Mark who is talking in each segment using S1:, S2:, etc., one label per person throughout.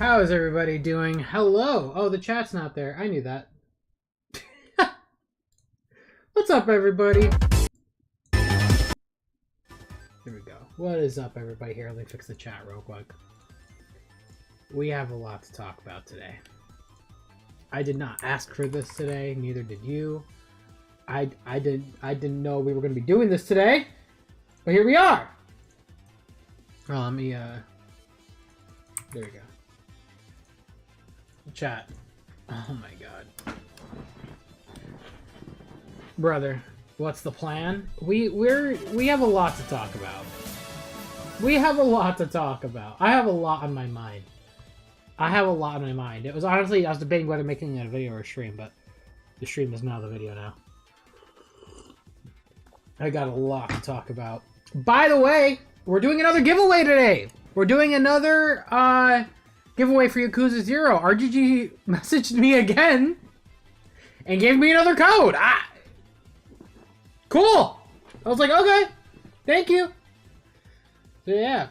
S1: How is everybody doing? Hello! Oh, the chat's not there. I knew that. What's up, everybody? Here we go. What is up, everybody? Here, let me fix the chat real quick. We have a lot to talk about today. I did not ask for this today, neither did you. I didn't know we were going to be doing this today, but here we are. Oh, let me, there we go. Chat. Oh my god. Brother, what's the plan? We have a lot to talk about. We have a lot to talk about. I have a lot on my mind. It was honestly, I was debating whether making it a video or a stream, but the stream is now the video now. I got a lot to talk about. By the way, we're doing another giveaway today. We're doing another giveaway for Yakuza 0. RGG messaged me again and gave me another code. Cool. I was like, okay, thank you. So yeah.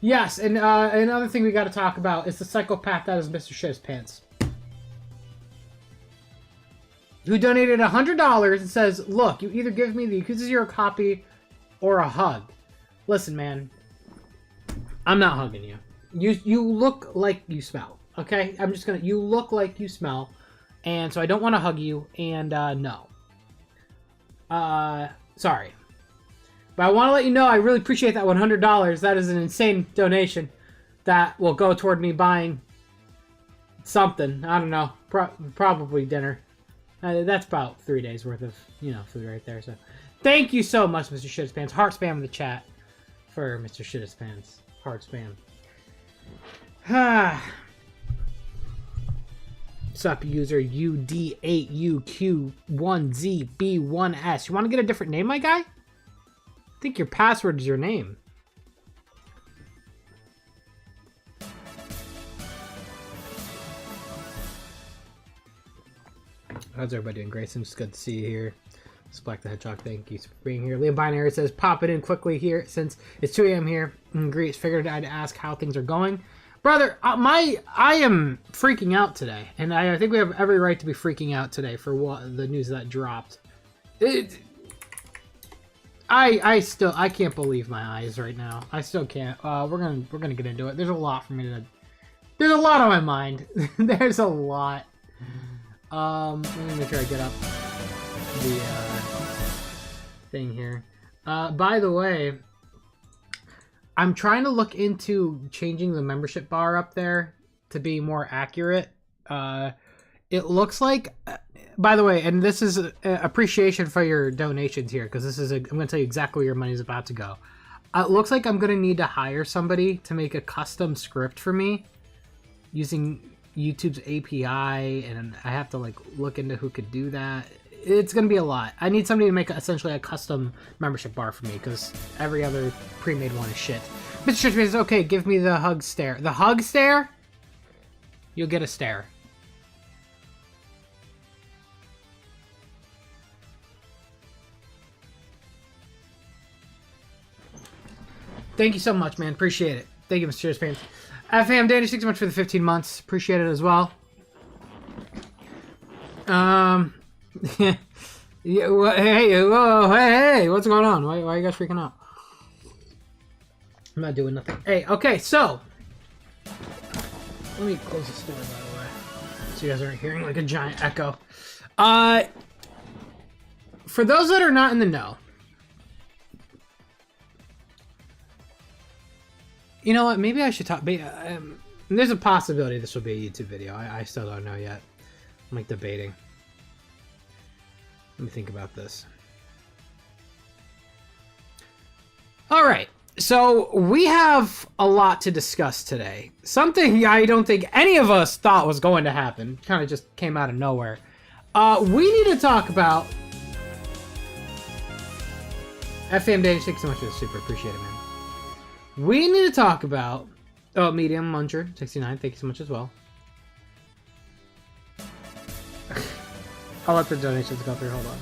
S1: Yes, and another thing we got to talk about is the psychopath that is Mr. Shit's Pants, who donated $100 and says, look, you either give me the Yakuza 0 copy or a hug. Listen, man, I'm not hugging you. You look like you smell, okay? I'm just gonna, you look like you smell, and so I don't want to hug you, and no. Sorry. But I want to let you know I really appreciate that $100. That is an insane donation that will go toward me buying something. I don't know. Probably dinner. That's about 3 days worth of, you know, food right there. So thank you so much, Mr. Shit's Pants. Heart spam in the chat for Mr. Shit's Pants. Heart spam. Sup, user UD8UQ1ZB1S. You want to get a different name, my guy? I think your password is your name. How's everybody doing? Grayson, it's good to see you here. Black the Hedgehog, thank you for being here. Liam Binary says, pop it in quickly here since it's 2 a.m. here. Greece, figured I'd ask how things are going. Brother, I am freaking out today, and I think we have every right to be freaking out today for what the news that dropped. I can't believe my eyes right now. I still can't. We're gonna get into it. There's a lot for me to. There's a lot on my mind. There's a lot. Let me make sure I get up the thing here. By the way, I'm trying to look into changing the membership bar up there to be more accurate. It looks like, by the way, and this is appreciation for your donations here, because this is I'm going to tell you exactly where your money is about to go. It looks like I'm going to need to hire somebody to make a custom script for me using YouTube's API, and I have to like look into who could do that. It's going to be a lot. I need somebody to make essentially a custom membership bar for me, because every other pre-made one is shit. Mr. Churchman says, okay, give me the hug stare. The hug stare? You'll get a stare. Thank you so much, man. Appreciate it. Thank you, Mr. Churchman. FM Danny, thanks so much for the 15 months. Appreciate it as well. Yeah, hey, what's going on? Why are you guys freaking out? I'm not doing nothing. Hey, okay, so let me close this door, by the way, so you guys aren't hearing like a giant echo. For those that are not in the know, you know what? Maybe I should talk. There's a possibility this will be a YouTube video. I still don't know yet. I'm like debating. Let me think about this. All right, so we have a lot to discuss today. Something I don't think any of us thought was going to happen. Kind of just came out of nowhere. We need to talk about... FM Danish, thanks so much for the super. Appreciate it, man. We need to talk about... Oh, Medium Muncher, 69, thank you so much as well. I'll let the donations go through. Hold on.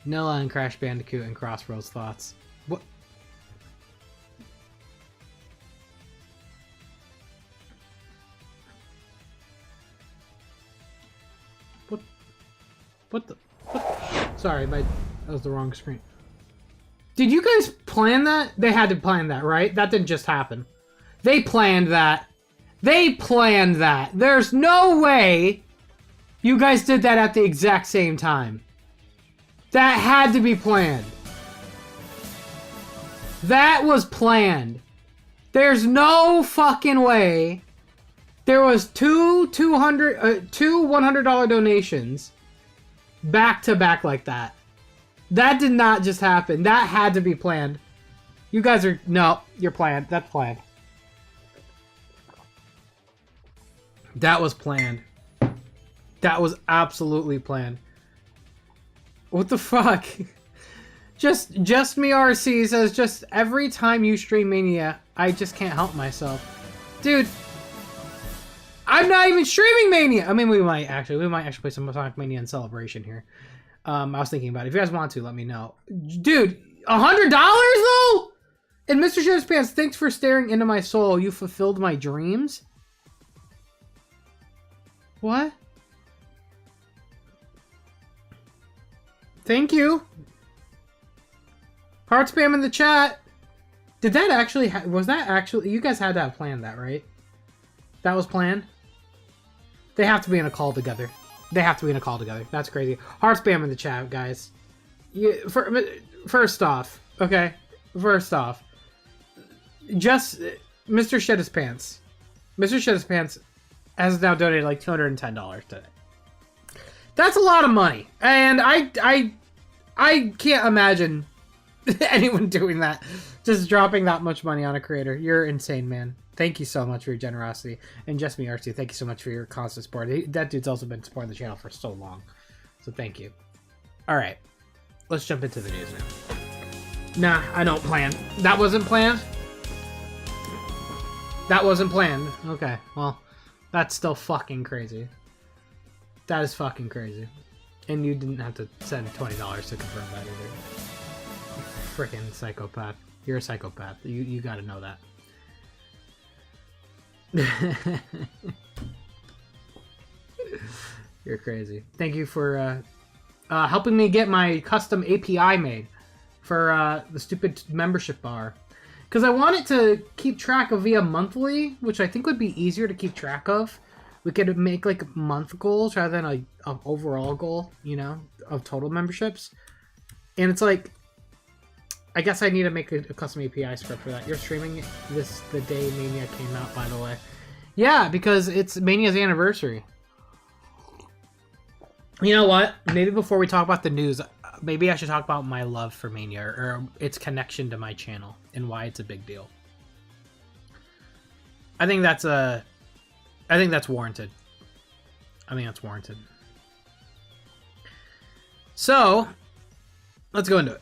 S1: Noah and Crash Bandicoot and Crossworlds thoughts. What? sorry, but that was the wrong screen. Did you guys plan that? They had to plan that, right? That didn't just happen. They planned that. They planned that. There's no way you guys did that at the exact same time. That had to be planned. That was planned. There's no fucking way. There was two $100 donations back to back like that. That did not just happen. That had to be planned. You guys are... No, you're planned. That's planned. That was planned. That was absolutely planned. What the fuck? Just me RC says, just every time you stream Mania, I just can't help myself. Dude, I'm not even streaming Mania. I mean, we might actually play some Sonic Mania in celebration here. I was thinking about it. If you guys want to, let me know. Dude, $100 though? And Mr. Shiv's Pants, thanks for staring into my soul. You fulfilled my dreams. What? Thank you. Heart spam in the chat. Did that actually... was that actually... You guys had to have planned that, right? That was planned? They have to be in a call together. They have to be in a call together. That's crazy. Heart spam in the chat, guys. First off, okay? First off. Just... Mr. Shed His Pants. Mr. Shed His Pants has now donated like $210 today. That's a lot of money. And I can't imagine anyone doing that. Just dropping that much money on a creator. You're insane, man. Thank you so much for your generosity. And Just Me RC, thank you so much for your constant support. That dude's also been supporting the channel for so long. So thank you. Alright. Let's jump into the news now. Nah, I don't plan. That wasn't planned? That wasn't planned. Okay, well, that's still fucking crazy. That is fucking crazy. And you didn't have to send $20 to confirm that either. Freaking psychopath. You're a psychopath. You gotta know that. You're crazy. Thank you for helping me get my custom API made for the stupid membership bar. Because I wanted to keep track of via monthly, which I think would be easier to keep track of. We could make like month goals rather than an overall goal, you know, of total memberships. And it's like, I guess I need to make a custom API script for that. You're streaming this the day Mania came out, by the way. Yeah, because it's Mania's anniversary. You know what? Maybe before we talk about the news, maybe I should talk about my love for Mania or its connection to my channel and why it's a big deal. I think that's warranted. I think that's warranted. So, let's go into it.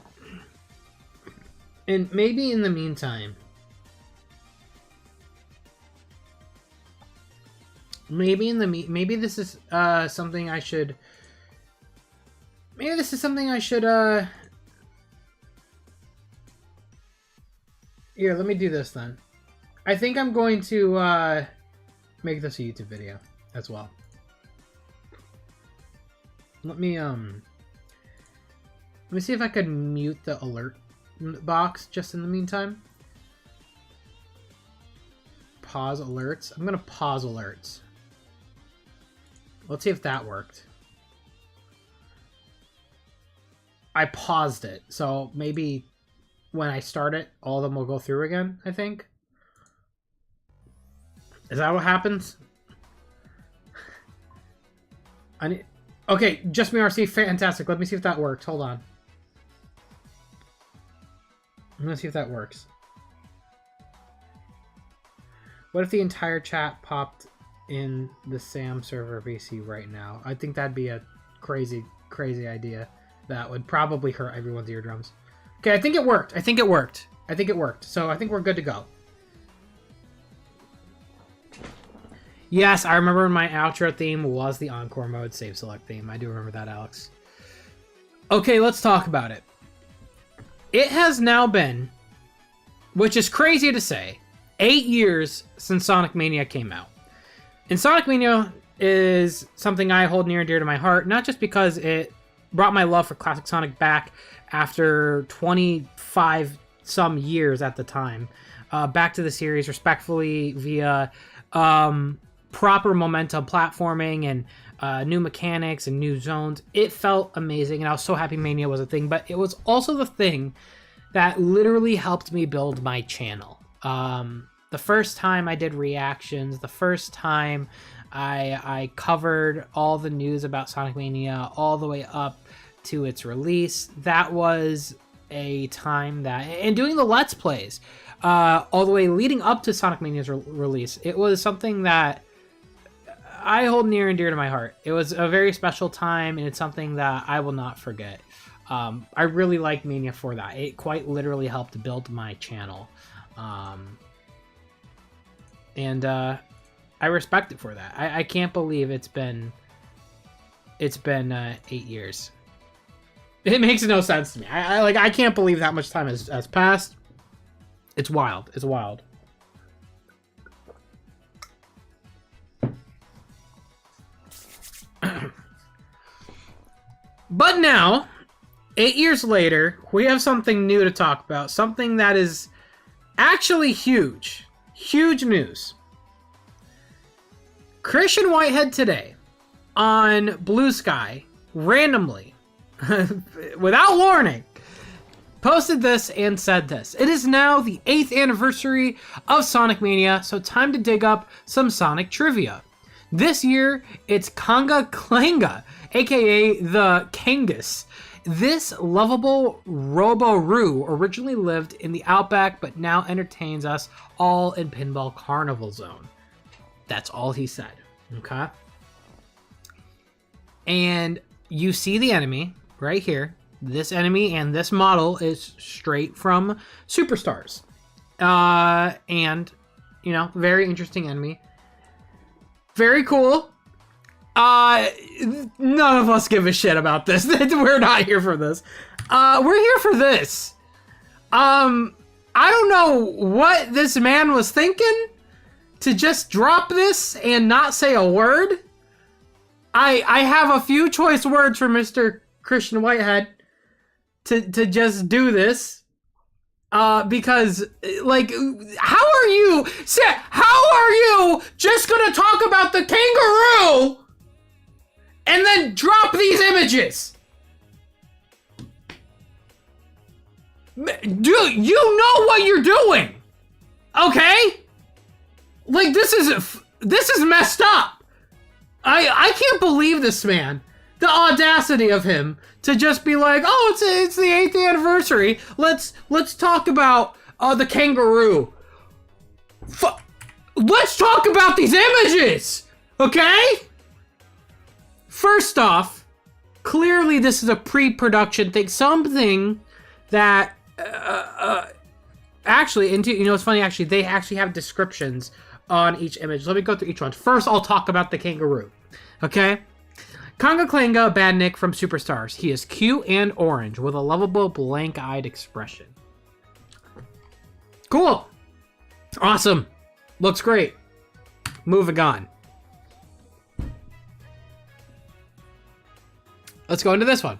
S1: And maybe in the meantime, maybe this is something I should. Maybe this is something I should. Here, let me do this then. I think I'm going to make this a YouTube video as well. Let me see if I could mute the alert box just in the meantime. Pause alerts. I'm gonna pause alerts. Let's see if that worked. I paused it, so maybe when I start it, all of them will go through again, I think. Is that what happens? Okay, Just Me RC, fantastic. Let me see if that worked. Hold on. I'm gonna see if that works. What if the entire chat popped in the Sam server VC right now? I think that'd be a crazy, crazy idea. That would probably hurt everyone's eardrums. Okay, I think it worked. I think it worked. So I think we're good to go. Yes, I remember my outro theme was the Encore mode save select theme. I do remember that, Alex. Okay, let's talk about it. It has now been, which is crazy to say, 8 years since Sonic Mania came out. And Sonic Mania is something I hold near and dear to my heart, not just because it brought my love for classic Sonic back after 25 some years at the time. Back to the series respectfully via proper momentum platforming and new mechanics and new zones. It felt amazing, and I was so happy Mania was a thing, but it was also the thing that literally helped me build my channel. The first time I did reactions, the first time I covered all the news about Sonic Mania all the way up to its release, that was a time that, and doing the Let's Plays all the way leading up to Sonic Mania's release, it was something that I hold near and dear to my heart. It was a very special time, and it's something that I will not forget. I really like Mania for that. It quite literally helped build my channel. And I respect it for that. I can't believe it's been 8 years. It makes no sense to me. I can't believe that much time has passed. It's wild. It's wild. But now, 8 years later, we have something new to talk about. Something that is actually huge. Huge news. Christian Whitehead today on Blue Sky, randomly, without warning, posted this and said this. It is now the 8th anniversary of Sonic Mania, so time to dig up some Sonic trivia. This year, it's Conga Klanga, aka the Kangas. This lovable Robo-Roo originally lived in the Outback, but now entertains us all in Pinball Carnival Zone. That's all he said, okay? And you see the enemy right here. This enemy and this model is straight from Superstars. And, you know, very interesting enemy. Very cool. None of us give a shit about this. We're not here for this. We're here for this. I don't know what this man was thinking to just drop this and not say a word. I have a few choice words for Mr. Christian Whitehead to just do this. Because, like, how are you just gonna talk about the kangaroo and then drop these images? Dude, you know what you're doing, okay? Like, this is messed up. I can't believe this man. The audacity of him to just be like, oh, it's the 8th anniversary. Let's talk about the kangaroo. Let's talk about these images, okay? First off, clearly this is a pre-production thing, something that actually, and you know, it's funny. Actually, they actually have descriptions on each image. Let me go through each one. First, I'll talk about the kangaroo, okay? Conga Klanga Badnik from Superstars. He is cute and orange with a lovable blank-eyed expression. Cool. Awesome. Looks great. Moving on. Let's go into this one.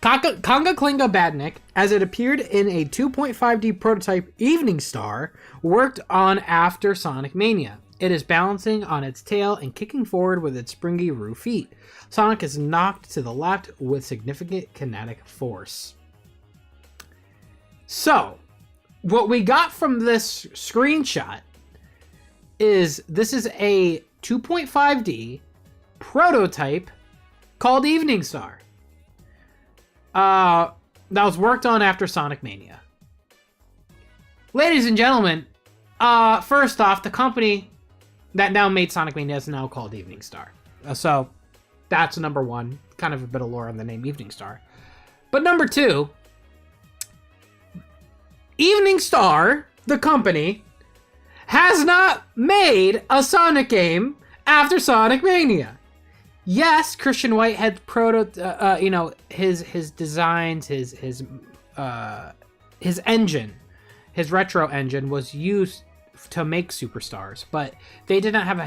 S1: Conga Klanga Badnik, as it appeared in a 2.5D prototype Evening Star, worked on after Sonic Mania. It is balancing on its tail and kicking forward with its springy Roo feet. Sonic is knocked to the left with significant kinetic force. So, what we got from this screenshot is this is a 2.5D prototype called Evening Star. That was worked on after Sonic Mania. Ladies and gentlemen, first off, the company that now made Sonic Mania is now called Evening Star. So, that's number one. Kind of a bit of lore on the name Evening Star. But number two, Evening Star, the company, has not made a Sonic game after Sonic Mania. Yes, Christian Whitehead his designs, his engine, his retro engine was used to make Superstars, but they did not have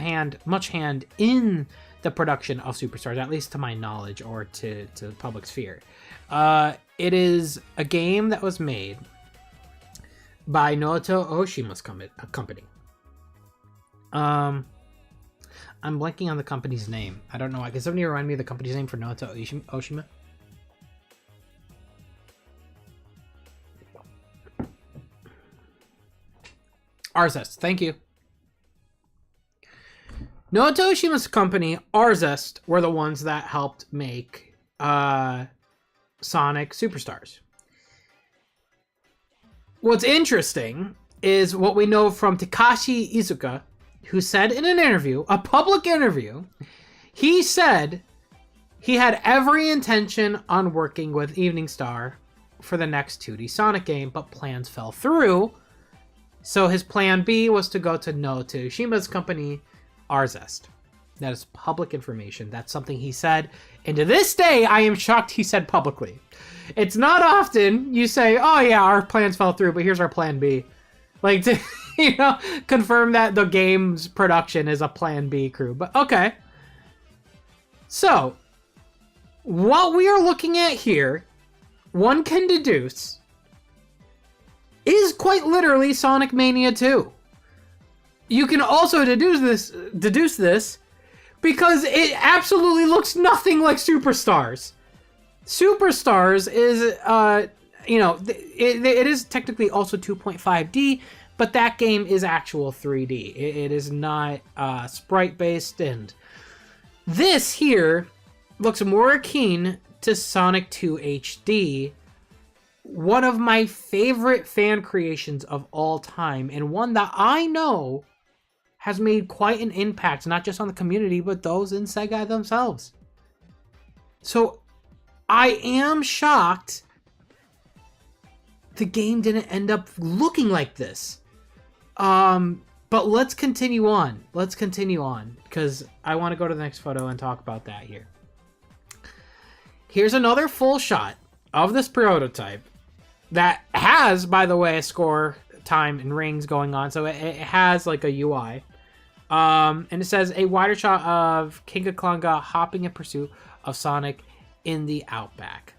S1: much hand in the production of Superstars, at least to my knowledge or to the public sphere. It is a game that was made by Noto Oshima's company. I'm blanking on the company's name. I don't know why. Can somebody remind me of the company's name for Noto Oshima? Arzest. Thank you. Noto Oshima's company, Arzest, were the ones that helped make Sonic Superstars. What's interesting is what we know from Takashi Iizuka, who said in an interview, a public interview, he said he had every intention on working with Evening Star for the next 2D Sonic game, but plans fell through. So his plan B was to go to Noto Oshima's company, Arzest. That is public information. That's something he said. And to this day, I am shocked he said publicly. It's not often you say, oh yeah, our plans fell through, but here's our plan B. Like, to, confirm that the game's production is a plan B crew. But okay. So, what we are looking at here, one can deduce, is quite literally Sonic Mania 2. You can also deduce this because it absolutely looks nothing like Superstars. Superstars is, it is technically also 2.5D, but that game is actual 3D. It is not sprite-based, and this here looks more akin to Sonic 2 HD, one of my favorite fan creations of all time, and one that I know has made quite an impact, not just on the community, but those in Sega themselves. So, I am shocked the game didn't end up looking like this. But let's continue on. Because I want to go to the next photo and talk about that here. Here's another full shot of this prototype that has, by the way, a score, time, and rings going on. So it has like a UI. And it says a wider shot of King of Klunga hopping in pursuit of Sonic in the Outback.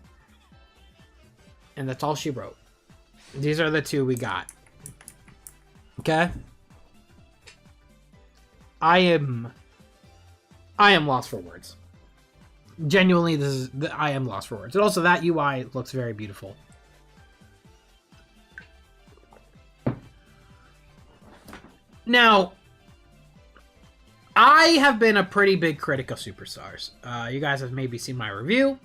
S1: And that's all she wrote. These are the two we got. Okay? I am lost for words. Genuinely, I am lost for words. And also, that UI looks very beautiful. Now, I have been a pretty big critic of Superstars. You guys have maybe seen my review.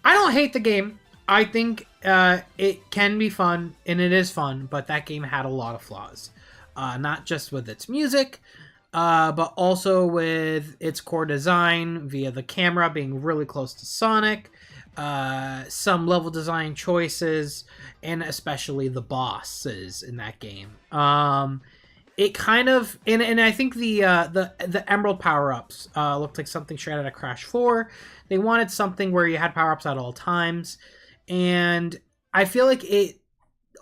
S1: I don't hate the game. I think it can be fun, and it is fun, but that game had a lot of flaws. Not just with its music, but also with its core design via the camera being really close to Sonic, some level design choices, and especially the bosses in that game. It kind of, and I think the Emerald power-ups looked like something straight out of Crash 4. They wanted something where you had power-ups at all times, and I feel like it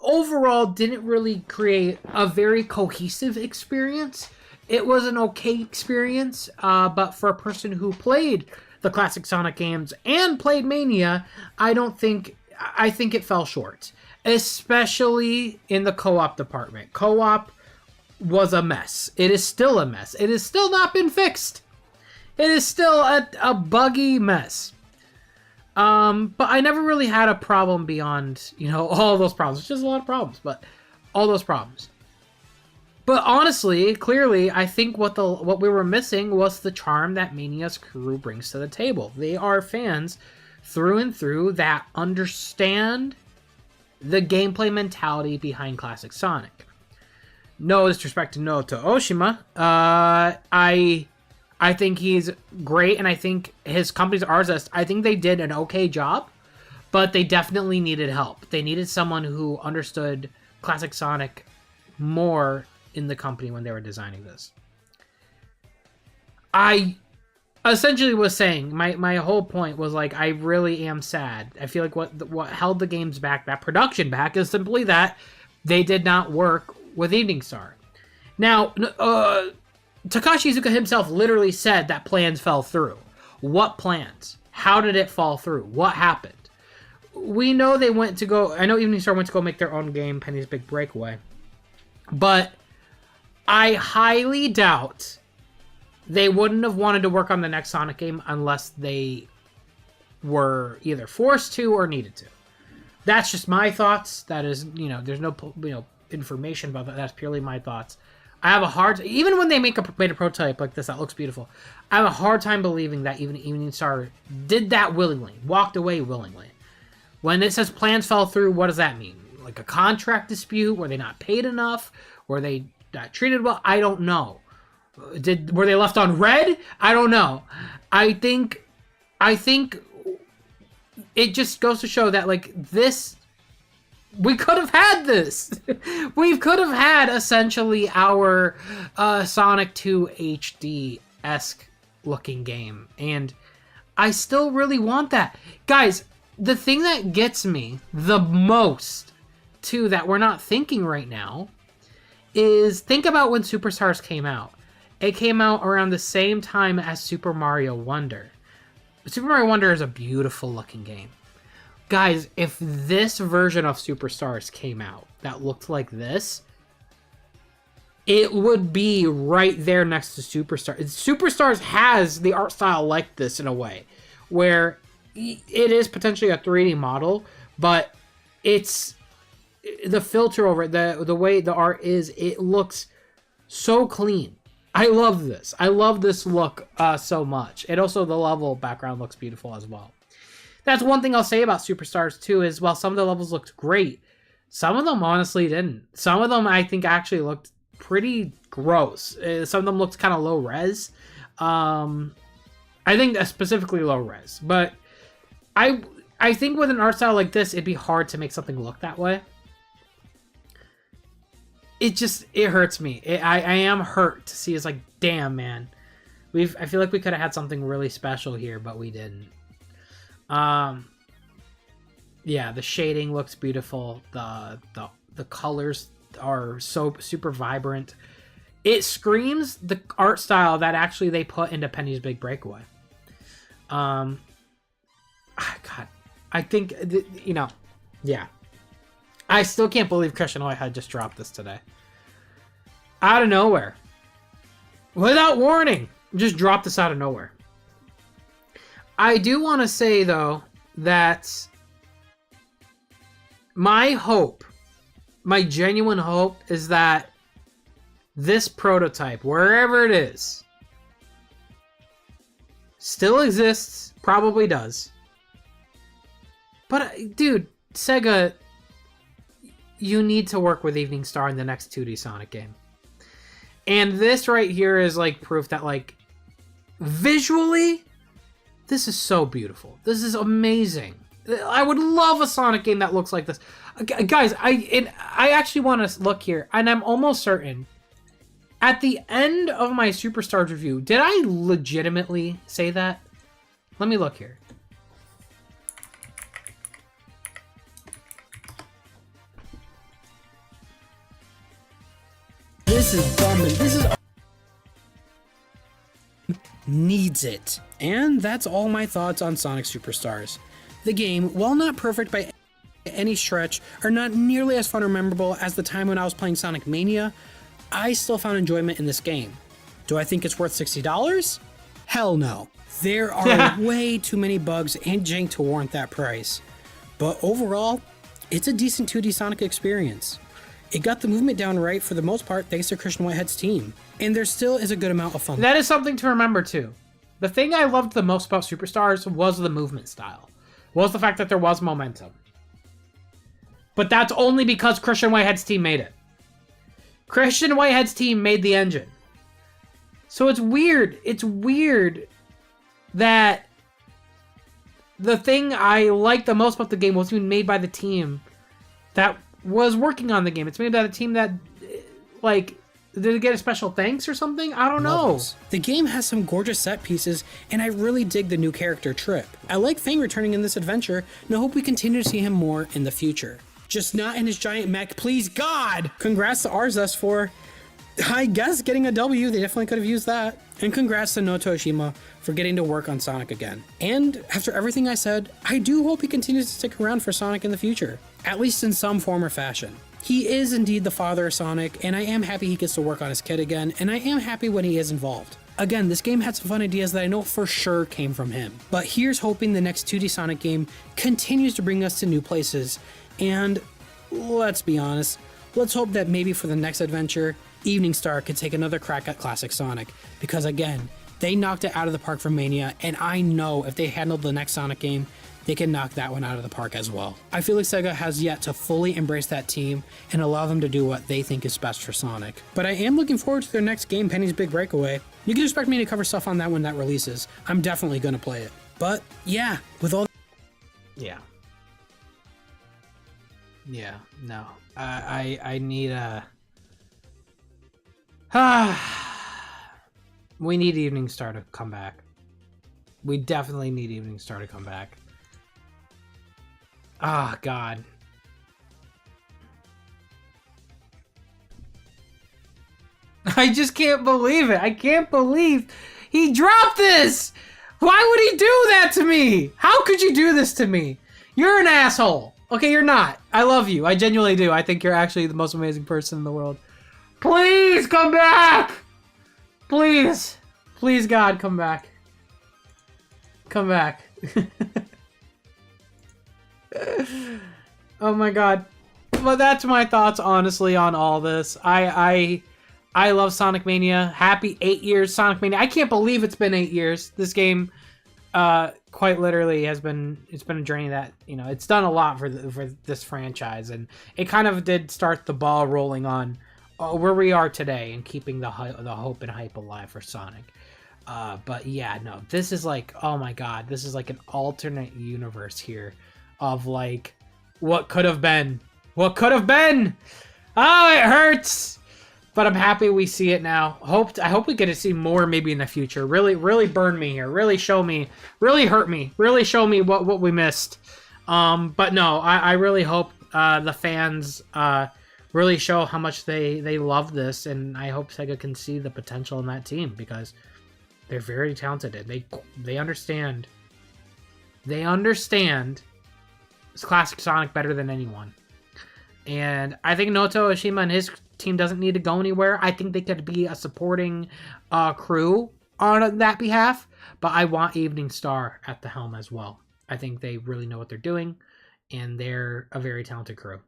S1: overall didn't really create a very cohesive experience. It was an okay experience, but for a person who played the classic Sonic games and played Mania, I think it fell short, especially in the co-op department. Co-op was a mess. It is still a mess. It has still not been fixed. It is still a buggy mess. But I never really had a problem beyond, all those problems. It's just a lot of problems, but all those problems. But honestly, clearly, I think what we were missing was the charm that Mania's crew brings to the table. They are fans through and through that understand the gameplay mentality behind classic Sonic. No disrespect to Noto Oshima. I think he's great, and I think his company's Arzest, I think they did an okay job, but they definitely needed help. They needed someone who understood classic Sonic more in the company when they were designing this. I essentially was saying, my whole point was like, I really am sad. I feel like what held the games back, that production back, is simply that they did not work with Evening Star. Now, Takashi Iizuka himself literally said that plans fell through. What plans? How did it fall through? What happened? We know they went to go... I know Evening Star went to go make their own game, Penny's Big Breakaway. But I highly doubt they wouldn't have wanted to work on the next Sonic game unless they were either forced to or needed to. That's just my thoughts. That is, there's no, information about that. That's purely my thoughts. I have a hard... Even when they made a prototype like this that looks beautiful, I have a hard time believing that even Evening Star did that willingly, walked away willingly. When it says plans fell through, what does that mean? Like a contract dispute? Were they not paid enough? Were they not treated well? I don't know. Were they left on red? I don't know. I think it just goes to show that, like, this... We could have had this. We could have had, essentially, our Sonic 2 HD-esque looking game. And I still really want that. Guys, the thing that gets me the most, too, that we're not thinking right now, is think about when Superstars came out. It came out around the same time as Super Mario Wonder. Super Mario Wonder is a beautiful looking game. Guys, if this version of Superstars came out that looked like this, it would be right there next to Superstars. Superstars has the art style like this in a way, where it is potentially a 3D model, but it's the filter over it, the way the art is, it looks so clean. I love this. I love this look so much. And also the level background looks beautiful as well. That's one thing I'll say about Superstars too, is while some of the levels looked great, some of them honestly didn't. Some of them I think actually looked pretty gross. Some of them looked kind of low res. I think specifically low res. But I think with an art style like this, it'd be hard to make something look that way. It hurts me. I am hurt to see. It's like, damn, man. I feel like we could have had something really special here, but we didn't. Yeah, the shading looks beautiful. The colors are so super vibrant. It screams the art style that actually they put into Penny's Big Breakaway. God, I think yeah. I still can't believe Christian Whitehead just dropped this today. Out of nowhere. Without warning. Just dropped this out of nowhere. I do want to say, though, that my hope, my genuine hope, is that this prototype, wherever it is, still exists, probably does. But, dude, Sega, you need to work with Evening Star in the next 2D Sonic game. And this right here is, like, proof that, like, visually, this is so beautiful. This is amazing. I would love a Sonic game that looks like this. Guys, I actually want to look here, and I'm almost certain, at the end of my Superstars review, did I legitimately say that? Let me look here. This is dumb, and this is... needs it. And that's all my thoughts on Sonic Superstars. The game, while not perfect by any stretch, are not nearly as fun or memorable as the time when I was playing Sonic Mania, I still found enjoyment in this game. Do I think it's worth $60? Hell no. There are way too many bugs and jank to warrant that price. But overall, it's a decent 2D Sonic experience. It got the movement down right for the most part thanks to Christian Whitehead's team. And there still is a good amount of fun. That is something to remember too. The thing I loved the most about Superstars was the movement style. Was the fact that there was momentum. But that's only because Christian Whitehead's team made it. Christian Whitehead's team made the engine. So it's weird. It's weird that the thing I liked the most about the game was being made by the team that was working on the game. It's made by the team that, like, did it get a special thanks or something? I don't know. The game has some gorgeous set pieces, and I really dig the new character Trip. I like Fang returning in this adventure, and I hope we continue to see him more in the future. Just not in his giant mech, please God! Congrats to Arzest for
S2: I guess getting a W, they definitely could have used that. And congrats to Noto Oshima for getting to work on Sonic again. And after everything I said, I do hope he continues to stick around for Sonic in the future, at least in some form or fashion. He is indeed the father of Sonic, and I am happy he gets to work on his kid again, and I am happy when he is involved. Again, this game had some fun ideas that I know for sure came from him. But here's hoping the next 2D Sonic game continues to bring us to new places, and let's be honest, let's hope that maybe for the next adventure, Evening Star could take another crack at classic Sonic, because again, they knocked it out of the park for Mania, and I know if they handled the next Sonic game, they can knock that one out of the park as well. I feel like Sega has yet to fully embrace that team and allow them to do what they think is best for Sonic. But I am looking forward to their next game, Penny's Big Breakaway. You can expect me to cover stuff on that when that releases. I'm definitely gonna play it. But yeah, with all...
S1: Yeah. Yeah, no. I need a... We need Evening Star to come back. We definitely need Evening Star to come back. Ah, oh, God. I just can't believe it. I can't believe he dropped this. Why would he do that to me? How could you do this to me? You're an asshole. Okay, you're not. I love you. I genuinely do. I think you're actually the most amazing person in the world. Please come back. Please. Please, God, come back. Come back. Oh my God. But that's my thoughts, honestly, on all this. I love Sonic Mania. Happy 8 years, Sonic Mania. I can't believe it's been 8 years. This game, quite literally, it's been a journey that, you know, it's done a lot for this franchise, and it kind of did start the ball rolling on where we are today and keeping the hope and hype alive for Sonic. But yeah, no, this is like, oh my God, this is like an alternate universe here of like what could have been. What could have been. Oh, it hurts. But I'm happy we see it now. I hope we get to see more maybe in the future. Really burn me here. Really show me. Really hurt me. Really show me what we missed. But no, I really hope the fans really show how much they love this, and I hope Sega can see the potential in that team, because they're very talented and they understand. They understand classic Sonic better than anyone. And I think Noto Oshima and his team doesn't need to go anywhere. I think they could be a supporting crew on that behalf, but I want Evening Star at the helm as well. I think they really know what they're doing, and they're a very talented crew.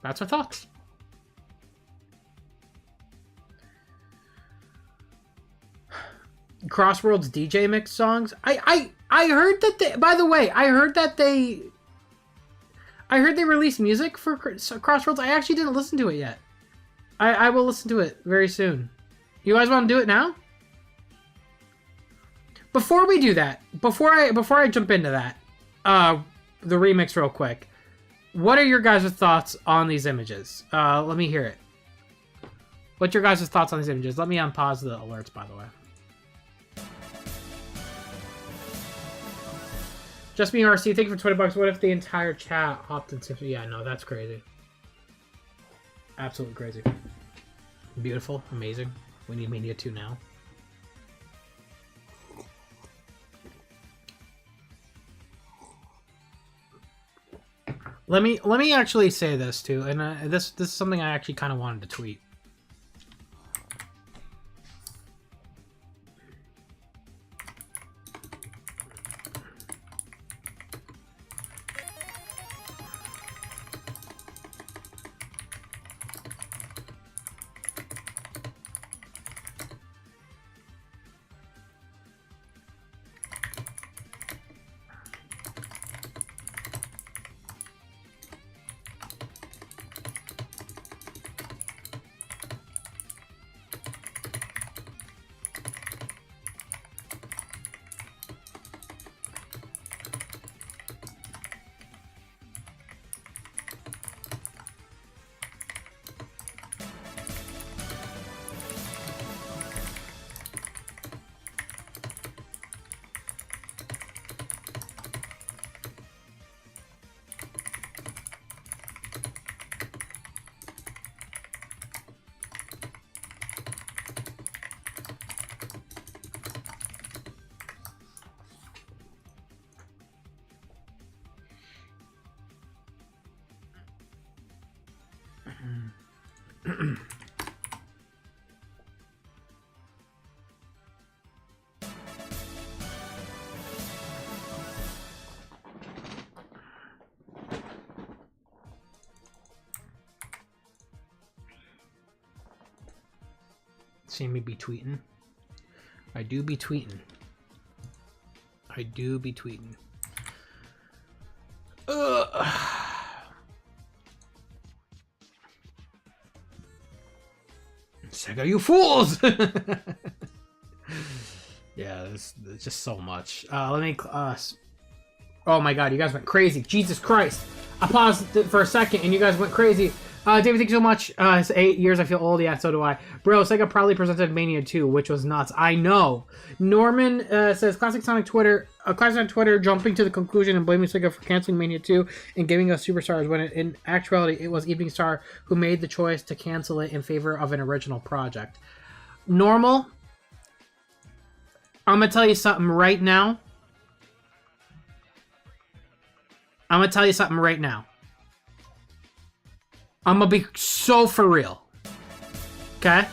S1: That's my thoughts. Crossworlds DJ mix songs. I heard that they, by the way, I heard they released music for Crossworlds. I actually didn't listen to it yet. I will listen to it very soon. You guys want to do it now? Before we do that, before I jump into that, the remix real quick. What are your guys' thoughts on these images? Let me hear it. What's your guys' thoughts on these images? Let me unpause the alerts, by the way. Just me, RC. Thank you for $20. What if the entire chat hopped into... Yeah, no, that's crazy. Absolutely crazy. Beautiful. Amazing. We need Mania 2 now. Let me actually say this too, and this is something I actually kind of wanted to tweet. See me be tweeting. I do be tweeting. I do be tweeting. Sega, you fools! Yeah, there's just so much. Let me. Oh my god, you guys went crazy. Jesus Christ. I paused for a second and you guys went crazy. David, thank you so much. It's 8 years. I feel old. Yeah, so do I. Bro, Sega proudly presented Mania 2, which was nuts. I know. Norman says, Classic Sonic Twitter jumping to the conclusion and blaming Sega for canceling Mania 2 and giving us Superstars when in actuality it was Evening Star who made the choice to cancel it in favor of an original project. Normal, I'm going to tell you something right now. I'm going to tell you something right now. I'm gonna be so for real. Okay?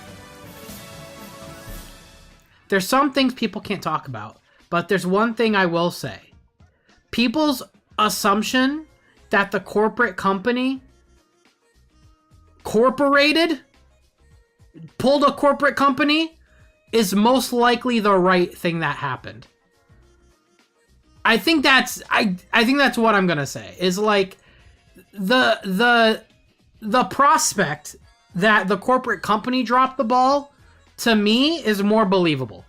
S1: There's some things people can't talk about, but there's one thing I will say. People's assumption that the corporate company pulled a corporate company is most likely the right thing that happened. I think that's what I'm gonna say. Is like the prospect that the corporate company dropped the ball, to me, is more believable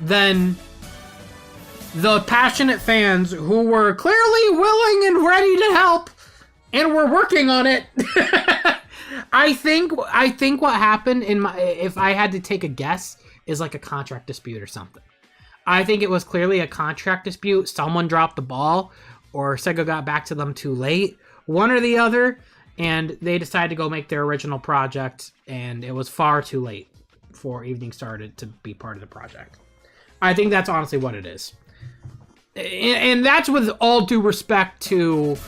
S1: than the passionate fans who were clearly willing and ready to help and were working on it. I think what happened if I had to take a guess, is like a contract dispute or something. I think it was clearly a contract dispute. Someone dropped the ball, or Sega got back to them too late. One or the other. And they decided to go make their original project, and it was far too late for Evening Star to be part of the project. I think that's honestly what it is. And that's with all due respect to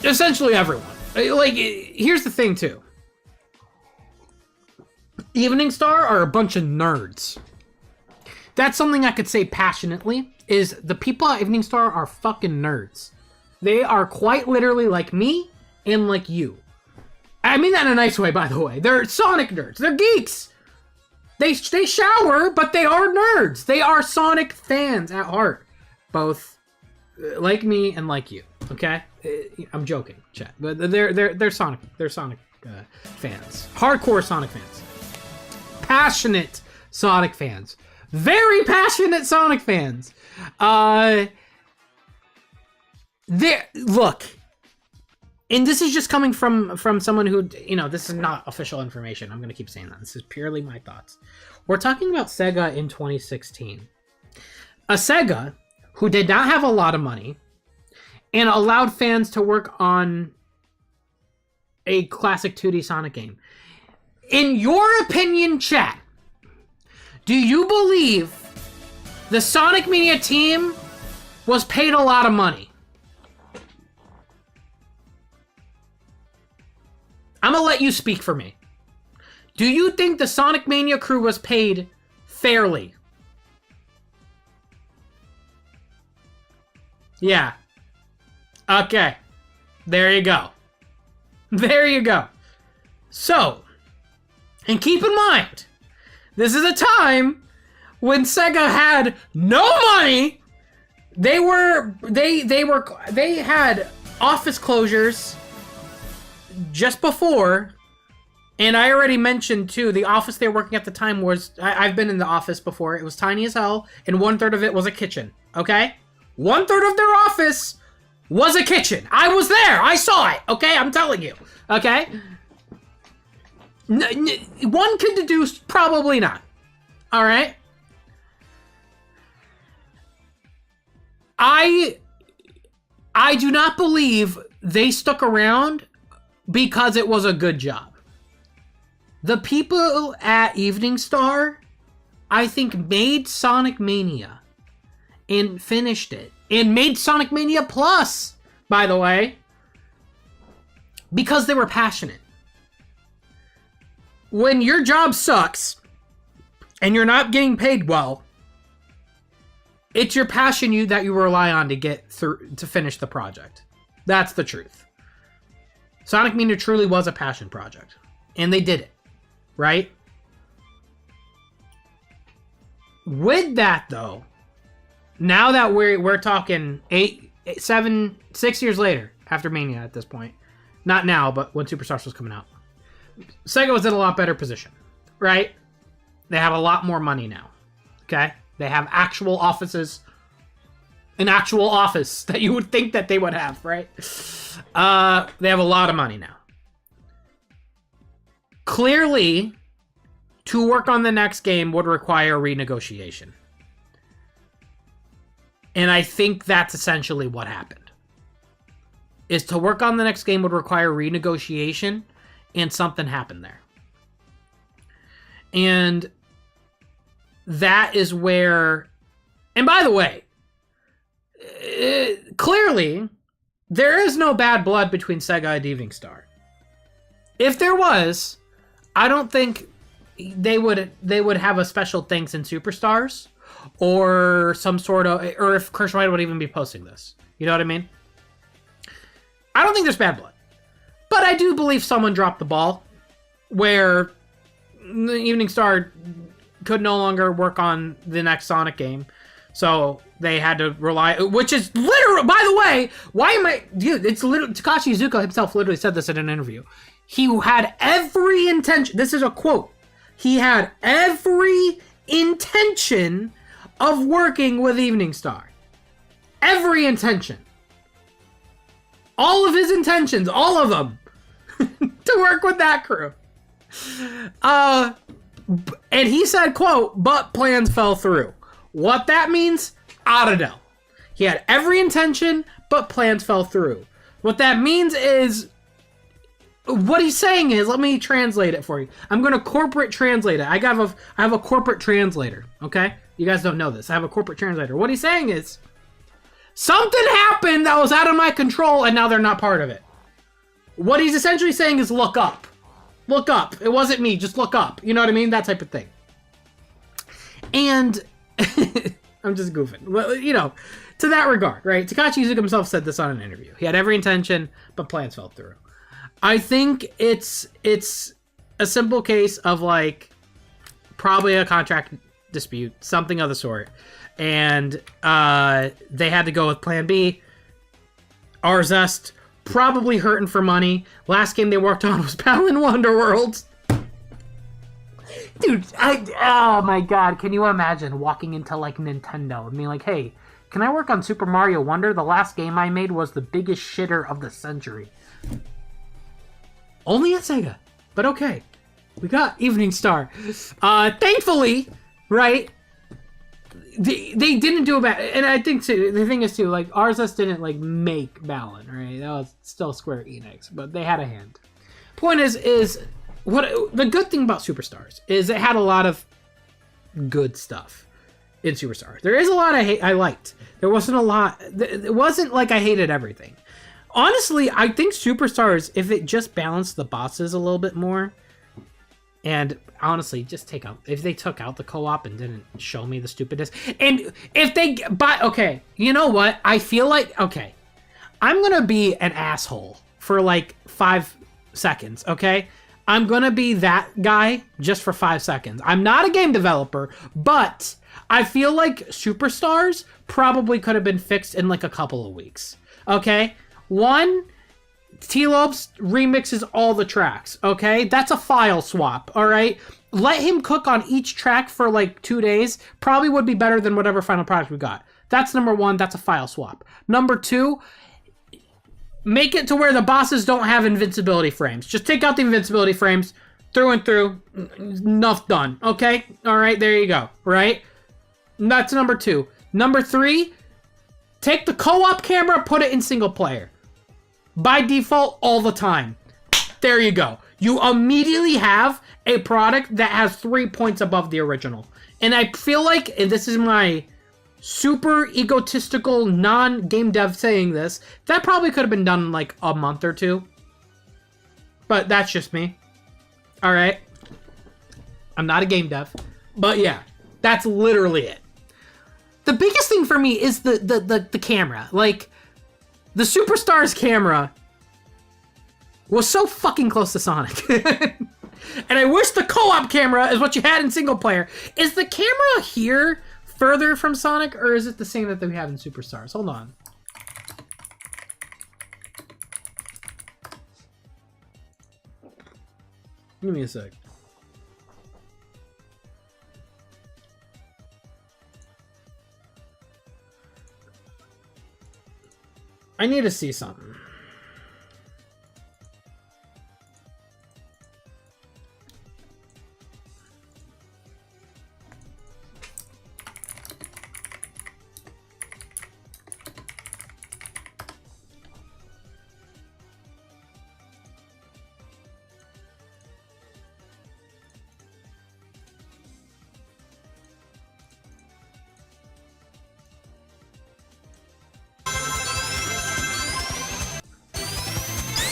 S1: essentially everyone. Like, here's the thing, too. Evening Star are a bunch of nerds. That's something I could say passionately, is the people at Evening Star are fucking nerds. They are quite literally like me, and like you. I mean that in a nice way, by the way. They're Sonic nerds. They're geeks. They shower, but they are nerds. They are Sonic fans at heart. Both like me and like you. Okay? I'm joking, chat. But they're Sonic. They're Sonic fans. Hardcore Sonic fans. Passionate Sonic fans. Very passionate Sonic fans. Look. And this is just coming from someone who, this is not official information. I'm going to keep saying that. This is purely my thoughts. We're talking about Sega in 2016. A Sega who did not have a lot of money and allowed fans to work on a classic 2D Sonic game. In your opinion, chat, do you believe the Sonic Mania team was paid a lot of money? I'm gonna let you speak for me. Do you think the Sonic Mania crew was paid fairly? Yeah. Okay. There you go. There you go. So, and keep in mind, this is a time when Sega had no money. They had office closures just before, and I already mentioned too, the office they were working at the time was, I've been in the office before, it was tiny as hell, and 1/3 of it was a kitchen, okay? 1/3 of their office was a kitchen. I was there, I saw it, okay? I'm telling you, okay? One could deduce, probably not, alright? I do not believe they stuck around because it was a good job. The people at Evening Star, I think, made Sonic Mania and finished it. And made Sonic Mania Plus, by the way. because they were passionate. When your job sucks and you're not getting paid well, it's your passion that you rely on to get through to finish the project. That's the truth. Sonic Mania truly was a passion project, and they did it, right? With that though, now that we're talking 6 years later after Mania at this point, not now, but when Superstars was coming out, Sega was in a lot better position, right? They have a lot more money now, okay? They have actual offices, an actual office that you would think that they would have, right? They have a lot of money now. Clearly, to work on the next game would require renegotiation. And I think that's essentially what happened. Is to work on the next game would require renegotiation, and something happened there. And that is where... And by the way, clearly, there is no bad blood between Sega and Evening Star. If there was, I don't think they would have a special thanks in Superstars, or some sort of, or if Chris Wright would even be posting this. You know what I mean? I don't think there's bad blood. But I do believe someone dropped the ball where the Evening Star could no longer work on the next Sonic game. So they had to rely, which is literally, by the way, it's literally, Takashi Iizuka himself literally said this in an interview. He had every intention, this is a quote, he had every intention of working with Evening Star. Every intention. All of his intentions, all of them, to work with that crew. And he said, quote, but plans fell through. What that means, I don't know. He had every intention, but plans fell through. What that means is, what he's saying is, let me translate it for you. I'm going to corporate translate it. I have a corporate translator, okay? You guys don't know this. I have a corporate translator. What he's saying is, something happened that was out of my control, and now they're not part of it. What he's essentially saying is, look up. Look up. It wasn't me. Just look up. You know what I mean? That type of thing. And I'm just goofing. Well, you know, to that regard, right? Takashi Iizuka himself said this on an interview. He had every intention, but plans fell through. I think it's a simple case of, like, probably a contract dispute, something of the sort. And they had to go with plan B. Arzest, probably hurting for money. Last game they worked on was Balan Wonderworld. Dude, oh my god, can you imagine walking into, like, Nintendo and being like, hey, can I work on Super Mario Wonder? The last game I made was the biggest shitter of the century. Only at Sega, but okay. We got Evening Star. Thankfully, right, they didn't do a bad, and I think too, the thing is too, like, Arzest didn't, like, make Balan, right? That was still Square Enix, but they had a hand. Point is what the good thing about Superstars is it had a lot of good stuff in Superstars. There is a lot I liked. There wasn't a lot. It wasn't like I hated everything. Honestly, I think Superstars, if it just balanced the bosses a little bit more, and honestly, just if they took out the co-op and didn't show me the stupidness, and if they, okay, you know what? I feel like, okay, I'm gonna be an asshole for like 5 seconds, okay? I'm gonna be that guy just for 5 seconds. I'm not a game developer, but I feel like Superstars probably could have been fixed in like a couple of weeks, okay? One, Lopes remixes all the tracks, okay? That's a file swap, all right? Let him cook on each track for like 2 days. Probably would be better than whatever final product we got. That's number one. That's a file swap. Number two, make it to where the bosses don't have invincibility frames. Just take out the invincibility frames through and through. Enough done, okay? All right, there you go, right? That's number two. Number three, take the co-op camera, put it in single player. By default, all the time. There you go. You immediately have a product that has 3 points above the original. And I feel like, and this is my super egotistical non-game dev saying this, that probably could have been done in like a month or two. But that's just me. All right. I'm not a game dev. But yeah, that's literally it. The biggest thing for me is the camera. Like, the Superstars camera was so fucking close to Sonic. And I wish the co-op camera is what you had in single player. Is the camera here further from Sonic, or is it the same that we have in Superstars? Hold on. Give me a sec. I need to see something.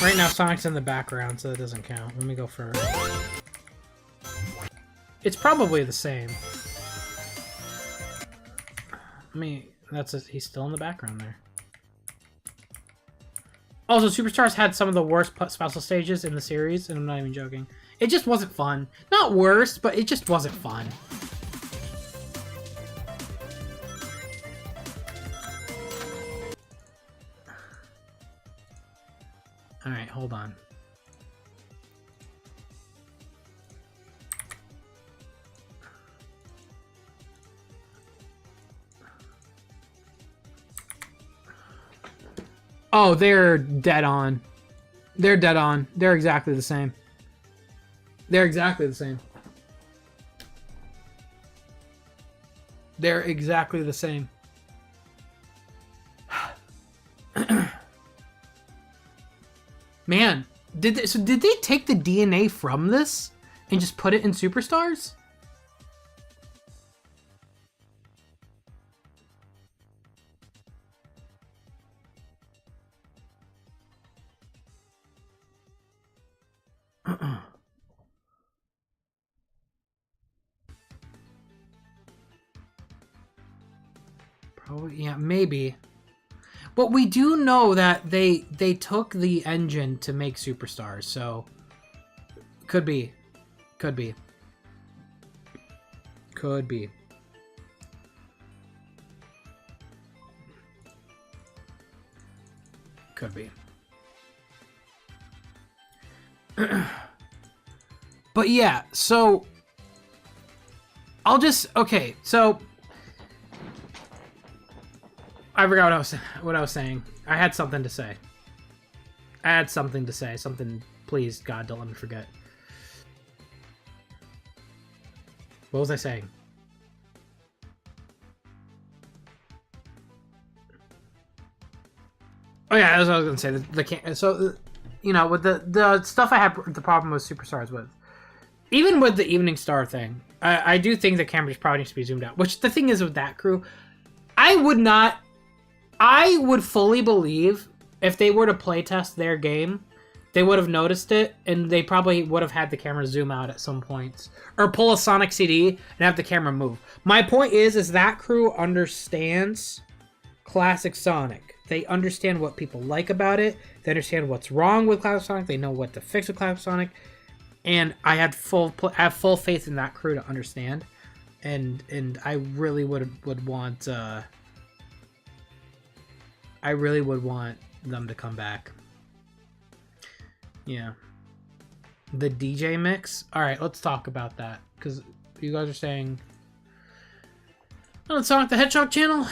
S1: Right now, Sonic's in the background, so that doesn't count. Let me go first. It's probably the same. I mean, he's still in the background there. Also, Superstars had some of the worst spousal stages in the series, and I'm not even joking. It just wasn't fun. Not worst, but it just wasn't fun. Alright, hold on. Oh, they're dead on. They're dead on. They're exactly the same. They're exactly the same. They're exactly the same. Man, did they take the DNA from this and just put it in Superstars? Probably, yeah, maybe. But we do know that they took the engine to make Superstars, so could be. Could be. Could be. Could be. But yeah, so okay, so I forgot what I was saying. I had something to say. Something, please, God, don't let me forget. What was I saying? Oh yeah, that's what I was gonna say. So, you know, with the stuff I had the problem with Superstars with, even with the Evening Star thing, I do think the cameras probably needs to be zoomed out. Which the thing is with that crew, I would fully believe if they were to playtest their game, they would have noticed it, and they probably would have had the camera zoom out at some points. Or pull a Sonic CD and have the camera move. My point is that crew understands classic Sonic. They understand what people like about it. They understand what's wrong with classic Sonic. They know what to fix with classic Sonic. And I have full faith in that crew to understand. And I really would want... I really would want them to come back. Yeah. The DJ mix? Alright, let's talk about that. Because you guys are saying... on Sonic the Hedgehog channel.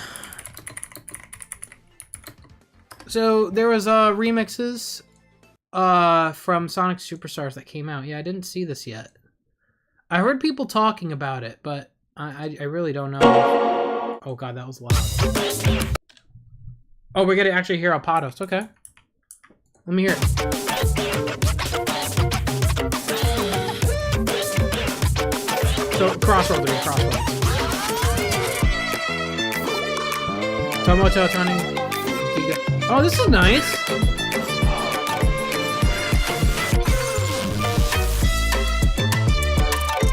S1: So, there was remixes from Sonic Superstars that came out. Yeah, I didn't see this yet. I heard people talking about it, but I really don't know. Oh god, that was loud. Oh, we're gonna actually hear Alpados. Okay. Let me hear it. So, Crossworlds again, Crossworlds. Tomoto turning. Oh, this is nice.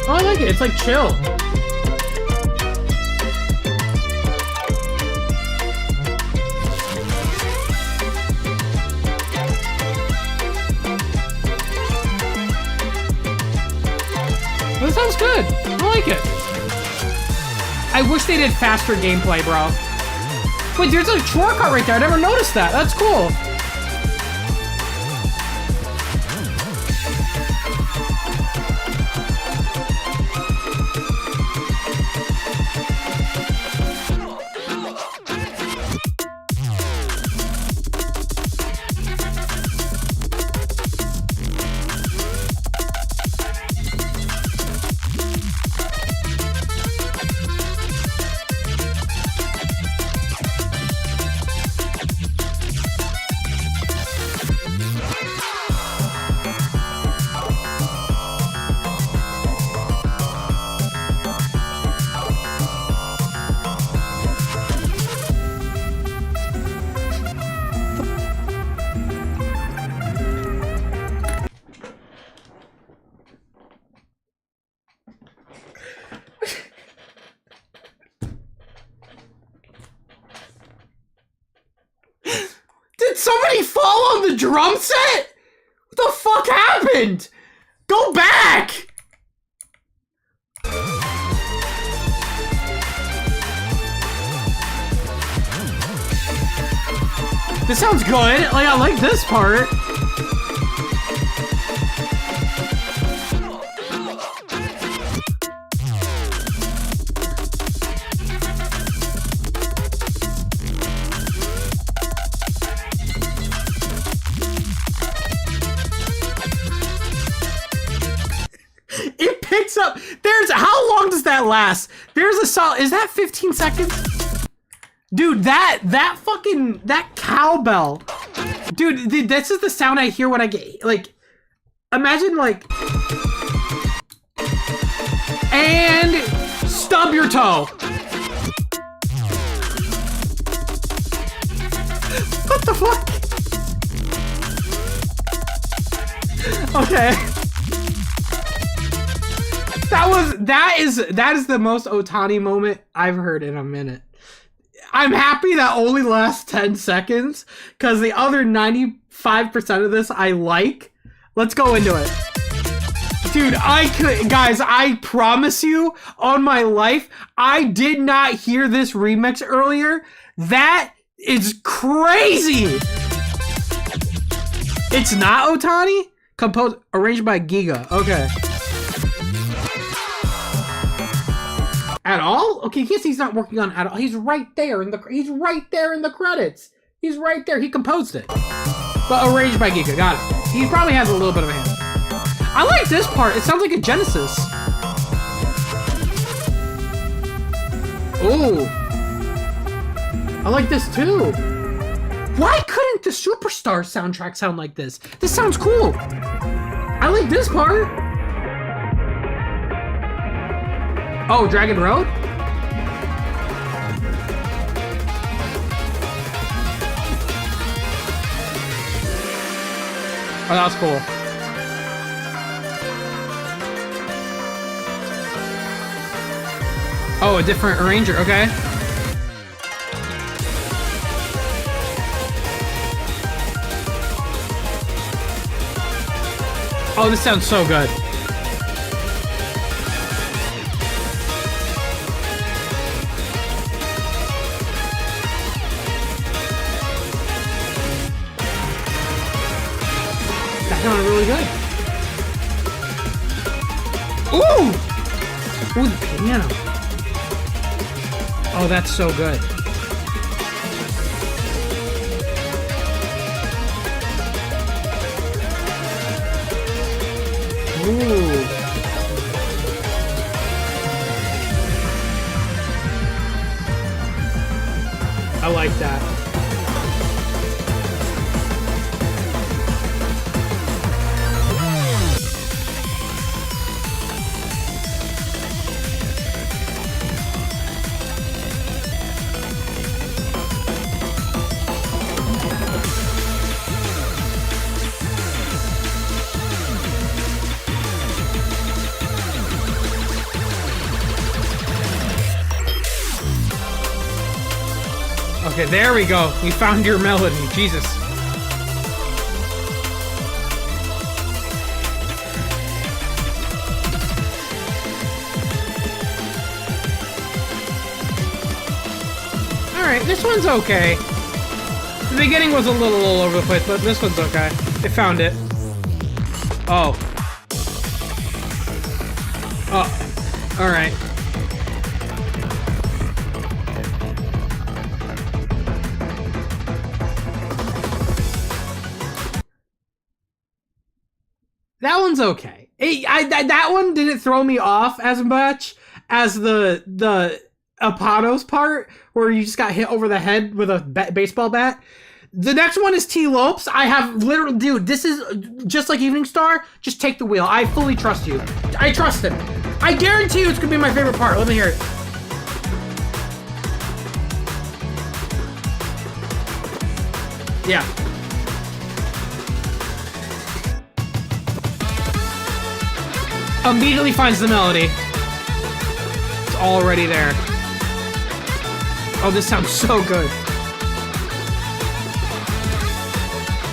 S1: Oh, I like it. It's like chill. That sounds good. I like it. I wish they did faster gameplay, bro. Wait, there's a shortcut right there. I never noticed that. That's cool. Did somebody fall on the drum set? What the fuck happened? Go back! This sounds good. Like, I like this part. It picks up. There's, how long does that last? There's a solid, is that 15 seconds? Dude, that fucking, that cowbell. Dude, this is the sound I hear when I get, like, imagine, like, and stub your toe. What the fuck? Okay. That is the most Otani moment I've heard in a minute. I'm happy that only lasts 10 seconds, because the other 95% of this I like. Let's go into it. Dude, guys, I promise you, on my life, I did not hear this remix earlier. That is crazy! It's not Otani? Composed, arranged by Giga. Okay. At all? Okay, yes, he's not working on at all. He's right there in the credits. He's right there. He composed it. But arranged by Giga. Got it. He probably has a little bit of a hand. I like this part. It sounds like a Genesis. Ooh. I like this too. Why couldn't the Superstar soundtrack sound like this? This sounds cool. I like this part. Oh, Dragon Road? Oh, that was cool. Oh, a different arranger, okay. Oh, this sounds so good. That sounded really good. Ooh! Ooh, the piano. Oh, that's so good. Ooh. I like that. Okay, there we go. We found your melody. Jesus. Alright, this one's okay. The beginning was a little all over the place, but this one's okay. I found it. Oh. Oh. Alright. That one's okay. That one didn't throw me off as much as the Apados part, where you just got hit over the head with a baseball bat. The next one is T. Lopes. I have literally, dude, this is just like Evening Star. Just take the wheel. I fully trust you. I trust him. I guarantee you it's gonna be my favorite part. Let me hear it. Yeah. Immediately finds the melody. It's already there. Oh, this sounds so good.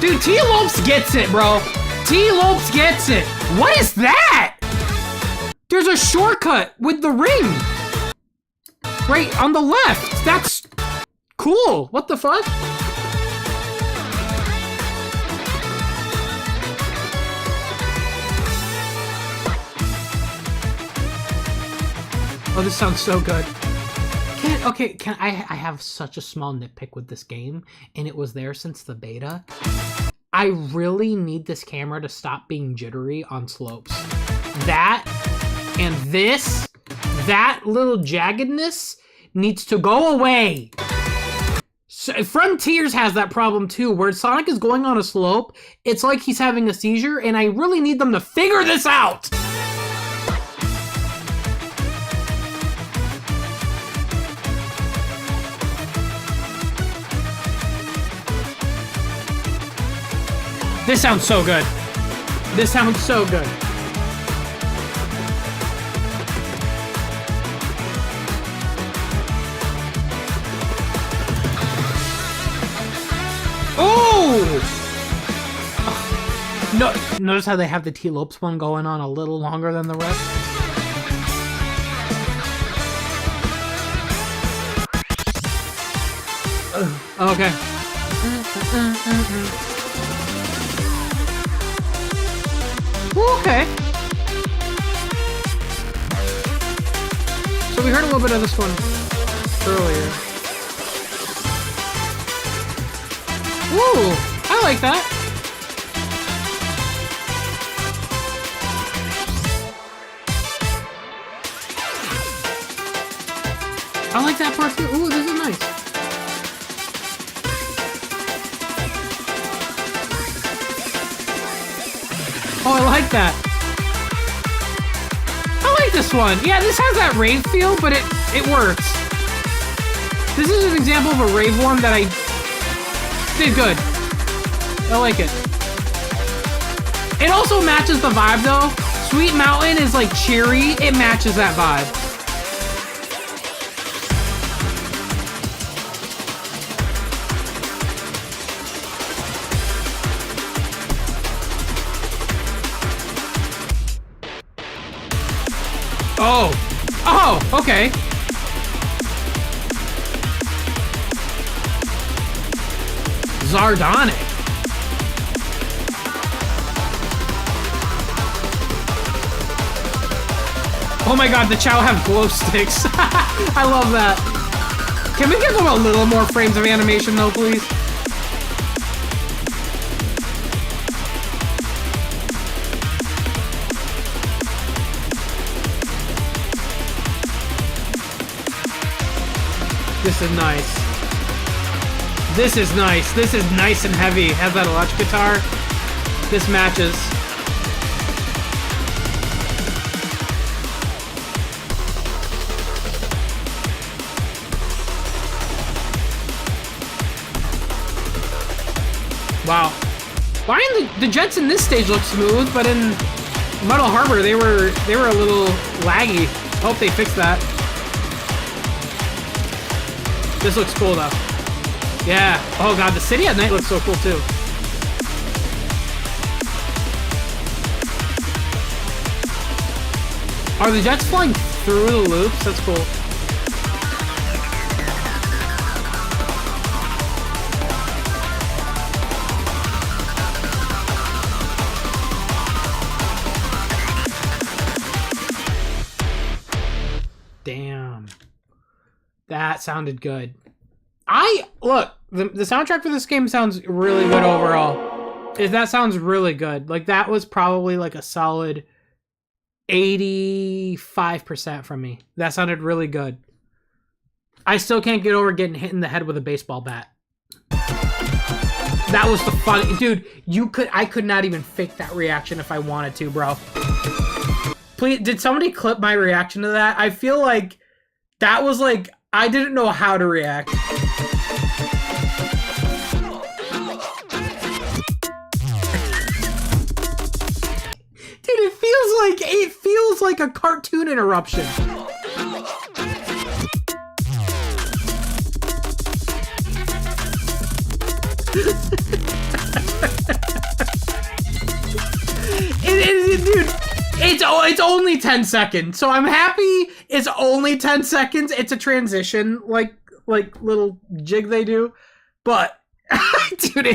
S1: Dude, T. Lopes gets it, bro. T. Lopes gets it. What is that? There's a shortcut with the ring. Right on the left. That's cool. What the fuck? Oh, this sounds so good. I have such a small nitpick with this game, and it was there since the beta. I really need this camera to stop being jittery on slopes. That and this, that little jaggedness needs to go away. So, Frontiers has that problem too, where Sonic is going on a slope, it's like he's having a seizure, and I really need them to figure this out. This sounds so good. This sounds so good. Oh! No, notice how they have the T. Lopes one going on a little longer than the rest? Okay. Okay. So we heard a little bit of this one earlier. Ooh, I like that. I like that part too. Ooh, this is nice. Oh, I like that. I like this one. Yeah, this has that rave feel, but it works. This is an example of a rave one that I did good. I like it. It also matches the vibe though. Sweet Mountain is like cheery. It matches that vibe. Oh, okay. Zardonic. Oh my god, the Chow have glow sticks. I love that. Can we give them a little more frames of animation though, please? This is nice. This is nice. This is nice and heavy. Has that electric guitar. This matches. Wow. Why in the jets in this stage look smooth, but in Muddle Harbor they were a little laggy. Hope they fixed that. This looks cool though. Yeah. Oh god, the city at night looks so cool too. Are the jets flying through the loops? That's cool. Damn. That sounded good. Look, the soundtrack for this game sounds really good overall. That sounds really good. Like, that was probably like a solid 85% from me. That sounded really good. I still can't get over getting hit in the head with a baseball bat. That was the funny... Dude, I could not even fake that reaction if I wanted to, bro. Please, did somebody clip my reaction to that? I feel like that was like... I didn't know how to react. Dude, it feels like a cartoon interruption. Dude, it's only 10 seconds, so I'm happy it's only 10 seconds. It's a transition, like little jig they do, but dude,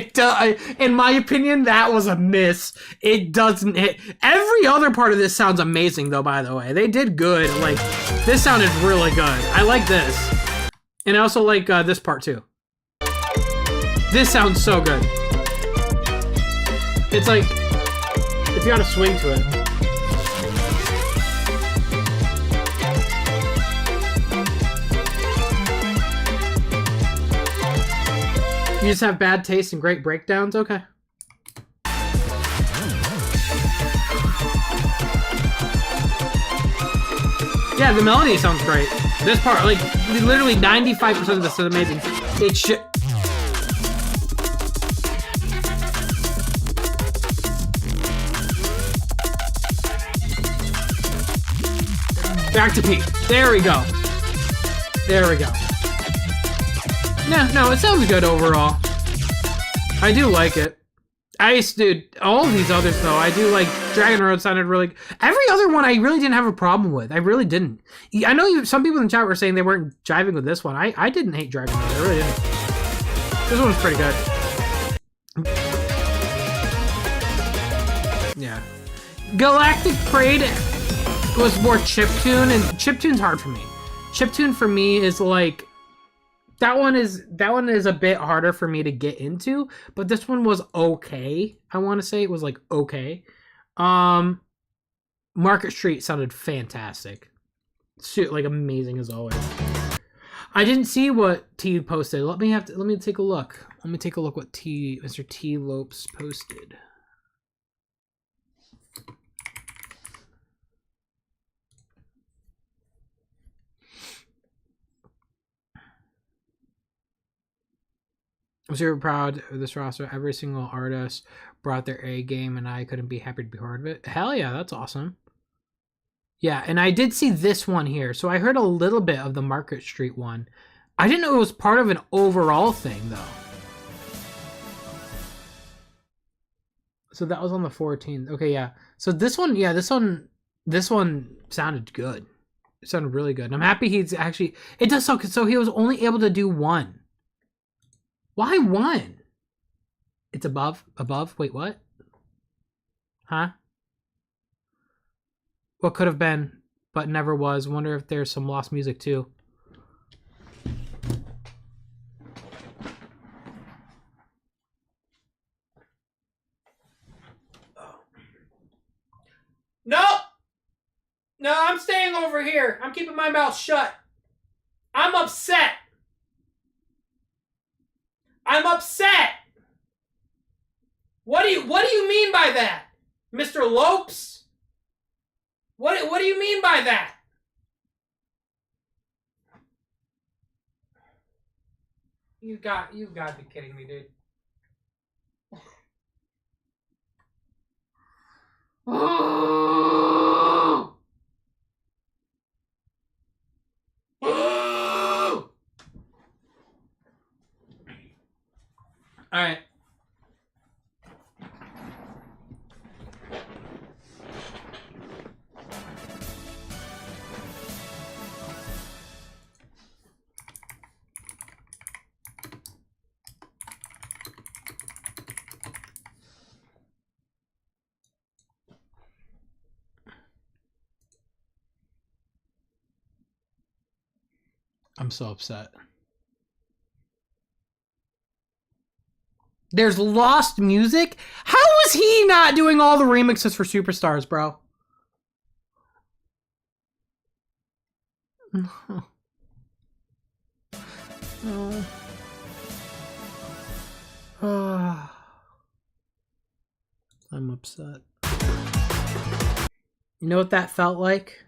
S1: in my opinion, that was a miss. It doesn't hit. Every other part of this sounds amazing, though, by the way. They did good. Like, this sounded really good. I like this. And I also like this part, too. This sounds so good. It's like, if you got to swing to it. You just have bad taste and great breakdowns? Okay. Yeah, the melody sounds great. This part, like, literally 95% of this is amazing. It's shit. Back to P. There we go. There we go. No, it sounds good overall. I do like it. Dude, all of these others though, I do like. Dragon Road sounded really. Every other one I really didn't have a problem with. I really didn't. I know some people in the chat were saying they weren't jiving with this one. I didn't hate Dragon Road. I really didn't. This one's pretty good. Yeah. Galactic Parade was more chiptune, and chiptune's hard for me. Chiptune for me is like. That one is a bit harder for me to get into, but this one was okay. I want to say it was like okay. Market Street sounded fantastic. Like amazing as always. I didn't see what T posted. Let me take a look. Let me take a look what Mr. T Lopes posted. I'm super proud of this roster. Every single artist brought their A game, and I couldn't be happy to be part of it. Hell yeah, that's awesome. Yeah, and I did see this one here. So I heard a little bit of the Market Street one. I didn't know it was part of an overall thing, though. So that was on the 14th. Okay, yeah. So this one sounded good. It sounded really good. And I'm happy he's actually... It does so he was only able to do one. Why one? It's above? Wait, what? Huh? What could have been, but never was. Wonder if there's some lost music too. No! No, I'm staying over here. I'm keeping my mouth shut. I'm upset. I'm upset. What do you mean by that, Mr. Lopes? What do you mean by that? You've got to be kidding me, dude. Oh! Oh! I'm so upset. There's lost music? How is he not doing all the remixes for Superstars, bro? Oh. I'm upset. You know what that felt like?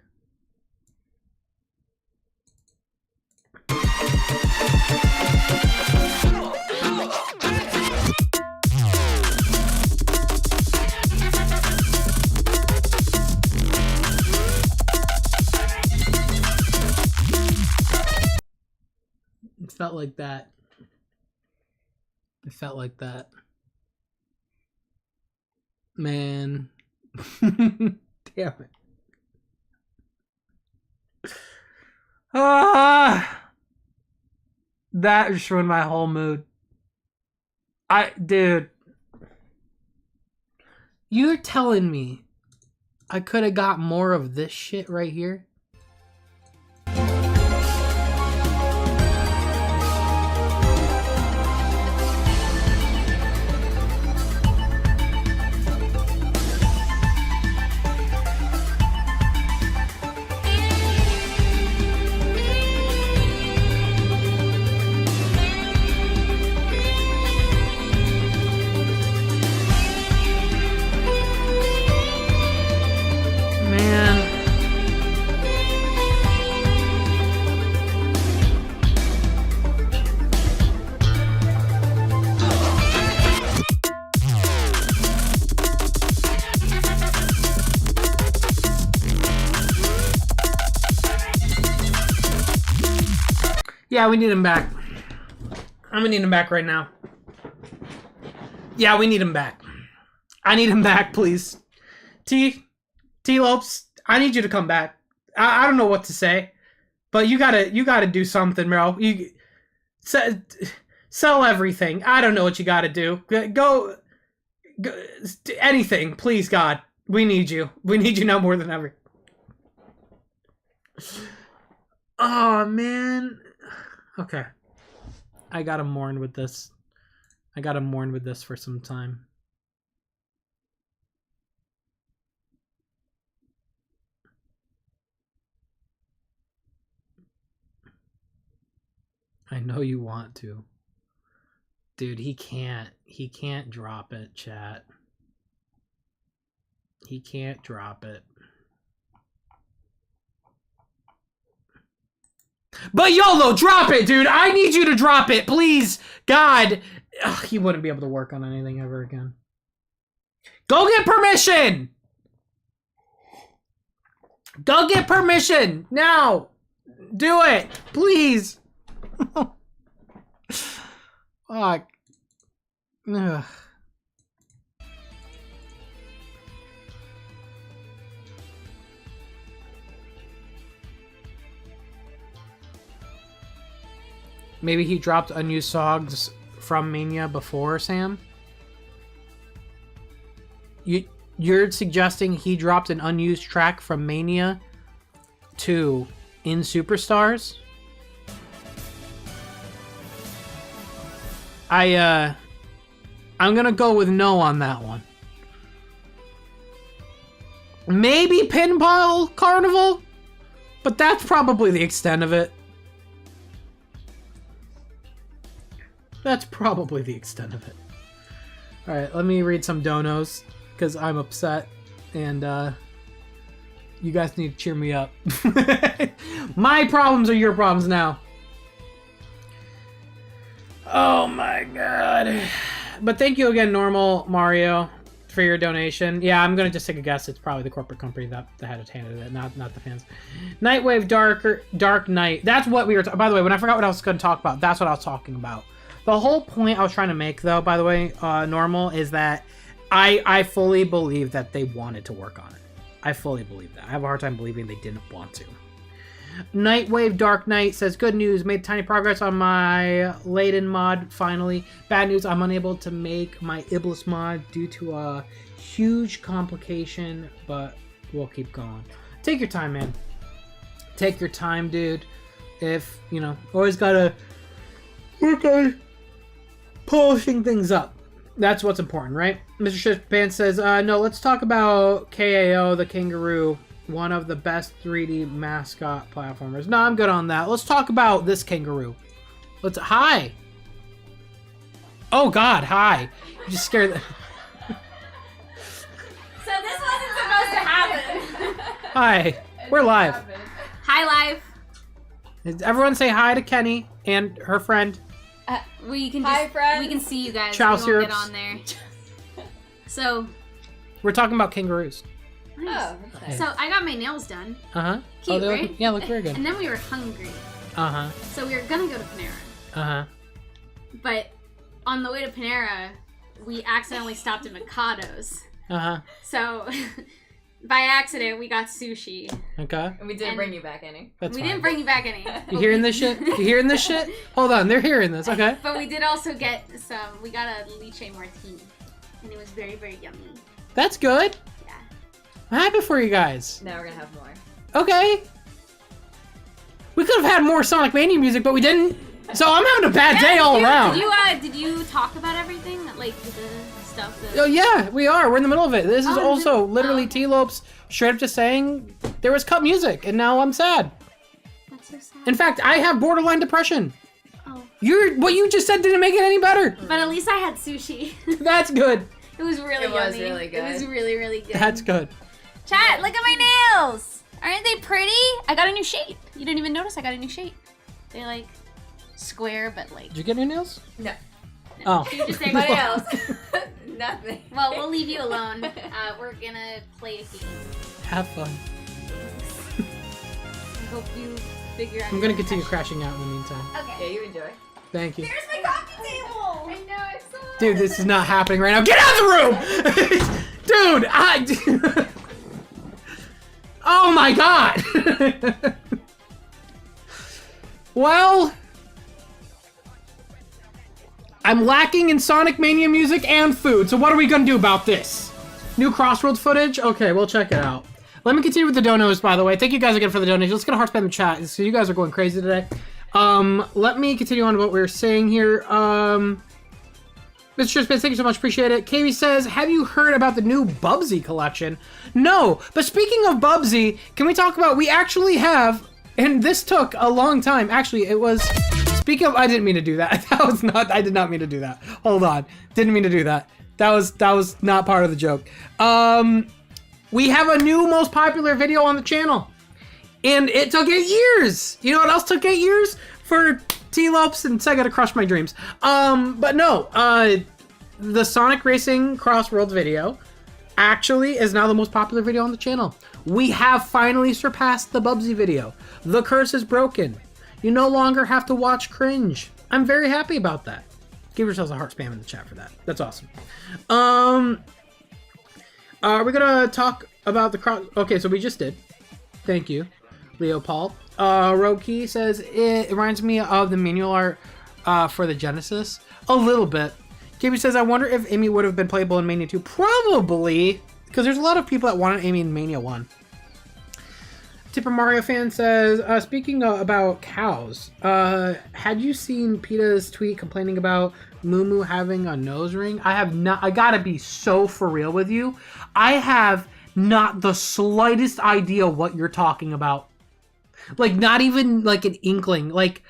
S1: It felt like that. It felt like that. Man. Damn it. That just ruined my whole mood. Dude. You're telling me I could have got more of this shit right here? Yeah, we need him back. I'm gonna need him back right now. Yeah, we need him back. I need him back, please. T Lopes, I need you to come back. I don't know what to say, but you gotta do something, bro. You sell everything. I don't know what you gotta do. Go anything, please, God. We need you. We need you now more than ever. Oh man. Okay. I gotta mourn with this. I gotta mourn with this for some time. I know you want to. Dude, he can't drop it, chat. He can't drop it. But YOLO, drop it, dude. I need you to drop it, please. God. Ugh, he wouldn't be able to work on anything ever again. Go get permission. Go get permission. Now. Do it. Please. Fuck. Ugh. Maybe he dropped unused songs from Mania before, Sam? You're suggesting he dropped an unused track from Mania to in Superstars? I'm gonna go with no on that one. Maybe Pinball Carnival? But that's probably the extent of it. That's probably the extent of it. Alright, let me read some donos, because I'm upset, and you guys need to cheer me up. My problems are your problems now. Oh my god. But thank you again, Normal Mario, for your donation. Yeah, I'm gonna just take a guess. It's probably the corporate company that had it handed it, not the fans. Nightwave Dark Knight. That's what we were. By the way, when I forgot what I was going to talk about, that's what I was talking about. The whole point I was trying to make, though, by the way, Normal, is that I fully believe that they wanted to work on it. I fully believe that. I have a hard time believing they didn't want to. Nightwave Dark Knight says, good news, made tiny progress on my Layden mod, finally. Bad news, I'm unable to make my Iblis mod due to a huge complication, but we'll keep going. Take your time, man. Take your time, dude. If, you know, always gotta work on polishing things up. That's what's important, right? Mr. Shippan says, no, let's talk about KAO, the kangaroo, one of the best 3D mascot platformers. No, I'm good on that. Let's talk about this kangaroo. Hi. Oh, God, hi. You just scared.
S3: So this wasn't supposed to happen.
S1: Hi. We're live.
S3: Hi, live.
S1: Everyone say hi to Kennie and her friend.
S3: We can
S4: Hi, friends.
S3: we can see you guys.
S1: Ciao,
S3: we won't
S1: syrups.
S3: get on there. So,
S1: We're talking about kangaroos.
S3: nice.
S4: Oh, that's nice.
S3: So I got my nails done,
S1: Uh-huh.
S3: Cute,
S1: they
S3: right?
S1: look, yeah, look very good.
S3: and then we were hungry,
S1: Uh-huh.
S3: so we were gonna go to Panera.
S1: Uh-huh.
S3: But on the way to Panera, we accidentally stopped at Mikado's.
S1: Uh-huh.
S3: So, by accident, we got sushi.
S1: Okay.
S4: And we didn't bring you back any.
S1: That's
S3: We
S1: fine.
S3: didn't bring you back any.
S1: You hearing this shit? You hearing this shit? Hold on, they're hearing this, okay?
S3: But we did also get we got a lychee martini. And it was very, very yummy.
S1: That's good.
S3: Yeah.
S1: I'm happy for you guys.
S4: Now we're gonna have more.
S1: Okay. We could have had more Sonic Mania music, but we didn't. So I'm having a bad day all around.
S3: Did you talk about everything? Like the stuff that...
S1: Oh yeah, we are. We're in the middle of it. This is
S3: Oh,
S1: also
S3: no.
S1: literally
S3: Oh.
S1: T Lopes straight up just saying there was cut music, and now I'm sad.
S3: That's so sad.
S1: In fact, I have borderline depression.
S3: Oh.
S1: What you just said didn't make it any better.
S3: But at least I had sushi.
S1: That's good.
S3: It was really
S4: It was
S3: yummy.
S4: really good.
S3: It was really, really good.
S1: That's good.
S3: Chat, look at my nails! Aren't they pretty? I got a new shape. You didn't even notice I got a new shape. They're like square, but like...
S1: Did you get new nails?
S4: No.
S1: Oh.
S3: You just say,
S4: What else? Nothing.
S3: well, we'll leave you alone. We're gonna play a game.
S1: Have fun.
S3: I hope you figure out...
S1: I'm gonna continue crashing out in the meantime.
S4: Yeah,
S3: Okay.
S4: you enjoy.
S1: Thank you.
S3: Here's my coffee table!
S4: I know, I saw it.
S1: Dude, this is not happening right now. Get out of the room! Dude, oh my god! Well, I'm lacking in Sonic Mania music and food, so what are we gonna do about this? New Crossworlds footage? Okay, we'll check it out. Let me continue with the donos, by the way. Thank you guys again for the donations. Let's get a heart spam in the chat. So you guys are going crazy today. Let me continue on what we were saying here. Mr. Space, thank you so much. Appreciate it. KB says, have you heard about the new Bubsy collection? No, but speaking of Bubsy, can we talk about, we actually have, and this took a long time. Actually, it was, speaking of, I didn't mean to do that. I did not mean to do that. Hold on. Didn't mean to do that. That was not part of the joke. We have a new most popular video on the channel. And it took 8 years. You know what else took 8 years? For T Lopes and Sega to crush my dreams. But no, the Sonic Racing Crossworlds video actually is now the most popular video on the channel. We have finally surpassed the Bubsy video. The curse is broken. You no longer have to watch cringe. I'm very happy about that. Give yourselves a heart spam in the chat for that. That's awesome. We're gonna talk about the cross. Okay, so we just did. Thank you, Leo Paul. Roki says it reminds me of the manual art for the Genesis a little bit. KB says, I wonder if Amy would have been playable in Mania 2. Probably, because there's a lot of people that wanted Amy in Mania 1. Tipper Mario fan says, speaking about cows, had you seen PETA's tweet complaining about Moo Moo having a nose ring? I have not. I gotta be so for real with you. I have not the slightest idea what you're talking about. Like, not even like an inkling. Like,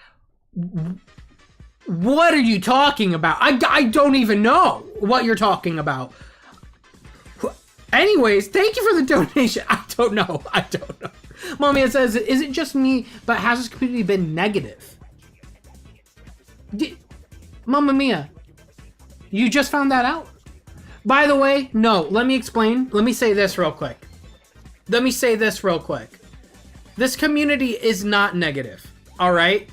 S1: what are you talking about? I don't even know what you're talking about. Anyways, thank you for the donation. I don't know. Mommy says, is it just me, but has this community been negative? Mamma mia. You just found that out? By the way, no, let me explain. Let me say this real quick. This community is not negative, all right?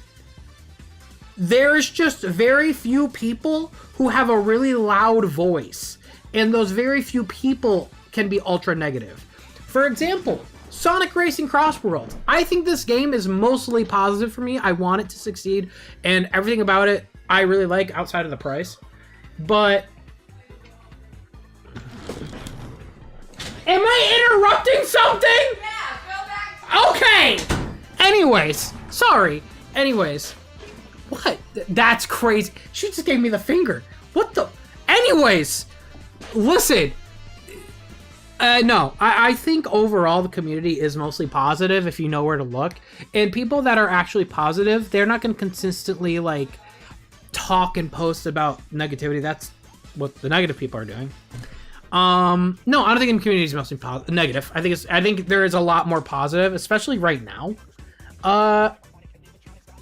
S1: There's just very few people who have a really loud voice, and those very few people can be ultra negative. For example, Sonic Racing Crossworlds. I think this game is mostly positive for me. I want it to succeed, and everything about it I really like outside of the price. But am I interrupting something?
S4: Yeah, go back.
S1: Okay. Anyways, sorry. Anyways, what? That's crazy. She just gave me the finger. What the? Anyways, listen. No, I think overall the community is mostly positive if you know where to look. And people that are actually positive, they're not going to consistently like talk and post about negativity. That's what the negative people are doing. No, I don't think the community is mostly negative. I think there is a lot more positive, especially right now.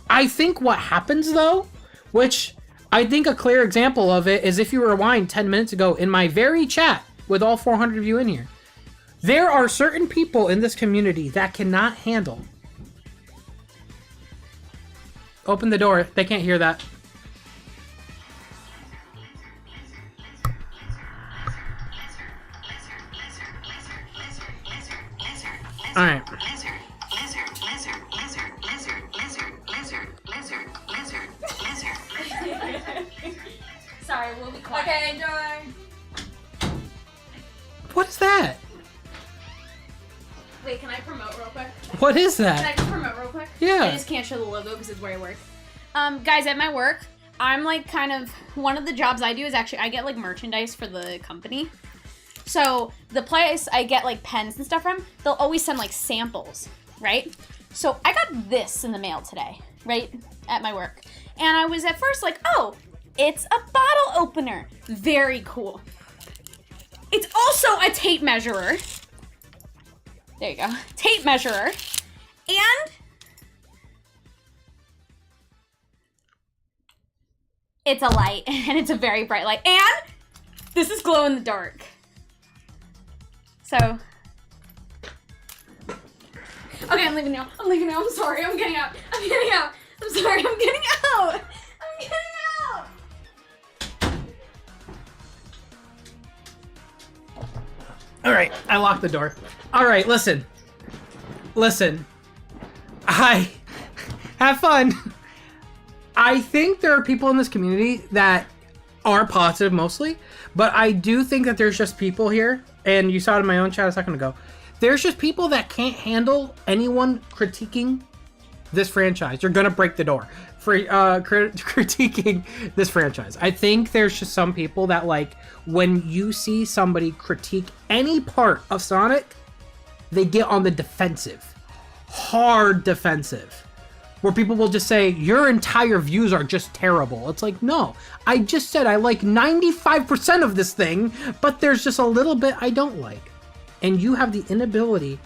S1: I think what happens though, which I think a clear example of it is if you rewind 10 minutes ago in my very chat with all 400 of you in here, there are certain people in this community that cannot handle. Open the door. They can't hear that. All right.
S3: Sorry, we'll be quiet.
S4: Okay, enjoy.
S1: What is that?
S3: Wait, can I promote real quick?
S1: What is
S3: Can I
S1: that?
S3: just promote real quick?
S1: Yeah.
S3: I just can't show the logo because it's where I work. Guys, at my work, I'm like kind of, one of the jobs I do is actually, I get like merchandise for the company. So the place I get like pens and stuff from, they'll always send like samples, right? So I got this in the mail today, right? At my work. And I was at first like, oh, it's a bottle opener. Very cool. It's also a tape measurer. There you go. Tape measurer. And it's a light, and it's a very bright light. And this is glow in the dark. So, okay, I'm leaving now. I'm leaving now. I'm sorry. I'm getting out. I'm getting out. I'm sorry. I'm getting out. I'm getting out.
S1: All right, I locked the door. All right, listen. I have fun. I think there are people in this community that are positive mostly, but I do think that there's just people here, and you saw it in my own chat a second ago. There's just people that can't handle anyone critiquing this franchise. You're gonna break the door for critiquing this franchise. I think there's just some people that, like, when you see somebody critique any part of Sonic, they get on the defensive, hard defensive, where people will just say your entire views are just terrible. It's like, no, I just said I like 95% of this thing, but there's just a little bit I don't like, and you have the inability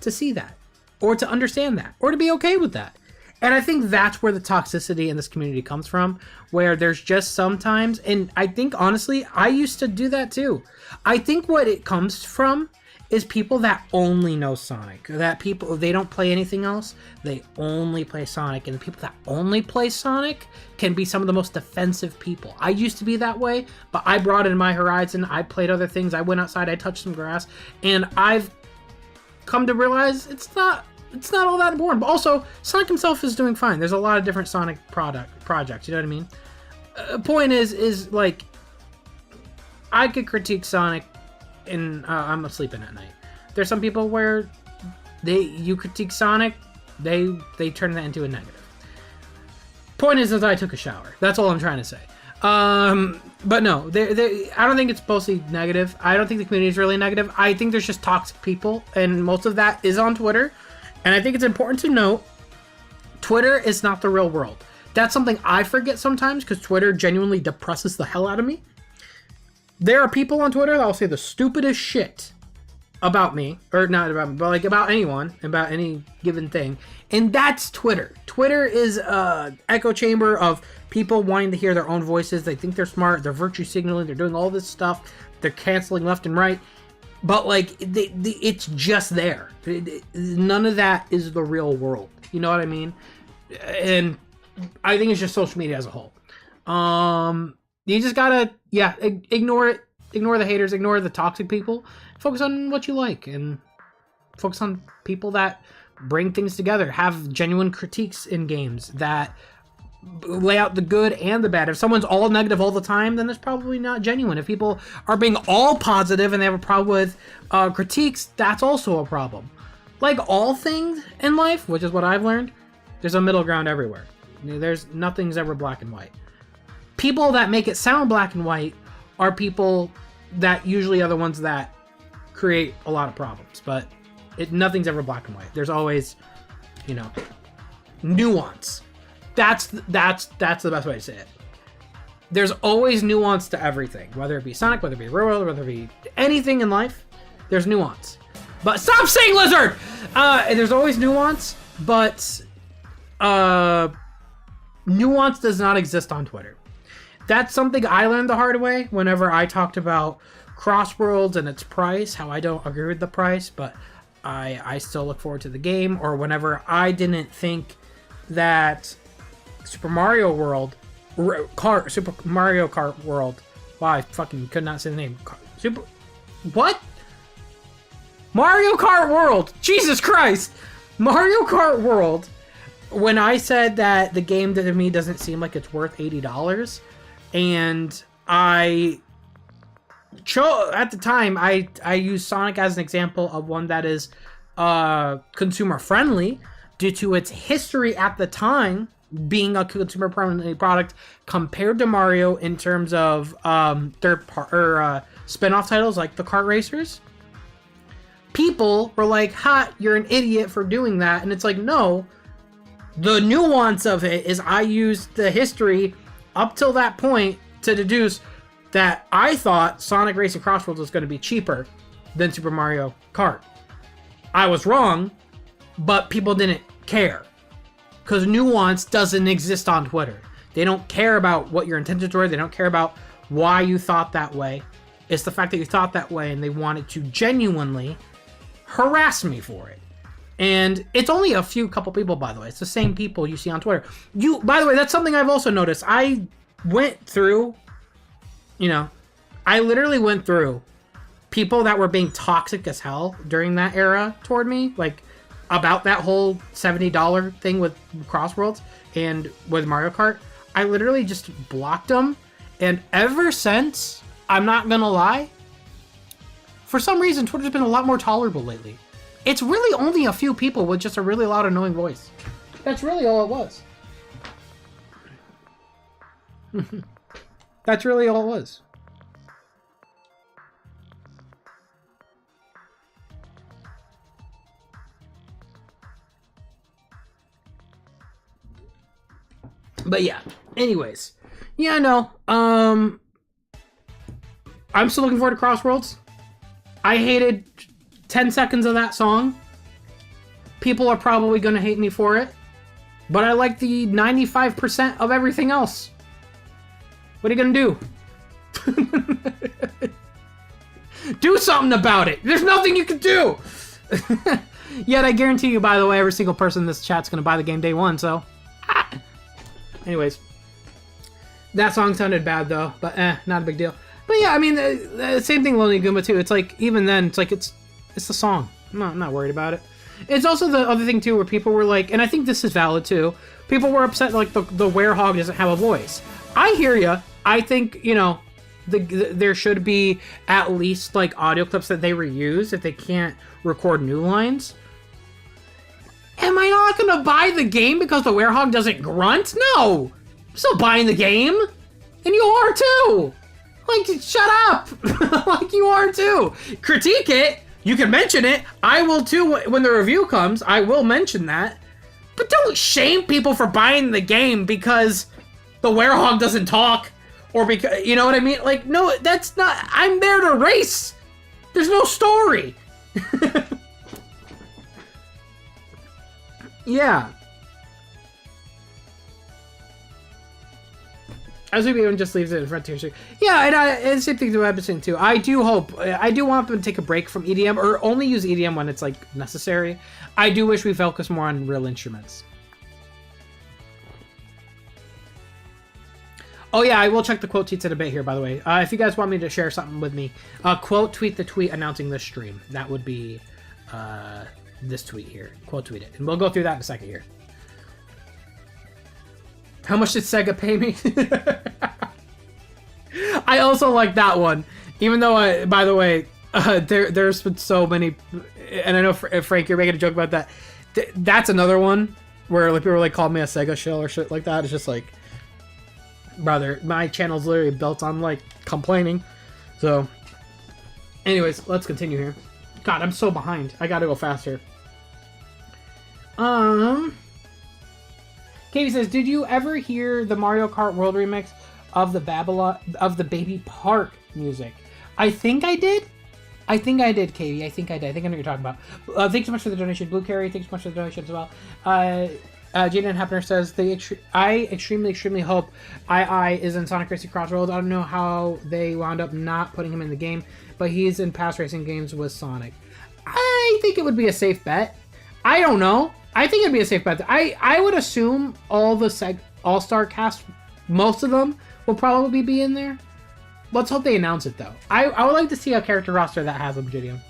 S1: to see that, or to understand that, or to be okay with that. And I think that's where the toxicity in this community comes from, where there's just sometimes, and I think honestly, I used to do that too. I think what it comes from is people that only know Sonic. That people, they don't play anything else. They only play Sonic. And the people that only play Sonic can be some of the most defensive people. I used to be that way, but I broadened my horizon. I played other things. I went outside. I touched some grass. And I've come to realize it's not all that important. But also, Sonic himself is doing fine. There's a lot of different Sonic projects. You know what I mean? Point is like, I could critique Sonic and I'm sleeping at night. There's some people where you critique Sonic, they turn that into a negative. Point is I took a shower. That's all I'm trying to say. But no, I don't think it's mostly negative. I don't think the community is really negative. I think there's just toxic people, and most of that is on Twitter. And I think it's important to note, Twitter is not the real world. That's something I forget sometimes, because Twitter genuinely depresses the hell out of me. There are people on Twitter that will say the stupidest shit about me, or not about me, but like about anyone, about any given thing, and that's Twitter. Twitter is an echo chamber of people wanting to hear their own voices. They think they're smart, they're virtue signaling, they're doing all this stuff, they're canceling left and right, but like it's just there. None of that is the real world. You know what I mean? And I think it's just social media as a whole. You just gotta, ignore it. Ignore the haters, ignore the toxic people. Focus on what you like, and focus on people that bring things together. Have genuine critiques in games that lay out the good and the bad. If someone's all negative all the time, then that's probably not genuine. If people are being all positive and they have a problem with critiques, that's also a problem. Like all things in life, which is what I've learned, There's a middle ground everywhere. Nothing's ever black and white. People that make it sound black and white are people that usually are the ones that create a lot of problems, but nothing's ever black and white. There's always, nuance. That's the best way to say it. There's always nuance to everything, whether it be Sonic, whether it be Real World, whether it be anything in life. There's nuance. But stop saying lizard. There's always nuance, but nuance does not exist on Twitter. That's something I learned the hard way whenever I talked about Crossworlds and its price, how I don't agree with the price, but I still look forward to the game, or whenever I didn't think that Super Mario Kart World, wow, I fucking could not say the name. Mario Kart World! Jesus Christ! Mario Kart World, when I said that the game to me doesn't seem like it's worth $80, and at the time, I used Sonic as an example of one that is consumer friendly due to its history at the time being a consumer friendly product compared to Mario in terms of spin-off titles like the kart racers. People were like, "Ha, you're an idiot for doing that," and it's like, no. The nuance of it is I used the history up till that point to deduce that I thought Sonic Racing Crossworlds was going to be cheaper than Super Mario Kart. I was wrong, but people didn't care. Because nuance doesn't exist on Twitter. They don't care about what your intentions were. They don't care about why you thought that way. It's the fact that you thought that way and they wanted to genuinely harass me for it. And it's only a couple people, by the way. It's the same people you see on Twitter. By the way, that's something I've also noticed. I went through, I literally went through people that were being toxic as hell during that era toward me, like about that whole $70 thing with Crossworlds and with Mario Kart. I literally just blocked them. And ever since, I'm not gonna lie, for some reason, Twitter's been a lot more tolerable lately. It's really only a few people with just a really loud, annoying voice. That's really all it was. That's really all it was. But yeah, anyways. Yeah, no. I'm still looking forward to Crossworlds. I hated 10 seconds of that song. People are probably going to hate me for it. But I like the 95% of everything else. What are you going to do? Do something about it. There's nothing you can do. Yet I guarantee you, by the way, every single person in this chat's going to buy the game day one, so... Anyways. That song sounded bad, though. But, not a big deal. But yeah, I mean, the same thing Lonely Goomba, too. It's like, even then, it's like, it's the song. I'm not worried about it. It's also the other thing, too, where people were like, and I think this is valid, too. People were upset, like, the werehog doesn't have a voice. I hear ya. I think, there should be at least, like, audio clips that they reuse if they can't record new lines. Am I not gonna buy the game because the werehog doesn't grunt? No! I'm still buying the game! And you are, too! Like, shut up! Like, you are, too! Critique it! You can mention it. I will too when the review comes. I will mention that. But don't shame people for buying the game because the werehog doesn't talk. Or because, you know what I mean? Like, no, that's not... I'm there to race. There's no story. Yeah. As we even just leaves it in Frontier. Yeah, and same thing to what I've been saying too. I do want them to take a break from EDM, or only use EDM when it's like necessary. I do wish we focus more on real instruments. Oh yeah, I will check the quote tweets in a bit here, by the way. If you guys want me to share something with me, quote tweet the tweet announcing this stream. That would be this tweet here. Quote tweet it. And we'll go through that in a second here. How much did Sega pay me? I also like that one. Even though, by the way, there's been so many... And I know, Frank, you're making a joke about that. That's another one where like people like call me a Sega shill or shit like that. It's just like, brother, my channel's literally built on like complaining. So, anyways, let's continue here. God, I'm so behind. I gotta go faster. Katie says, did you ever hear the Mario Kart World remix of the Baby Park music? I think I did. I think I did, Katie. I think I did. I think I know what you're talking about. Thanks so much for the donation. Blue Carry, thanks so much for the donation as well. Jaden Hapner says, I extremely hope I is in Sonic Racing Crossworlds. I don't know how they wound up not putting him in the game, but he's in past racing games with Sonic. I think it would be a safe bet. I don't know. I think it'd be a safe bet. I would assume all the All-Star cast, most of them, will probably be in there. Let's hope they announce it, though. I would like to see a character roster that has Obsidian.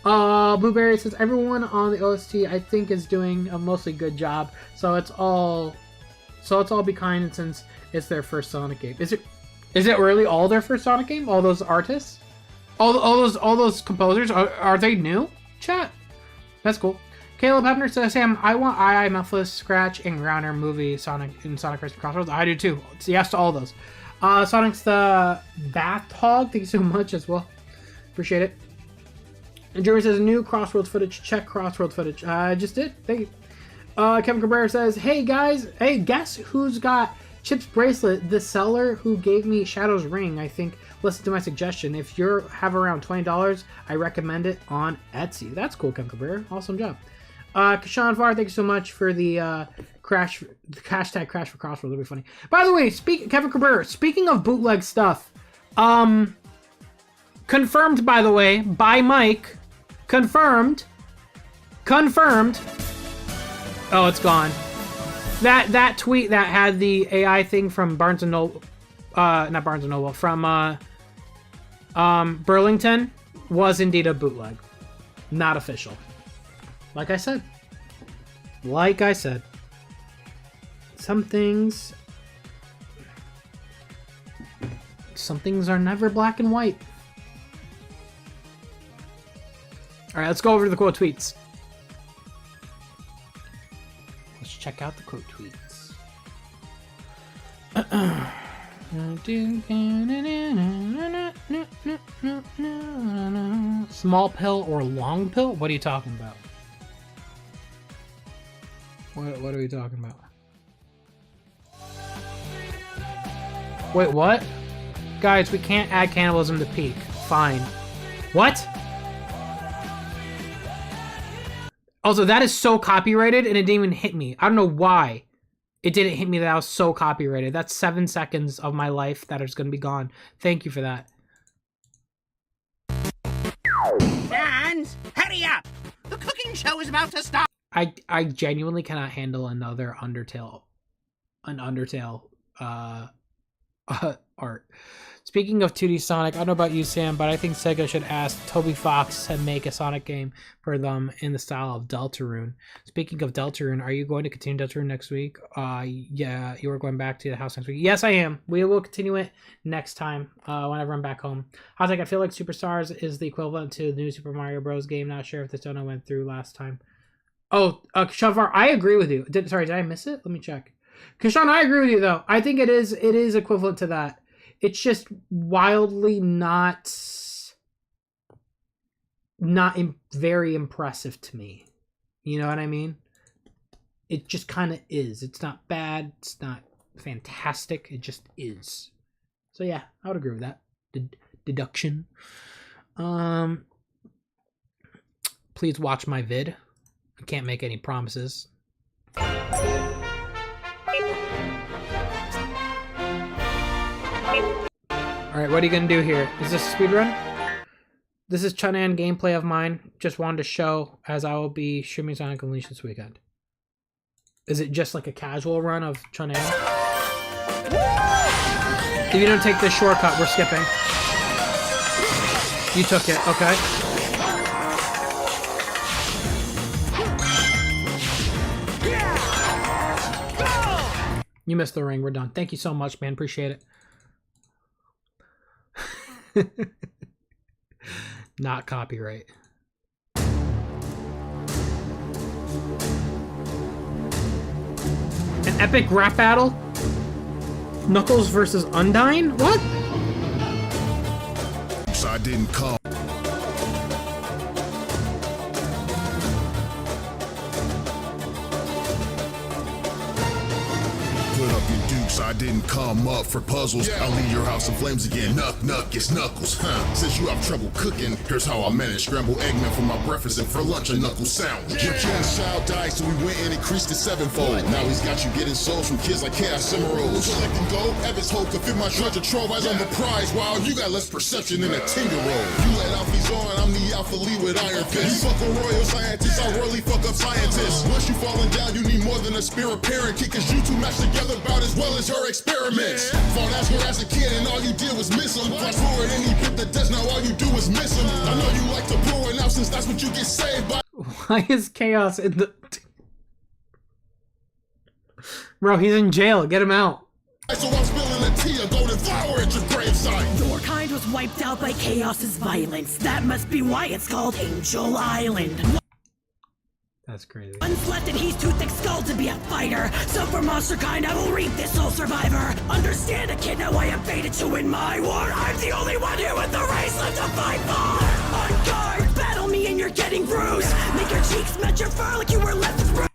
S1: Blueberry says, everyone on the OST, I think, is doing a mostly good job. So it's all be kind since it's their first Sonic game. Is it really all their first Sonic game? All those artists? All those composers? Are they new? Chat. That's cool. Caleb Hepner says, Sam, I want II, Muffless, Scratch, and Grounder movie Sonic Racing Crossroads. I do too. It's yes to all those. Sonic's the Bath Hog. Thank you so much as well. Appreciate it. And Jeremy says, new Crossworlds footage. Check Crossworlds footage. I just did. Thank you. Kevin Cabrera says, hey guys, hey, guess who's got Chip's bracelet? The seller who gave me Shadow's ring. I think, listen to my suggestion. If you have around $20, I recommend it on Etsy. That's cool, Kevin Cabrera. Awesome job. Kashan Farr, thank you so much for the hashtag crash for Crossworlds. It'll be funny. By the way, Kevin Cabrera, speaking of bootleg stuff, confirmed, by the way, by Mike. Confirmed. Oh, it's gone. That tweet that had the AI thing from Barnes and Noble, not Barnes and Noble, from Burlington was indeed a bootleg, not official. Like I said, some things are never black and white. All right, let's go over to the quote tweets. Let's check out the quote tweets. Small pill or long pill? What are you talking about? What are we talking about? Wait, what? Guys, we can't add cannibalism to peak. Fine. What? Also, that is so copyrighted and it didn't even hit me. I don't know why it didn't hit me that I was so copyrighted. That's 7 seconds of my life that is going to be gone. Thank you for that.
S5: Fans, hurry up! The cooking show is about to start!
S1: I genuinely cannot handle another Undertale art. Speaking of 2D Sonic, I don't know about you, Sam, but I think Sega should ask Toby Fox to make a Sonic game for them in the style of Deltarune. Speaking of Deltarune, are you going to continue Deltarune next week? Yeah, you are going back to the house next week. Yes, I am. We will continue it next time whenever I'm back home. I was like, I feel like Superstars is the equivalent to the new Super Mario Bros. Game. Not sure if this dono went through last time. Oh, Shavar, I agree with you. Did I miss it? Let me check. Kishan, I agree with you though. I think it is equivalent to that. It's just wildly not very impressive to me. You know what I mean? It just kind of is. It's not bad. It's not fantastic. It just is. So yeah, I would agree with that. Deduction. Please watch my vid. I can't make any promises. Alright, what are you gonna do here? Is this a speedrun? This is Chunan gameplay of mine. Just wanted to show as I will be streaming Sonic Unleashed this weekend. Is it just like a casual run of Chunan? If you don't take this shortcut, we're skipping. You took it, okay. You missed the ring. We're done. Thank you so much, man. Appreciate it. Not copyright.
S2: epic rap battle? Knuckles versus Undyne? What?
S6: So I didn't come. Put up your dukes, I didn't come up for puzzles. I'll leave your house in flames again. Knuck, it's Knuckles. Since you have trouble cooking, here's how I manage. Scrambled Eggman for my breakfast and for lunch a Knuckles sandwich. Your kid's child died, so we went and increased it sevenfold. Now he's got you getting souls from kids like Chaos Emeralds. So let him go, Evan's hope to fit my treasure trove. Eyes on the prize, while you got less perception than a tinker roll. You let Alfie's on, I'm the Alpha Lee with Iron Fist. You fuck a royal scientist, I royally fuck up scientists. Once you falling down, you need more than a spirit parent. Kick cause you two match together about as well as her experiments. Fought as her as a kid and all you did was miss him. Flash forward and he bit the desk, now all you do is miss him. I know you like to blow it out since that's what you get saved by.
S1: Why is Chaos in the... Bro, he's in jail. Get him out.
S6: So I'm spilling a tea, a golden flower at your gravesite.
S7: Your kind was wiped out by Chaos's violence. That must be why it's called Angel Island.
S1: That's crazy.
S7: One's left and he's too thick-skulled to be a fighter. So for monster kind, I will reap this soul survivor. Understand a kid, now I am fated to win my war. I'm the only one here with the race left to fight for. On guard, battle me and you're getting bruised. Make your cheeks match your fur like you were left with bruise.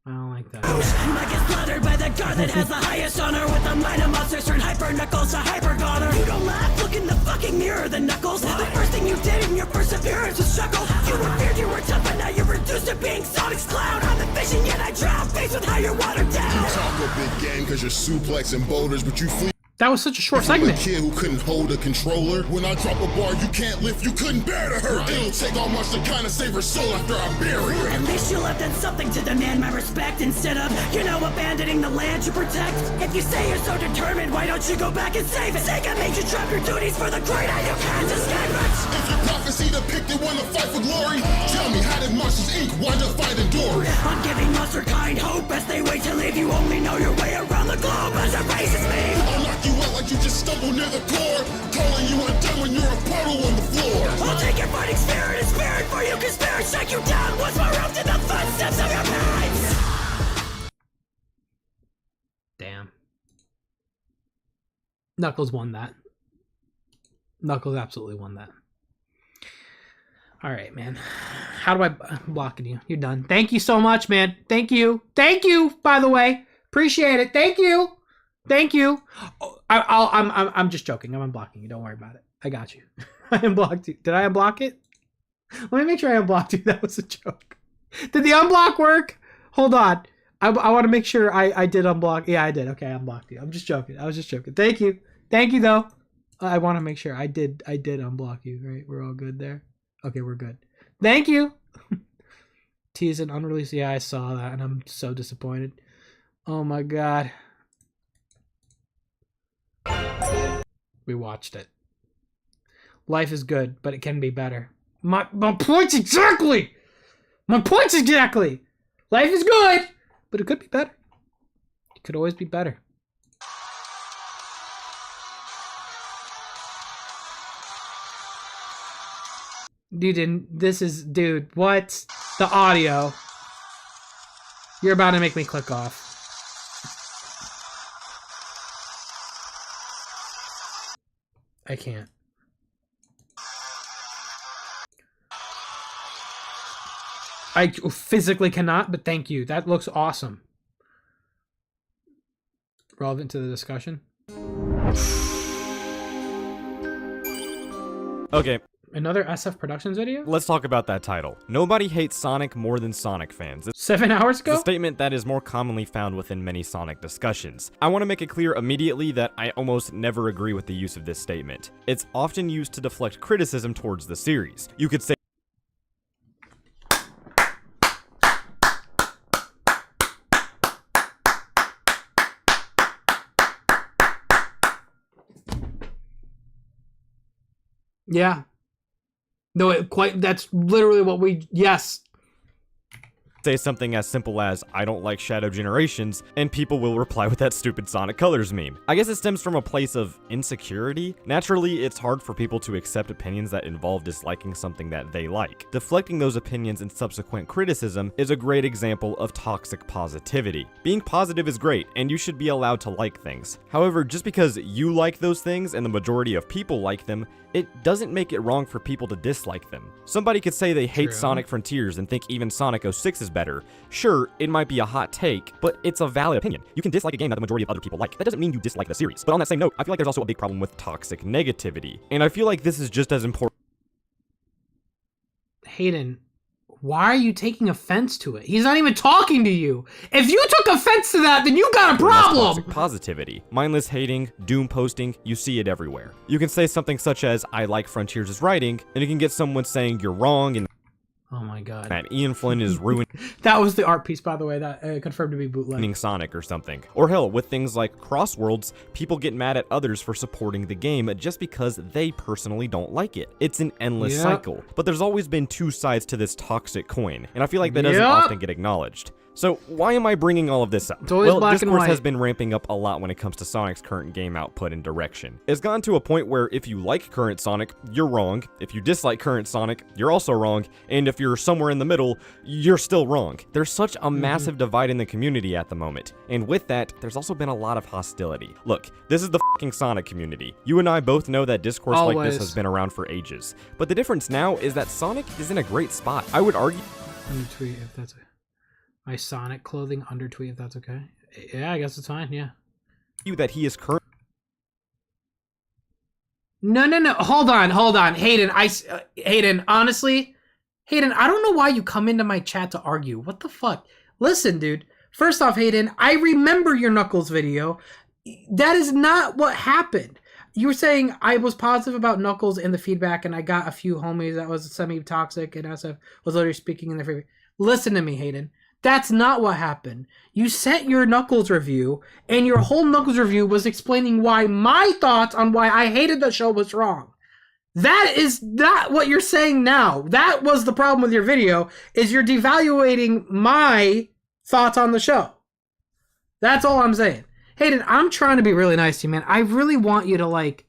S1: I don't like that.
S7: I get slaughtered by the guard that has the highest honor. With a mind of monsters turn hyper Knuckles to hyper goner. You don't laugh, look in the fucking mirror, the Knuckles. The first thing you did in your perseverance was struggle. You were feared, you were tough, but now you're reduced to being Sonic's clown. I'm the vision, yet I drown, faced with how you're watered down.
S6: You talk a big game cause you're suplexing boulders, but you flee.
S1: That was such a short
S6: From a
S1: segment.
S6: kid who couldn't hold a controller. When I drop a bar you can't lift, you couldn't bear to hurt. It'll take all much to kind of save her soul after I bury her.
S7: At least you left done something to demand my respect instead of, abandoning the land you protect. If you say you're so determined, why don't you go back and save it? Sega made you drop your duties for the greater, you can't escape it.
S6: If your prophecy depicted one to fight for glory, tell me how did Monsters Inc. wind up fighting Dory?
S7: I'm giving monster kind hope as they wait to leave you. Only know your way around the globe as it races me.
S6: I'll knock you out like you just stumbled near the core, calling you undone when you're a puddle on the floor.
S7: I'll take your fighting spirit and spirit for you, cause spirit shake you down once more up to the footsteps of your parents.
S1: Damn. Knuckles won that. Knuckles absolutely won that. All right, man. How do I block you? You're done. Thank you so much, man. Thank you. Thank you, by the way. Appreciate it. Thank you. Thank you. Oh, I'm just joking. I'm unblocking you. Don't worry about it. I got you. I unblocked you. Did I unblock it? Let me make sure I unblocked you. That was a joke. Did the unblock work? Hold on. I want to make sure I did unblock. Yeah, I did. Okay, I unblocked you. I'm just joking. I was just joking. Thank you. Thank you, though. I want to make sure I did unblock you, right? We're all good there? Okay, we're good. Thank you. Tease an unreleased. Yeah, I saw that, and I'm so disappointed. Oh, my God. We watched it. Life is good, but it can be better. My points exactly! My points exactly! Life is good, but it could be better. It could always be better. Dude, what? The audio. You're about to make me click off. I can't. I physically cannot, but thank you. That looks awesome. Relevant to the discussion.
S8: Okay.
S1: Another SF Productions video?
S8: Let's talk about that title. Nobody hates Sonic more than Sonic fans.
S1: 7 hours ago?
S8: It's a statement that is more commonly found within many Sonic discussions. I want to make it clear immediately that I almost never agree with the use of this statement. It's often used to deflect criticism towards the series. You could say
S1: Yeah. No, that's literally what yes.
S8: say something as simple as, I don't like Shadow Generations, and people will reply with that stupid Sonic Colors meme. I guess it stems from a place of insecurity. Naturally, it's hard for people to accept opinions that involve disliking something that they like. Deflecting those opinions in subsequent criticism is a great example of toxic positivity. Being positive is great, and you should be allowed to like things. However, just because you like those things and the majority of people like them, it doesn't make it wrong for people to dislike them. Somebody could say they hate Sonic Frontiers and think even Sonic 06 is better. Sure, it might be a hot take, but it's a valid opinion. You can dislike a game that the majority of other people like. That doesn't mean you dislike the series. But on that same note, I feel like there's also a big problem with toxic negativity. And I feel like this is just as important.
S1: Hayden, why are you taking offense to it? He's not even talking to you. If you took offense to that, then you got a problem.
S8: Toxic positivity. Mindless hating, doom posting, you see it everywhere. You can say something such as, I like Frontiers' writing, and you can get someone saying you're wrong and
S1: oh my god.
S8: that Ian Flynn is ruining
S1: That was the art piece, by the way, that confirmed to be bootleg.
S8: Sonic or something. Or hell, with things like Crossworlds, people get mad at others for supporting the game just because they personally don't like it. It's an endless cycle. But there's always been two sides to this toxic coin, and I feel like that doesn't often get acknowledged. So why am I bringing all of this up? Well, discourse has been ramping up a lot when it comes to Sonic's current game output and direction. It's gotten to a point where if you like current Sonic, you're wrong. If you dislike current Sonic, you're also wrong. And if you're somewhere in the middle, you're still wrong. There's such a massive divide in the community at the moment. And with that, there's also been a lot of hostility. Look, this is the fucking Sonic community. You and I both know that discourse like this has been around for ages. But the difference now is that Sonic is in a great spot. I would argue...
S1: Tweet if that's my Sonic clothing under tweet if that's okay. Yeah, I guess it's fine, yeah.
S8: That he is current.
S1: No. Hold on. Hayden, Hayden, honestly, Hayden, I don't know why you come into my chat to argue. What the fuck? Listen, dude. First off, Hayden, I remember your Knuckles video. That is not what happened. You were saying I was positive about Knuckles in the feedback, and I got a few homies that was semi-toxic, and SF was literally speaking in their favor. Listen to me, Hayden. That's not what happened. You sent your Knuckles review, and your whole Knuckles review was explaining why my thoughts on why I hated the show was wrong. That is not what you're saying now. That was the problem with your video, is you're devaluating my thoughts on the show. That's all I'm saying. Hayden, I'm trying to be really nice to you, man. I really want you to, like,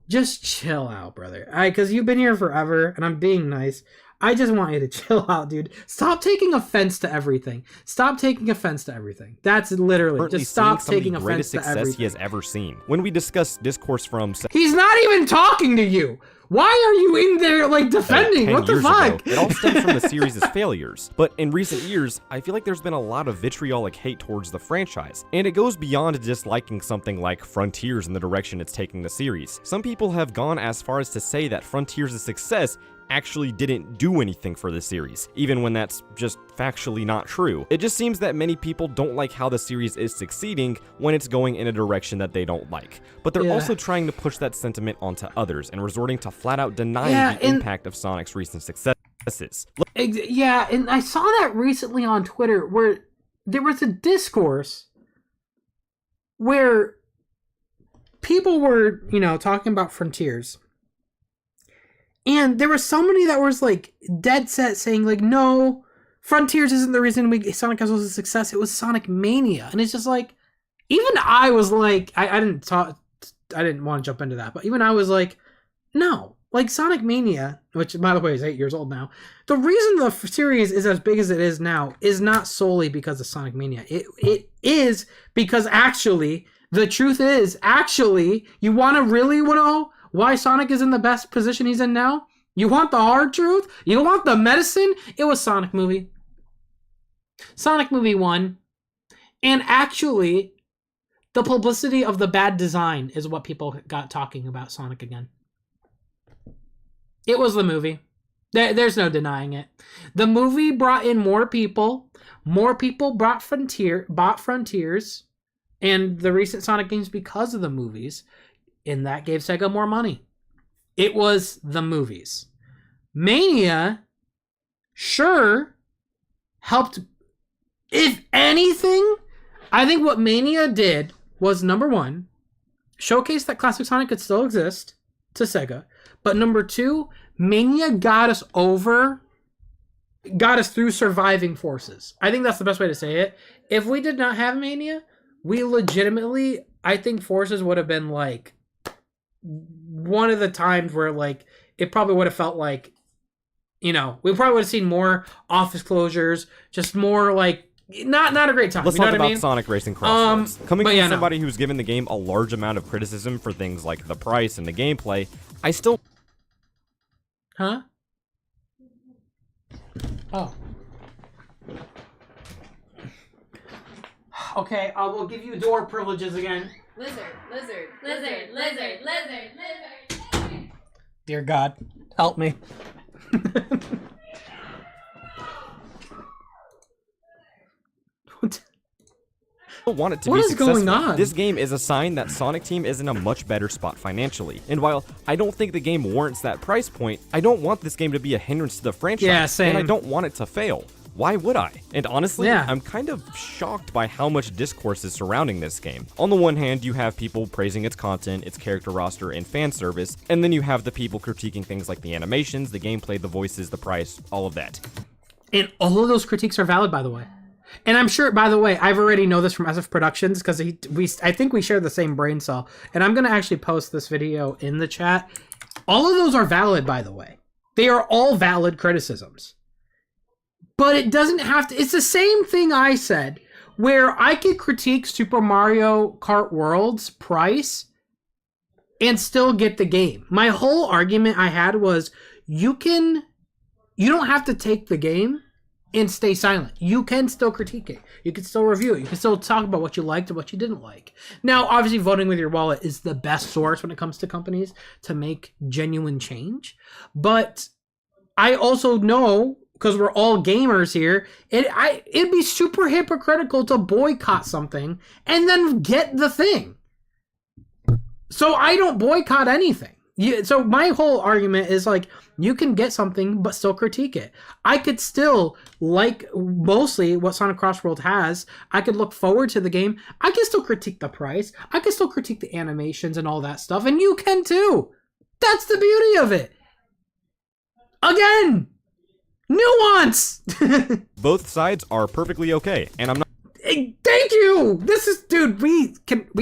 S1: just chill out, brother. Because you've been here forever, and I'm being nice. I just want you to chill out, dude. Stop taking offense to everything. Stop taking offense to everything. That's literally just stop taking offense to everything.
S8: He has ever seen. When we discuss discourse from,
S1: he's not even talking to you. Why are you in there like defending? What the fuck?
S8: It all stems from the series' failures. But in recent years, I feel like there's been a lot of vitriolic hate towards the franchise, and it goes beyond disliking something like Frontiers and the direction it's taking the series. Some people have gone as far as to say that Frontiers' success actually didn't do anything for the series, even when that's just factually not true. It just seems that many people don't like how the series is succeeding when it's going in a direction that they don't like. But they're also trying to push that sentiment onto others and resorting to flat out denying the impact of Sonic's recent successes.
S1: Yeah, and I saw that recently on Twitter where there was a discourse where people were, talking about Frontiers. And there were somebody that was like dead set saying like, no, Frontiers isn't the reason Sonic was a success. It was Sonic Mania. And it's just like, even I was like, I didn't want to jump into that, but even I was like, no, like Sonic Mania, which by the way is 8 years old now. The reason the series is as big as it is now is not solely because of Sonic Mania. It is because actually, the truth is actually, you want to really know why Sonic is in the best position he's in now? You want the hard truth? You want the medicine? It was Sonic movie. Sonic movie 1. And actually, the publicity of the bad design is what people got talking about Sonic again. It was the movie. There's no denying it. The movie brought in more people. More people bought Frontiers and the recent Sonic games because of the movies. And that gave Sega more money. It was the movies. Mania, sure, helped. If anything, I think what Mania did was, number one, showcase that classic Sonic could still exist to Sega. But number two, Mania got us over got us through surviving forces. I think that's the best way to say it. If we did not have Mania, we legitimately, I think Forces would have been like one of the times where like it probably would have felt like, you know, we probably would have seen more office closures, just more like not a great time.
S8: Let's
S1: you know
S8: talk
S1: what
S8: about
S1: I mean?
S8: Sonic Racing Crossworlds. Coming from
S1: yeah,
S8: somebody who's given the game a large amount of criticism for things like the price and the gameplay, I still...
S1: Huh? Oh. Okay, I will give you door privileges again.
S3: Lizard, lizard, lizard, lizard, lizard, lizard.
S1: Dear God, help me.
S8: want it to
S1: What
S8: be
S1: is
S8: successful.
S1: going on?
S8: This game is a sign that Sonic Team is in a much better spot financially. And while I don't think the game warrants that price point, I don't want this game to be a hindrance to the franchise.
S1: Yeah, same.
S8: And I don't want it to fail. Why would I? And honestly,
S1: Yeah.
S8: I'm kind of shocked by how much discourse is surrounding this game. On the one hand, you have people praising its content, its character roster, and fan service, and then you have the people critiquing things like the animations, the gameplay, the voices, the price, all of that.
S1: And all of those critiques are valid, by the way. And I'm sure, by the way, I've already know this from SF Productions because I think we share the same brain cell. And I'm going to actually post this video in the chat. All of those are valid, by the way. They are all valid criticisms. But it doesn't have to... It's the same thing I said, where I could critique Super Mario Kart World's price and still get the game. My whole argument I had was, you don't have to take the game and stay silent. You can still critique it. You can still review it. You can still talk about what you liked and what you didn't like. Now, obviously, voting with your wallet is the best source when it comes to companies to make genuine change. But I also know, because we're all gamers here, it'd be super hypocritical to boycott something and then get the thing. So I don't boycott anything. So my whole argument is like, you can get something but still critique it. I could still like mostly what Sonic Crossworld has. I could look forward to the game. I can still critique the price. I can still critique the animations and all that stuff. And you can too. That's the beauty of it. Again, nuance.
S8: Both sides are perfectly okay, and I'm not
S1: Thank you. This is, dude. We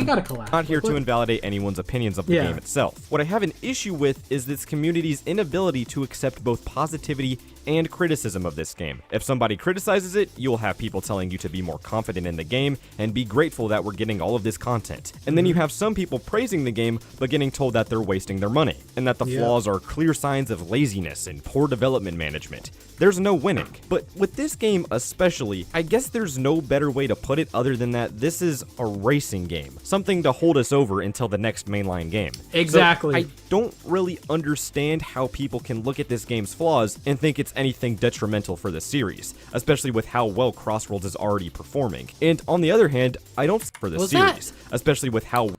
S1: gotta collab.
S8: not here to invalidate anyone's opinions of the game itself. What I have an issue with is this community's inability to accept both positivity and criticism of this game. If somebody criticizes it, you'll have people telling you to be more confident in the game and be grateful that we're getting all of this content. And then you have some people praising the game but getting told that they're wasting their money and that the flaws are clear signs of laziness and poor development management. There's no winning. But with this game especially, I guess there's no better way to put it other than that this is a racing game, something to hold us over until the next mainline game.
S1: Exactly.
S8: So I don't really understand how people can look at this game's flaws and think it's anything detrimental for the series, especially with how well Crossworlds is already performing. And on the other hand, I don't for the series, especially with how...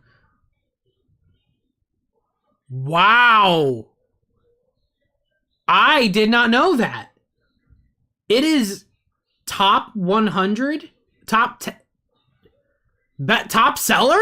S1: Wow. I did not know that. It is top 100, top seller?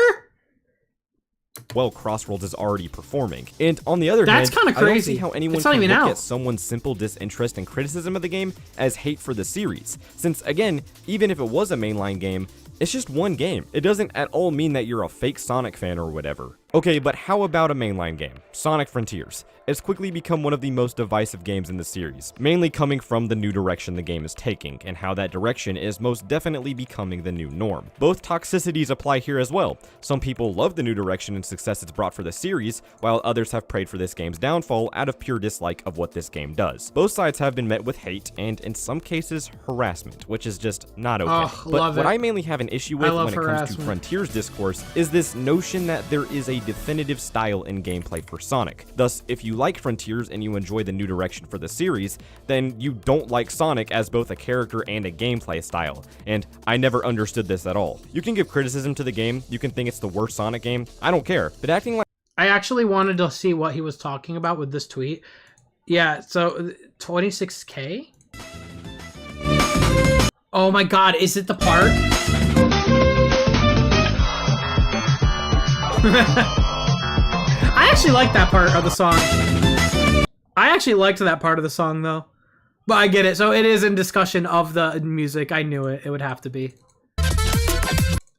S8: well Crossworlds is already performing. And on the other hand,
S1: kind of crazy.
S8: I don't see how anyone can look
S1: out.
S8: at someone's simple disinterest and criticism of the game as hate for the series. Since again, even if it was a mainline game, it's just one game. It doesn't at all mean that you're a fake Sonic fan or whatever. Okay, but how about a mainline game? Sonic Frontiers. It's quickly become one of the most divisive games in the series, mainly coming from the new direction the game is taking, and how that direction is most definitely becoming the new norm. Both toxicities apply here as well. Some people love the new direction and success it's brought for the series, while others have prayed for this game's downfall out of pure dislike of what this game does. Both sides have been met with hate, and in some cases, harassment, which is just not okay. But what I mainly have an issue with when it comes to Frontiers discourse is this notion that there is a definitive style in gameplay for Sonic. Thus, if you like Frontiers and you enjoy the new direction for the series, then you don't like Sonic as both a character and a gameplay style. And I never understood this at all. You can give criticism to the game, you can think it's the worst Sonic game, I don't care, but acting like...
S1: I actually wanted to see what he was talking about with this tweet. Yeah, so 26K? Oh my god, is it the park? I actually like that part of the song. I actually liked that part of the song, though. But I get it. So it is in discussion of the music. I knew it. It would have to be.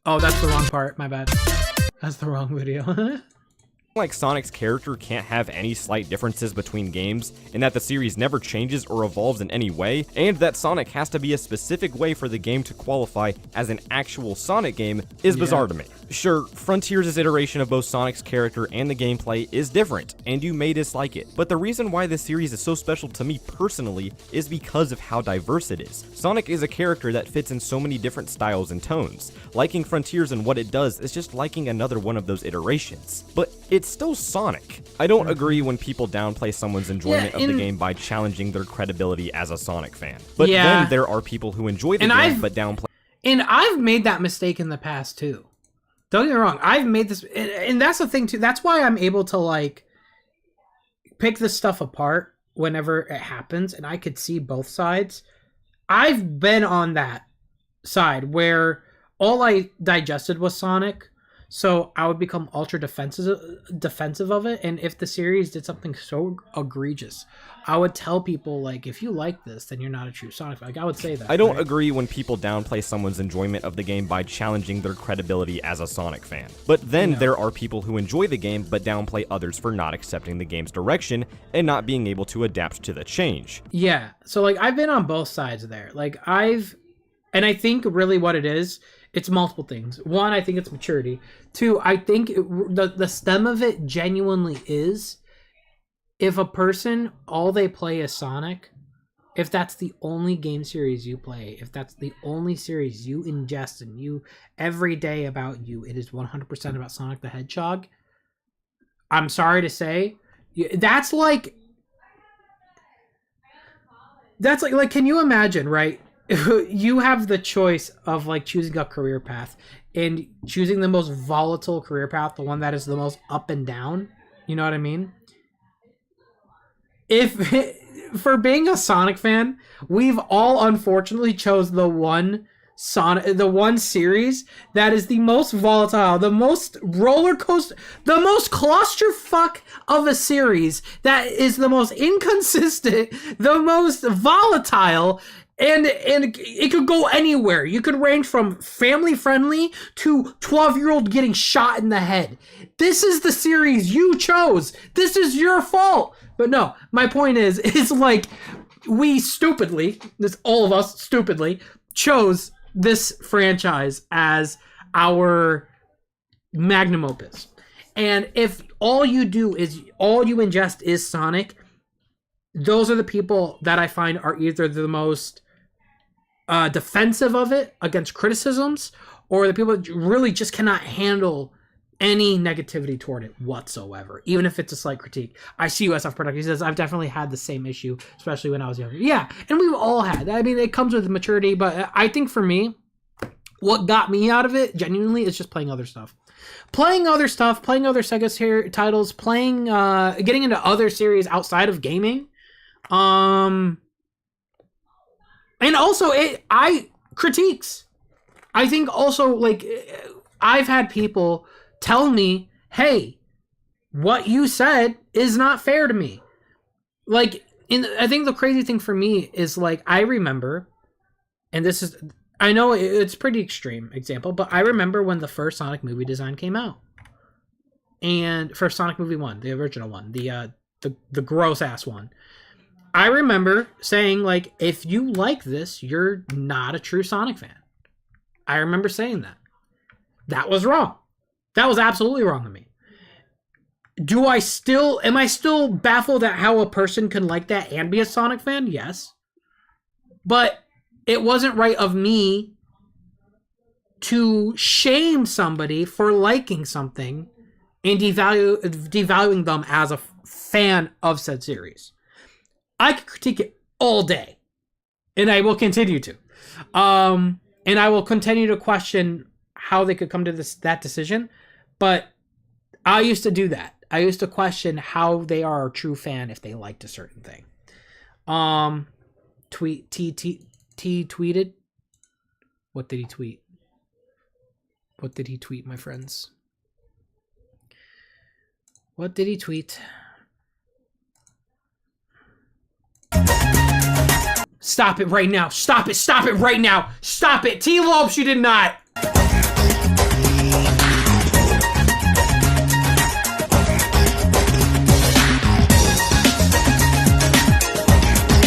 S1: Oh, that's the wrong part. My bad. That's the wrong video.
S8: Like Sonic's character can't have any slight differences between games, and that the series never changes or evolves in any way, and that Sonic has to be a specific way for the game to qualify as an actual Sonic game is bizarre to me. Sure, Frontiers' iteration of both Sonic's character and the gameplay is different, and you may dislike it, but the reason why this series is so special to me personally is because of how diverse it is. Sonic is a character that fits in so many different styles and tones. Liking Frontiers and what it does is just liking another one of those iterations. But it's still Sonic. I don't agree when people downplay someone's enjoyment of the game by challenging their credibility as a Sonic fan. But then there are people who enjoy the game but downplay.
S1: And I've made that mistake in the past too. Don't get me wrong. I've made this, and that's the thing too. That's why I'm able to like pick this stuff apart whenever it happens, and I could see both sides. I've been on that side where all I digested was Sonic. So I would become ultra defensive of it, and if the series did something so egregious, I would tell people, like, if you like this, then you're not a true Sonic fan. Like, I would say that.
S8: I don't agree when people downplay someone's enjoyment of the game by challenging their credibility as a Sonic fan. But then there are people who enjoy the game but downplay others for not accepting the game's direction and not being able to adapt to the change.
S1: Yeah, so, like, I've been on both sides there. Like, and I think really what it is, it's multiple things. One, I think it's maturity. Two, I think the stem of it genuinely is, if a person, all they play is Sonic, if that's the only game series you play, if that's the only series you ingest and you, every day about you, it is 100% about Sonic the Hedgehog, I'm sorry to say, that's like, can you imagine, right? You have the choice of like choosing a career path and choosing the most volatile career path, the one that is the most up and down. You know what I mean? For being a Sonic fan, we've all unfortunately chose the one series that is the most volatile, the most roller coaster, the most clusterfuck of a series, that is the most inconsistent, the most volatile. And it could go anywhere. You could range from family friendly to 12-year-old getting shot in the head. This is the series you chose. This is your fault. But no, my point is like, we stupidly, all of us stupidly, chose this franchise as our magnum opus. And if all you ingest is Sonic, those are the people that I find are either the most defensive of it against criticisms, or the people that really just cannot handle any negativity toward it whatsoever, even if it's a slight critique. I see USF Product. He says, I've definitely had the same issue, especially when I was younger. Yeah, and we've all had. I mean, it comes with maturity, but I think for me, what got me out of it, genuinely, is just playing other stuff. Playing other Sega titles, getting into other series outside of gaming. And also, critiques. I think also, like, I've had people tell me, hey, what you said is not fair to me. Like, I think the crazy thing for me is, like, I remember, and this is, I know it's a pretty extreme example, but I remember when the first Sonic movie design came out. And first Sonic movie 1, the original one, the gross-ass one. I remember saying, like, if you like this, you're not a true Sonic fan. I remember saying that. That was wrong. That was absolutely wrong to me. Am I still baffled at how a person can like that and be a Sonic fan? Yes. But it wasn't right of me to shame somebody for liking something and devaluing them as a fan of said series. I could critique it all day, and I will continue to. And I will continue to question how they could come to that decision. But I used to do that. I used to question how they are a true fan if they liked a certain thing. T tweeted. What did he tweet? What did he tweet, my friends? What did he tweet? Stop it right now. Stop it. Stop it right now. Stop it. T. Lopes, you did not.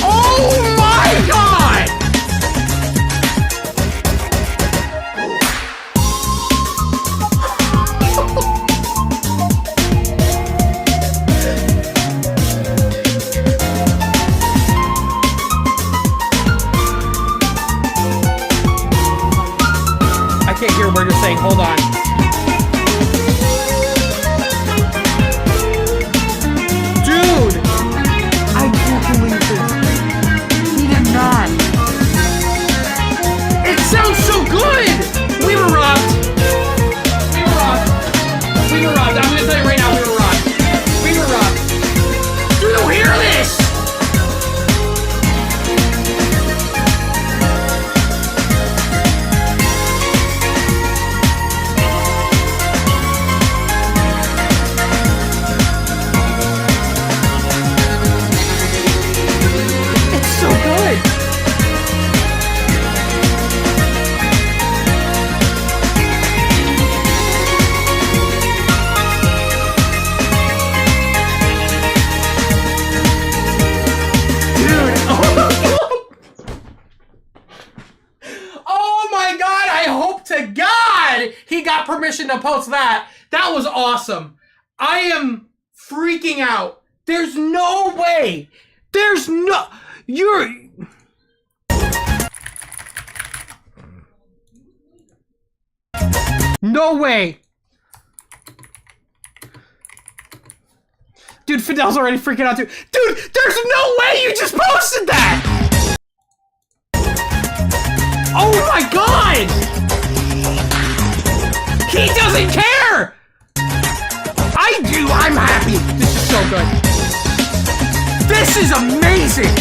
S1: Oh my God! I can't hear what you're saying. Hold on. Dude! I can't believe this. He did not. It sounds so good! We were robbed. We were robbed. We were robbed. I'm gonna tell you right now, we were robbed. We were robbed. Do you hear this? So good. Dude, oh my God, I hope to God he got permission to post that. That was awesome. I am freaking out. There's no way. There's no... You're... No way. Dude, Fidel's already freaking out too. Dude, there's no way you just posted that! Oh my God! He doesn't care! I do, I'm happy. This is so good. This is amazing!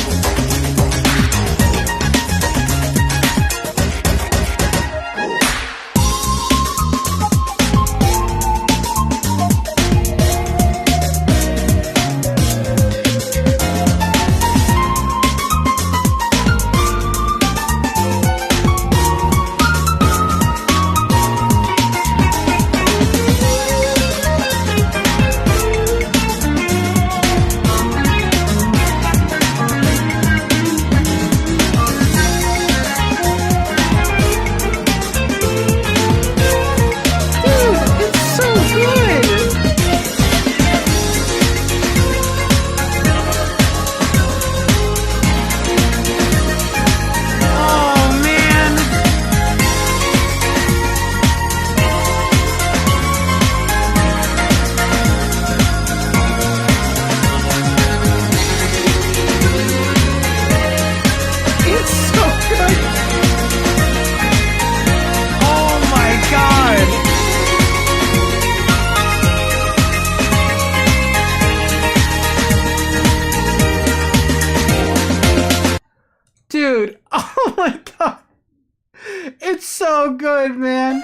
S1: Dude, oh my God. It's so good, man.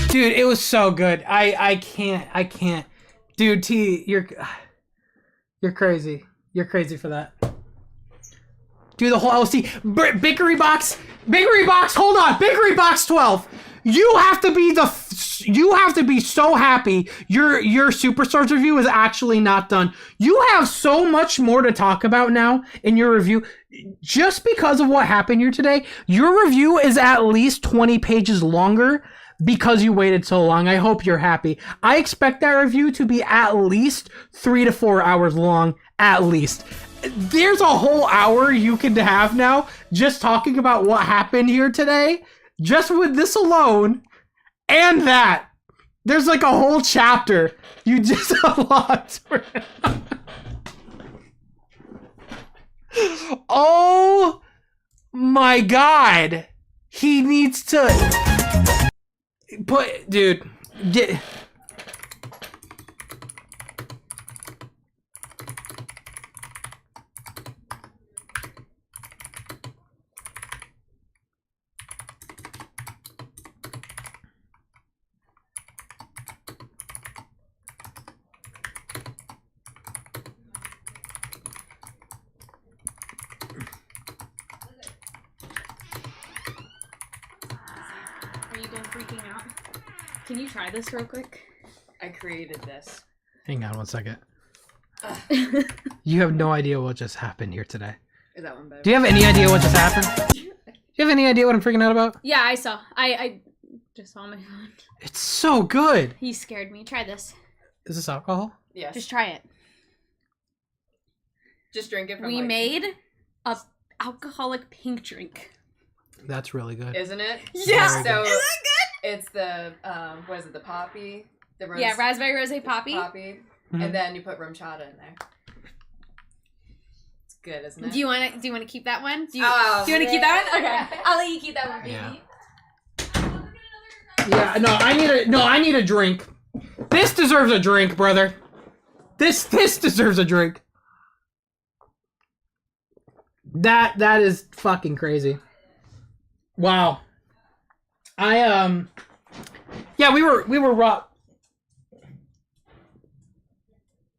S1: Dude, it was so good. I can't. Dude, T, you're crazy. You're crazy for that. Dude, the whole LC Bickery Box, hold on. Bickery Box 12. You have to be so happy your Superstars review is actually not done. You have so much more to talk about now in your review. Just because of what happened here today, your review is at least 20 pages longer because you waited so long. I hope you're happy. I expect that review to be at least 3 to 4 hours long, at least. There's a whole hour you can have now just talking about what happened here today. Just with this alone, and that. There's like a whole chapter you just unlocked. Oh my God. He needs to put, dude, get.
S3: Are you done freaking out? Can you try this real quick?
S4: I created this.
S1: Hang on 1 second. You have no idea what just happened here today.
S4: Is that one better?
S1: Do you have any idea what just happened? Do you have any idea what I'm freaking out about?
S3: Yeah, I saw. I just saw my phone.
S1: It's so good.
S3: He scared me. Try this.
S1: Is this alcohol?
S4: Yes.
S3: Just try it.
S4: Just drink it from
S3: We made a alcoholic pink drink.
S1: That's really good.
S4: Isn't it?
S3: Yeah.
S4: So isn't that good? It's the what is it? The poppy. The rose,
S3: Yeah, raspberry rosé poppy.
S4: Poppy.
S1: Mhm.
S4: And then you put rum chata in there. It's good, isn't it?
S3: Do you want to keep that one? Do you
S4: Oh,
S3: want to keep that one?
S4: yeah.
S3: Okay. I'll let you keep that one, baby.
S1: Yeah. Yeah, I need a drink. This deserves a drink, brother. This deserves a drink. That is fucking crazy. Wow. Yeah, we were raw.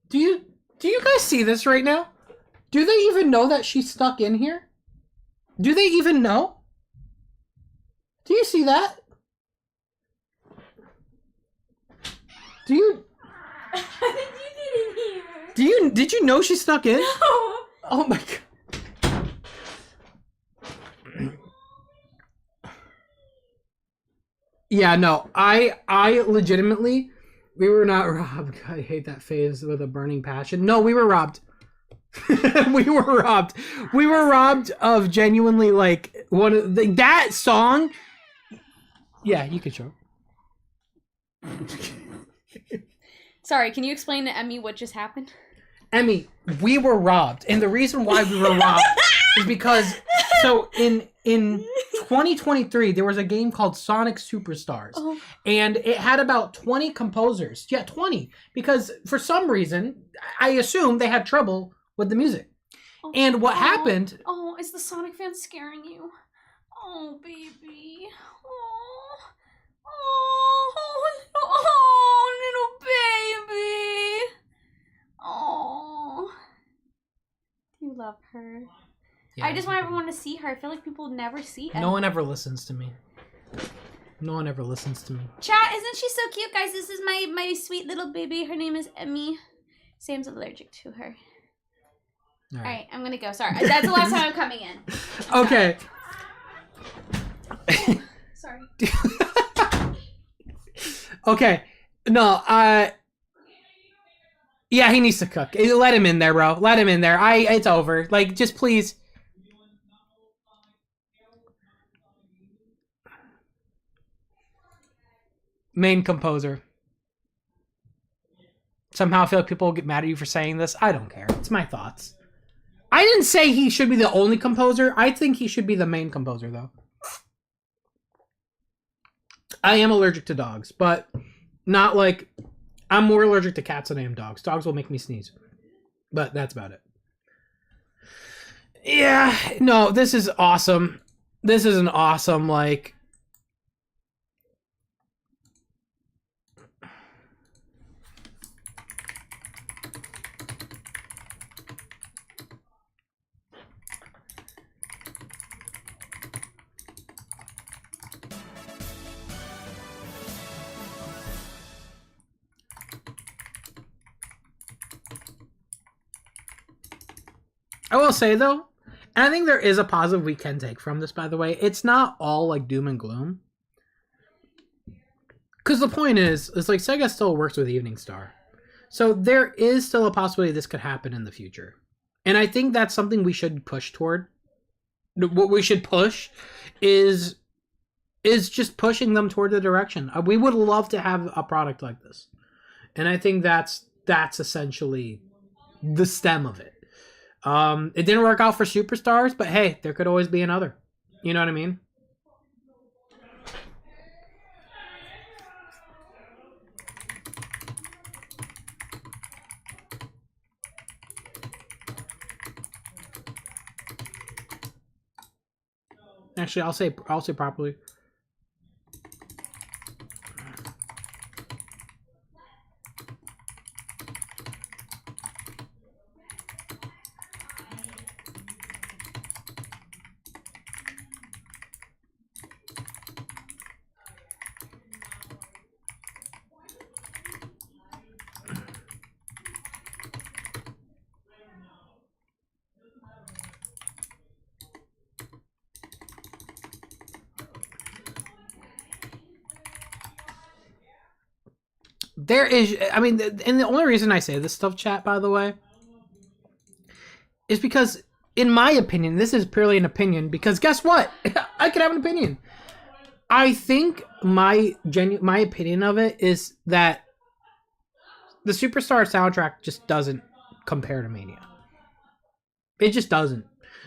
S1: Do you guys see this right now? Do they even know that she's stuck in here? Do they even know? Do you see that? Do you? Did you know she's stuck in?
S3: No.
S1: Oh my god. Yeah, no. I legitimately, we were not robbed. I hate that phase with a burning passion. No, we were robbed. We were robbed. We were robbed of genuinely like one of that song. Yeah, you could show.
S3: Sorry, can you explain to Emmy what just happened?
S1: Emmy, we were robbed, and the reason why we were robbed is because so in 2023 there was a game called Sonic Superstars, and it had about 20 composers. Yeah, 20, because for some reason I assume they had trouble with the music. And what happened?
S3: Oh, is the Sonic fan scaring you? Oh, baby. Oh, little baby. Oh, do you love her?
S1: Yeah,
S3: I just want everyone to see her. I feel like people never see Emmy.
S1: no one ever listens to me. No one ever listens to me.
S3: Chat, isn't she so cute, guys? This is my sweet little baby. Her name is Emmy. Sam's allergic to her. All right, I'm gonna go. Sorry, that's the last time I'm coming in.
S1: Okay.
S3: Sorry.
S1: Okay. No, yeah, he needs to cook. Let him in there, bro. Let him in there. It's over. Like, just please. Main composer. Somehow I feel like people will get mad at you for saying this. I don't care. It's my thoughts. I didn't say he should be the only composer. I think he should be the main composer, though. I am allergic to dogs, but not like... I'm more allergic to cats than I am dogs. Dogs will make me sneeze. But that's about it. Yeah, no, this is awesome. This is an awesome, like... I will say, though, and I think there is a positive we can take from this, by the way. It's not all, like, doom and gloom. Because the point is, it's like Sega still works with Evening Star. So there is still a possibility this could happen in the future. And I think that's something we should push toward. What we should push is just pushing them toward the direction. We would love to have a product like this. And I think that's essentially the stem of it. It didn't work out for Superstars, but hey, there could always be another. You know what I mean? Actually, I'll say properly. There is, I mean, and the only reason I say this stuff, chat, by the way, is because, in my opinion, this is purely an opinion, because guess what? I could have an opinion. I think my opinion of it is that the Superstar soundtrack just doesn't compare to Mania. It just doesn't.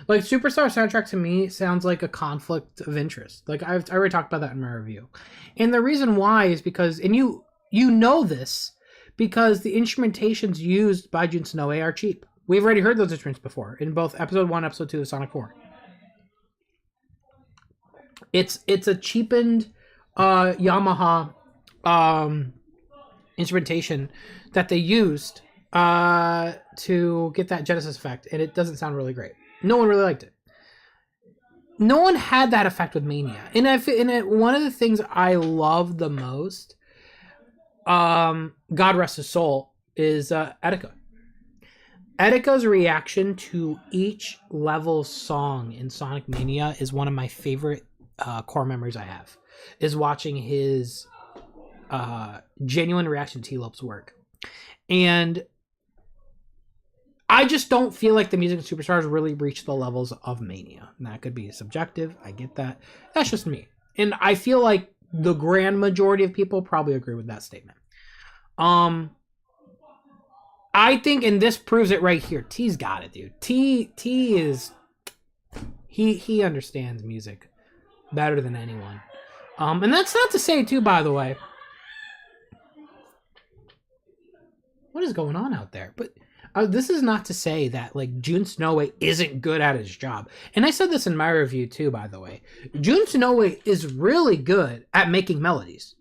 S1: Like, Superstar soundtrack to me sounds like a conflict of interest. Like, I already talked about that in my review. And the reason why is because, and you know this, because the instrumentations used by Jun Senoue are cheap. We've already heard those instruments before in both episode 1 and episode 2 of Sonic 4. It's a cheapened Yamaha instrumentation that they used to get that Genesis effect, and it doesn't sound really great. No one really liked it. No one had that effect with Mania. And one of the things I love the most, God rest his soul, is Etika. Etika's reaction to each level song in Sonic Mania is one of my favorite core memories I have, is watching his genuine reaction to Lopes' work. And I just don't feel like the music in Superstars really reached the levels of Mania. And that could be subjective. I get that. That's just me. And I feel like the grand majority of people probably agree with that statement. I think, and this proves it right here, T's got it, dude. T is, he understands music better than anyone. And that's not to say, too, by the way, what is going on out there? But this is not to say that, like, Jun Senoue isn't good at his job. And I said this in my review, too, by the way. Jun Senoue is really good at making melodies.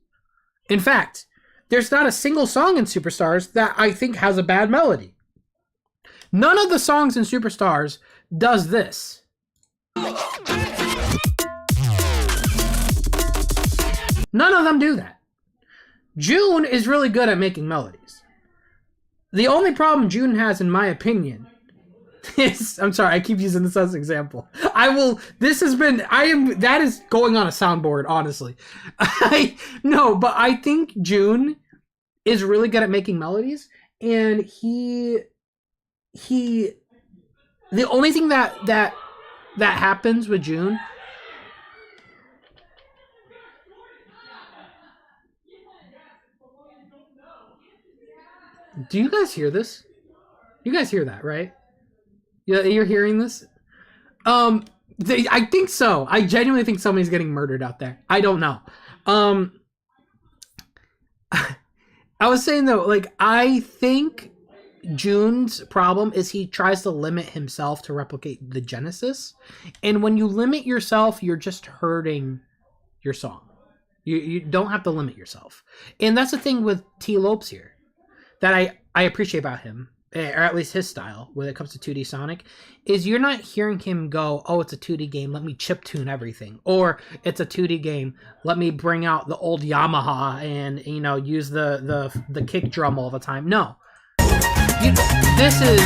S1: In fact, there's not a single song in Superstars that I think has a bad melody. None of the songs in Superstars does this. None of them do that. Jun is really good at making melodies. The only problem Jun has, in my opinion, is, I'm sorry, I keep using this as an example. That is going on a soundboard, honestly. But I think Jun is really good at making melodies, and the only thing that happens with Jun, do you guys hear this? You guys hear that, right? Yeah, you're hearing this? I think so. I genuinely think somebody's getting murdered out there. I don't know. I was saying, though, like, I think Jun's problem is he tries to limit himself to replicate the Genesis. And when you limit yourself, you're just hurting your song. You don't have to limit yourself. And that's the thing with T. Lopes here that I appreciate about him, or at least his style when it comes to 2D Sonic, is you're not hearing him go, oh, it's a 2D game, let me chiptune everything. Or it's a 2D game, let me bring out the old Yamaha and, use the kick drum all the time. No. This is...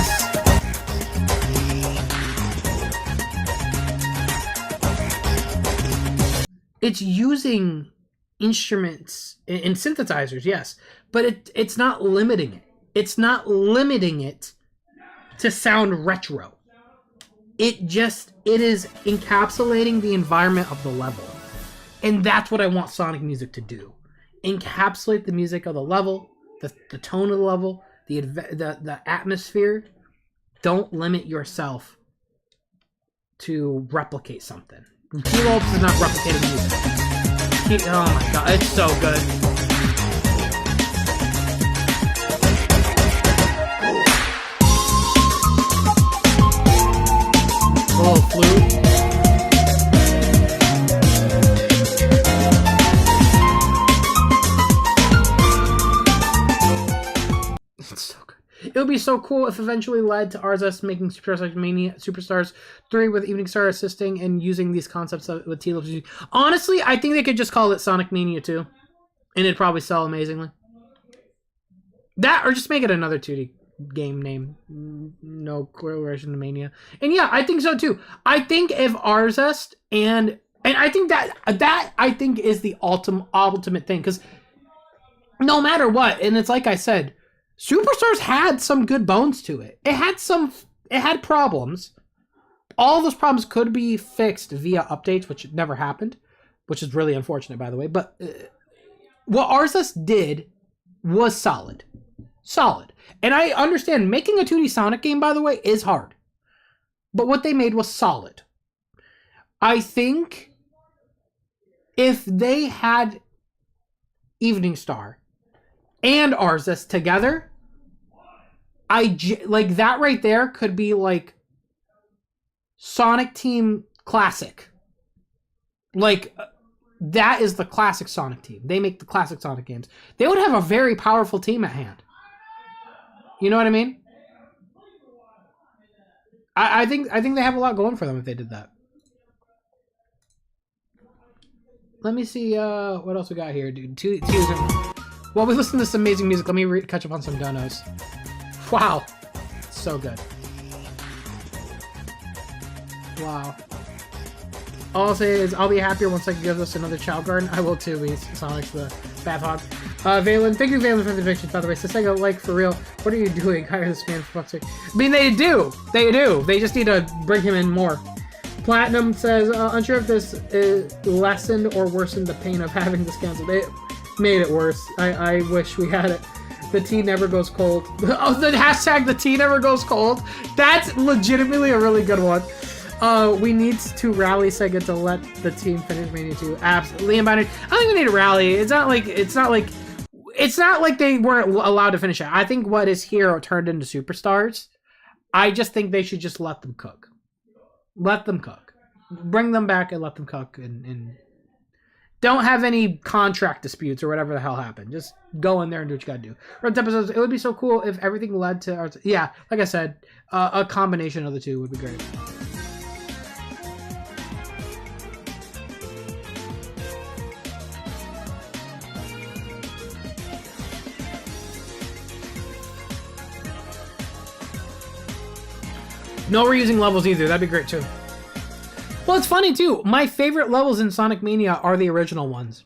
S1: It's using instruments and synthesizers, yes, but it's not limiting it. It's not limiting it to sound retro. It is encapsulating the environment of the level. And that's what I want Sonic music to do. Encapsulate the music of the level, the tone of the level, the atmosphere. Don't limit yourself to replicate something. T. Lopes is not replicating music. Oh my god, it's so good. A little flute. It's so good. It would be so cool if eventually led to Arzest making Superstars 3 with Evening Star assisting and using these concepts with T-Lopes. Honestly, I think they could just call it Sonic Mania 2. And it'd probably sell amazingly. That, or just make it another 2D game name. No correlation to Mania. And yeah, I think so too. I think if Arzest and I think that I think is the ultimate thing, because no matter what, and it's like I said, Superstars had some good bones to it. It had problems. All those problems could be fixed via updates, which never happened, which is really unfortunate, by the way. But what Arzest did was solid. Solid. And I understand making a 2D Sonic game, by the way, is hard. But what they made was solid. I think if they had Evening Star and Arzest together, like that right there could be like Sonic Team Classic. Like that is the classic Sonic team. They make the classic Sonic games. They would have a very powerful team at hand. You know what I mean? I think they have a lot going for them if they did that. Let me see what else we got here, dude. While we listen to some amazing music, let me catch up on some donos. Wow. So good. Wow. All I'll say is I'll be happier once I can give us another Chow Garden. I will too, Sonic's the bad hog. Valen, thank you, Valen, for the evictions, by the way. So Sega, like, for real, what are you doing? Hire this man for fuck's sake. I mean, they do. They do. They just need to bring him in more. Platinum says, unsure if this lessened or worsened the pain of having this canceled. It made it worse. I wish we had it. The tea never goes cold. Oh, the hashtag the tea never goes cold. That's legitimately a really good one. We need to rally Sega to let the team finish Mania 2. Absolutely. Liam Biner, I don't think we need to rally. It's not like they weren't allowed to finish it. I think what is Hero turned into Superstars. I just think they should just let them cook. Let them cook. Bring them back and let them cook and don't have any contract disputes or whatever the hell happened. Just go in there and do what you gotta do. Run episodes. It would be so cool if everything led to yeah, like I said, a combination of the two would be great. No reusing levels either. That'd be great too. Well, it's funny too. My favorite levels in Sonic Mania are the original ones.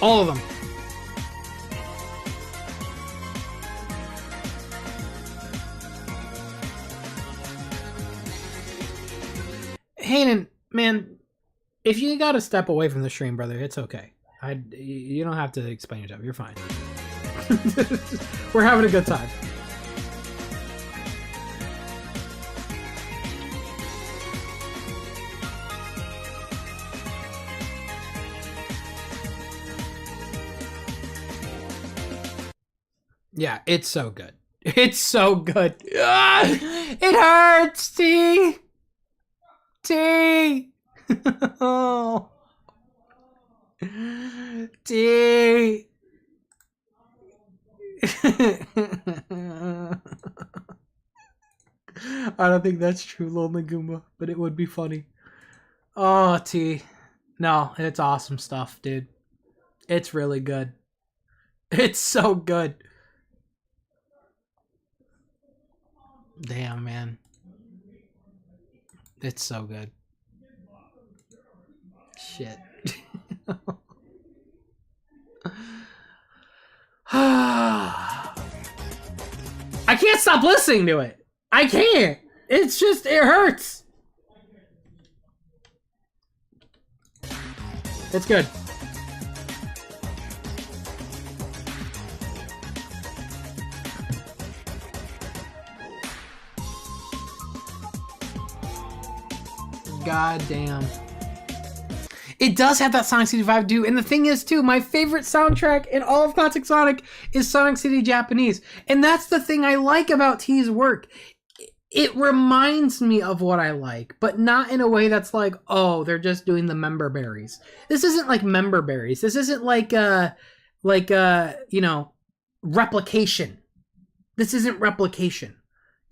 S1: All of them. Hayden, man, if you gotta step away from the stream, brother, it's okay. You don't have to explain yourself. You're fine. We're having a good time. Yeah, it's so good. It's so good. Ah, it hurts, T. T. Oh. T. I don't think that's true, Lonely Goomba, but it would be funny. Oh, T. No, it's awesome stuff, dude. It's really good. It's so good. Damn, man. It's so good. Shit. I can't stop listening to it. I can't. It's just, it hurts. It's good. God damn. It does have that Sonic City vibe, dude. And the thing is, too, my favorite soundtrack in all of Classic Sonic is Sonic City Japanese. And that's the thing I like about T's work. It reminds me of what I like, but not in a way that's like, oh, they're just doing the member berries. This isn't like member berries. This isn't like, you know, replication. This isn't replication.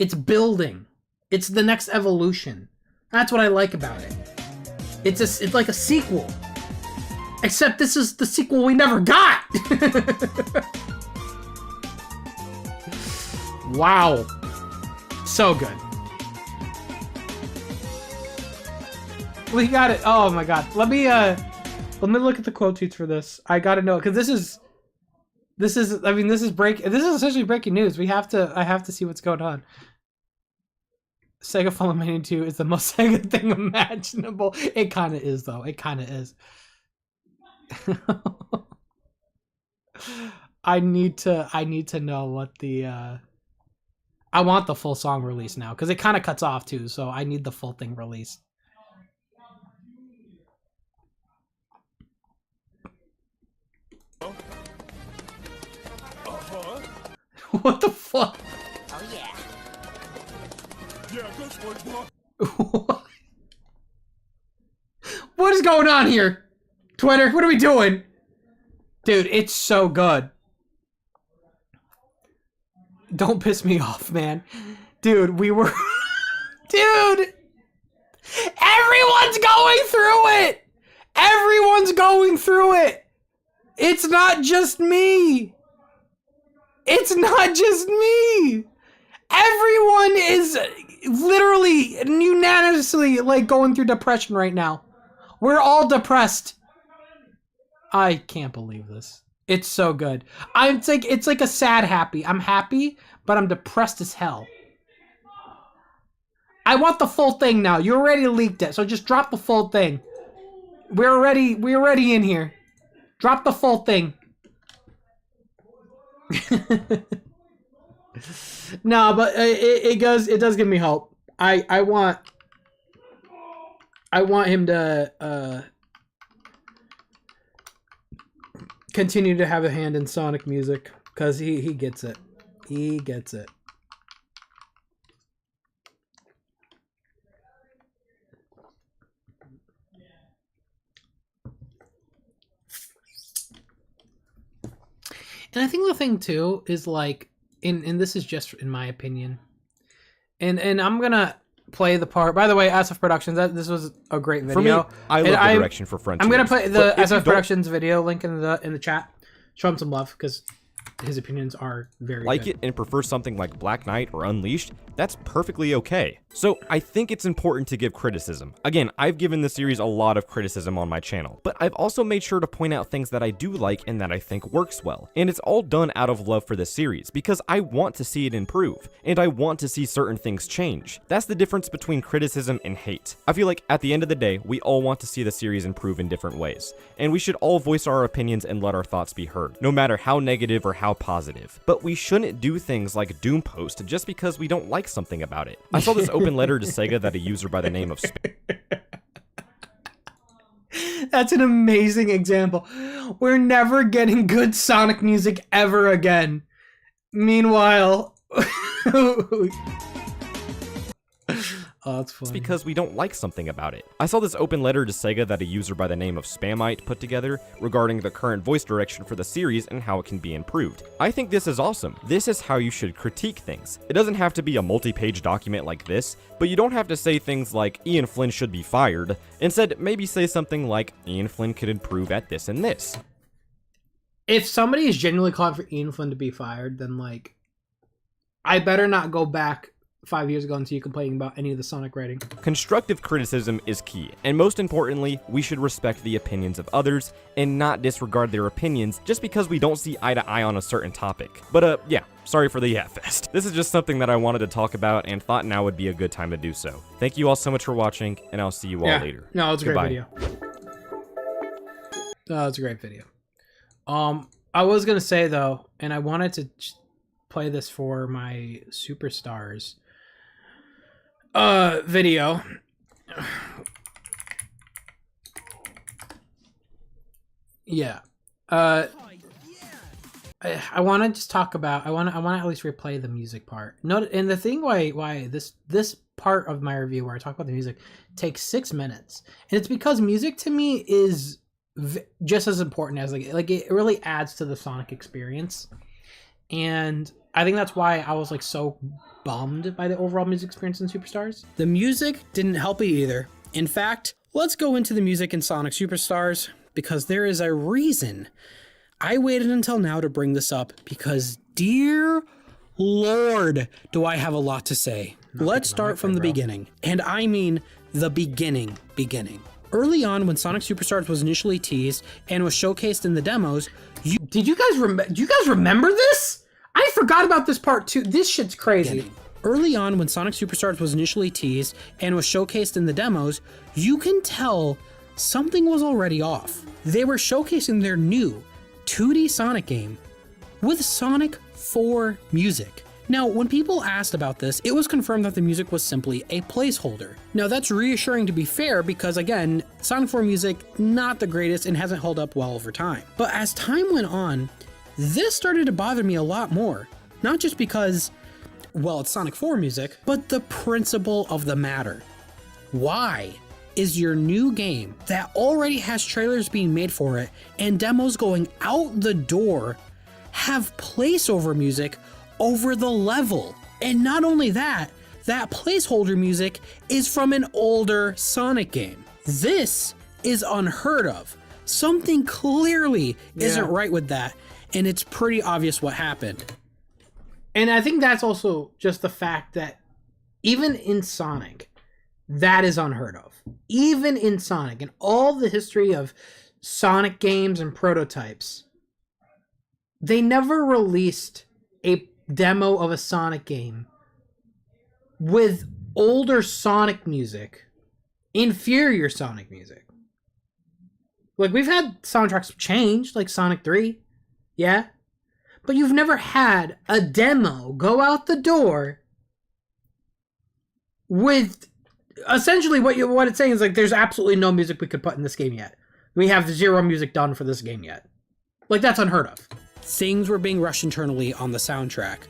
S1: It's building. It's the next evolution. That's what I like about it. It's like a sequel. Except this is the sequel we never got! Wow. So good. We got it. Oh my god. Let me look at the quote tweets for this. I gotta know, because this is This is essentially breaking news. I have to see what's going on. Sega Fallen Mania 2 is the most Sega thing imaginable. It kind of is, though. It kind of is. I need to know what the I want the full song release now because it kind of cuts off too, so I need the full thing released. What the fuck?
S5: Oh yeah.
S1: What is going on here? Twitter, what are we doing? Dude, it's so good. Don't piss me off, man. Dude, we were... Dude! Everyone's going through it! Everyone's going through it! It's not just me! It's not just me! Everyone is literally unanimously like going through depression right now. We're all depressed. I can't believe this. It's so good. It's like a sad happy. I'm happy, but I'm depressed as hell. I want the full thing now. You already leaked it, so just drop the full thing. We're already in here. Drop the full thing. No, but it does give me hope. I want him to continue to have a hand in Sonic music because he gets it. He gets it. And I think the thing too is like, and this is just in my opinion, and I'm gonna play the part. By the way, SF Productions, this was a great video.
S8: For me, I love the direction for Frontiers.
S1: I'm gonna play the SF Productions video link in the chat. Show him some love because his opinions are very
S8: like
S1: good.
S8: it and prefer something like Black Knight or Unleashed, that's perfectly okay. So I think it's important to give criticism. Again, I've given the series a lot of criticism on my channel, but I've also made sure to point out things that I do like and that I think works well. And it's all done out of love for the series because I want to see it improve and I want to see certain things change. That's the difference between criticism and hate. I feel like at the end of the day, we all want to see the series improve in different ways, and we should all voice our opinions and let our thoughts be heard, no matter how negative or how positive. But we shouldn't do things like Doom Post just because we don't like something about it. I saw this open letter to Sega that a user by the name of
S1: That's an amazing example. We're never getting good Sonic music ever again. Meanwhile... Oh, that's funny.
S8: It's because we don't like something about it. I saw this open letter to Sega that a user by the name of Spamite put together regarding the current voice direction for the series and how it can be improved. I think this is awesome. This is how you should critique things. It doesn't have to be a multi-page document like this, but you don't have to say things like Ian Flynn should be fired. Instead, maybe say something like Ian Flynn could improve at this and this.
S1: If somebody is genuinely calling for Ian Flynn to be fired, then like, I better not go back 5 years ago and see you complaining about any of the Sonic writing.
S8: Constructive criticism is key, and most importantly, we should respect the opinions of others and not disregard their opinions just because we don't see eye to eye on a certain topic. But yeah, sorry for the yeah-fest. This is just something that I wanted to talk about and thought now would be a good time to do so. Thank you all so much for watching, and I'll see you all later.
S1: No, it's a
S8: Goodbye.
S1: great video. It's a great video. I was gonna say though, and I wanted to play this for my Superstars video. Yeah. I want to just talk about. I want to at least replay the music part. No, and the thing why this part of my review where I talk about the music takes 6 minutes, and it's because music to me is just as important as like it really adds to the Sonic experience, and I think that's why I was like so bummed by the overall music experience in Superstars.
S2: The music didn't help it either. In fact, let's go into the music in Sonic Superstars because there is a reason I waited until now to bring this up because dear Lord, do I have a lot to say. Let's start from the beginning. And I mean the beginning. Early on, when Sonic Superstars was initially teased and was showcased in the demos,
S1: Do you guys remember this? I forgot about this part too. This shit's crazy.
S2: Early on, when Sonic Superstars was initially teased and was showcased in the demos, you can tell something was already off. They were showcasing their new 2D Sonic game with Sonic 4 music. Now, when people asked about this, it was confirmed that the music was simply a placeholder. Now, that's reassuring to be fair because, again, Sonic 4 music, not the greatest and hasn't held up well over time. But as time went on, this started to bother me a lot more. Not just because, well, it's Sonic 4 music, but the principle of the matter. Why is your new game that already has trailers being made for it and demos going out the door have placeover music over the level? And not only that, that placeholder music is from an older Sonic game. This is unheard of. Something clearly isn't right with that, and it's pretty obvious what happened.
S1: And I think that's also just the fact that even in Sonic, that is unheard of. Even in Sonic, and all the history of Sonic games and prototypes, they never released a demo of a Sonic game with older Sonic music, inferior Sonic music. Like, we've had soundtracks change, like Sonic 3, yeah? But you've never had a demo go out the door with essentially what it's saying is like, there's absolutely no music we could put in this game yet. We have zero music done for this game yet. Like, that's unheard of.
S2: Things were being rushed internally on the soundtrack.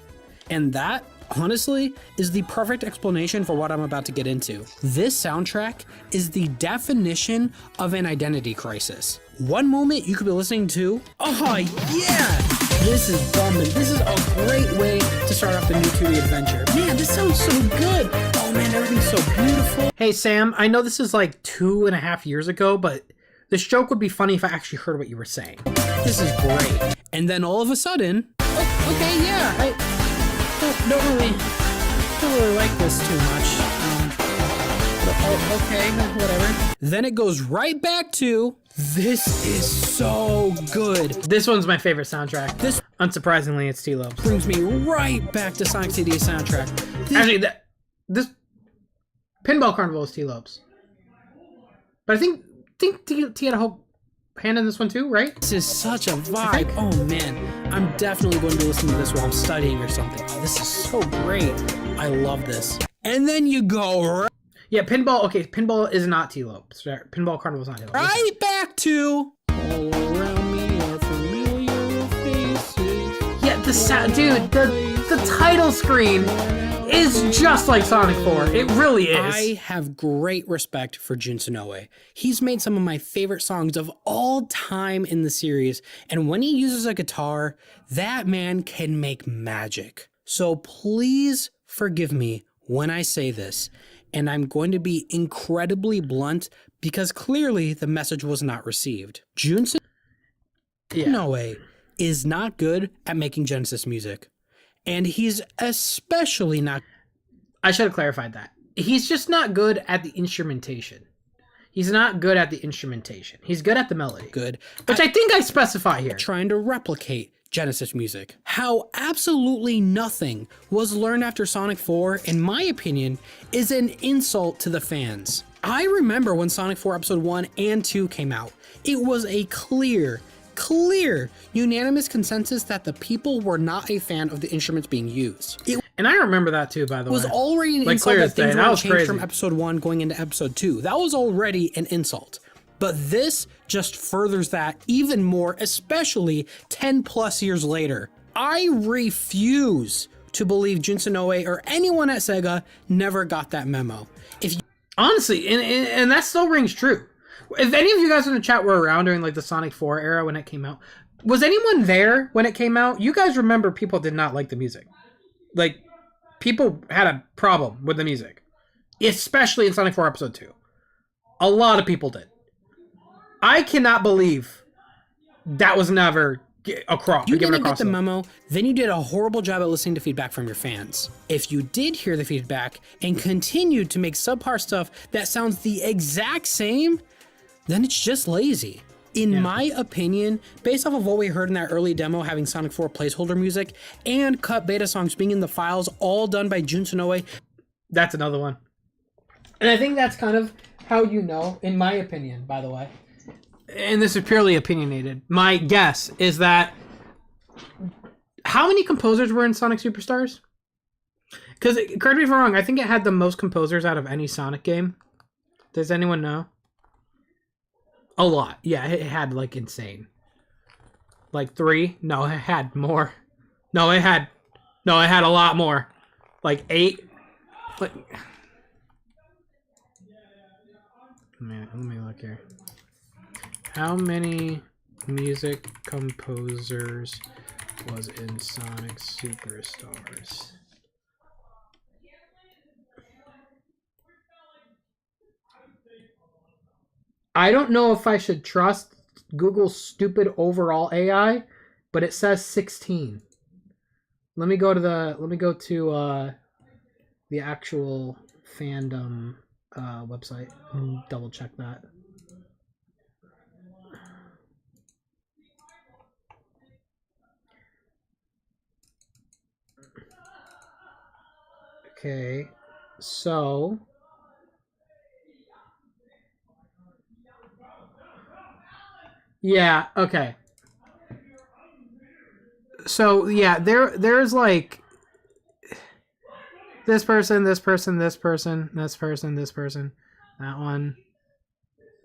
S2: And that, honestly, is the perfect explanation for what I'm about to get into. This soundtrack is the definition of an identity crisis. One moment you could be listening to, oh yeah, this is bumping. This is a great way to start off the new 2D adventure. Man, this sounds so good. Oh man, everything's so beautiful.
S1: Hey Sam, I know this is like 2.5 years ago, but this joke would be funny if I actually heard what you were saying.
S2: This is great. And then all of a sudden, oh, okay, yeah, I don't really like this too much. Okay, whatever. Then it goes right back to, this is so good.
S1: This one's my favorite soundtrack.
S2: This,
S1: unsurprisingly, it's T-Lopes.
S2: Brings me right back to Sonic CD's soundtrack.
S1: Actually, this Pinball Carnival is T-Lopes. But I think T had a whole hand in this one too, right?
S2: This is such a vibe. Oh man, I'm definitely going to be listening to this while I'm studying or something. Oh, this is so great. I love this. And then you go
S1: yeah, Pinball is not T-Lopes. Pinball Carnival is not T-Lopes.
S2: Right back to all around me are familiar faces.
S1: Yeah, the title screen is just like Sonic 4. It really is.
S2: I have great respect for Jun Senoue. He's made some of my favorite songs of all time in the series, and when he uses a guitar, that man can make magic. So please forgive me when I say this, and I'm going to be incredibly blunt because clearly the message was not received. Jun Senoue is not good at making Genesis music. And he's especially not...
S1: I should have clarified that. He's just not good at the instrumentation. He's not good at the instrumentation. He's good at the melody.
S2: Good.
S1: Which I think I specify here.
S2: Trying to replicate Genesis music. How absolutely nothing was learned after Sonic 4, in my opinion, is an insult to the fans. I remember when Sonic 4 Episode 1 and 2 came out. It was a clear, unanimous consensus that the people were not a fan of the instruments being used.
S1: And I remember that too, by the way.
S2: It was already an insult that things were changed from Episode 1 going into Episode 2. That was already an insult. But this just furthers that even more, especially 10 plus years later. I refuse to believe Jun Senoue or anyone at Sega never got that memo.
S1: Honestly, and that still rings true. If any of you guys in the chat were around during like the Sonic 4 era when it came out, was anyone there when it came out? You guys remember people did not like the music. Like, people had a problem with the music. Especially in Sonic 4 Episode 2. A lot of people did. I cannot believe that was never across.
S2: You didn't get the memo, then you did a horrible job at listening to feedback from your fans. If you did hear the feedback and continued to make subpar stuff that sounds the exact same, then it's just lazy. In my opinion, based off of what we heard in that early demo having Sonic 4 placeholder music and cut beta songs being in the files, all done by Jun Senoue,
S1: that's another one. And I think that's kind of how you know, in my opinion, by the way, and this is purely opinionated, my guess is that how many composers were in Sonic Superstars? Because, correct me if I'm wrong, I think it had the most composers out of any Sonic game. Does anyone know? A lot. Yeah, it had, like, insane. Like 3? No, it had more. No, it had a lot more. Like 8? Like... Let me look here. How many music composers was in Sonic Superstars? I don't know if I should trust Google's stupid overall AI, but it says 16. Let me go to the actual fandom website and double check that. Okay, so yeah, okay. So yeah, there's like this person, this person, this person, this person, this person, that one,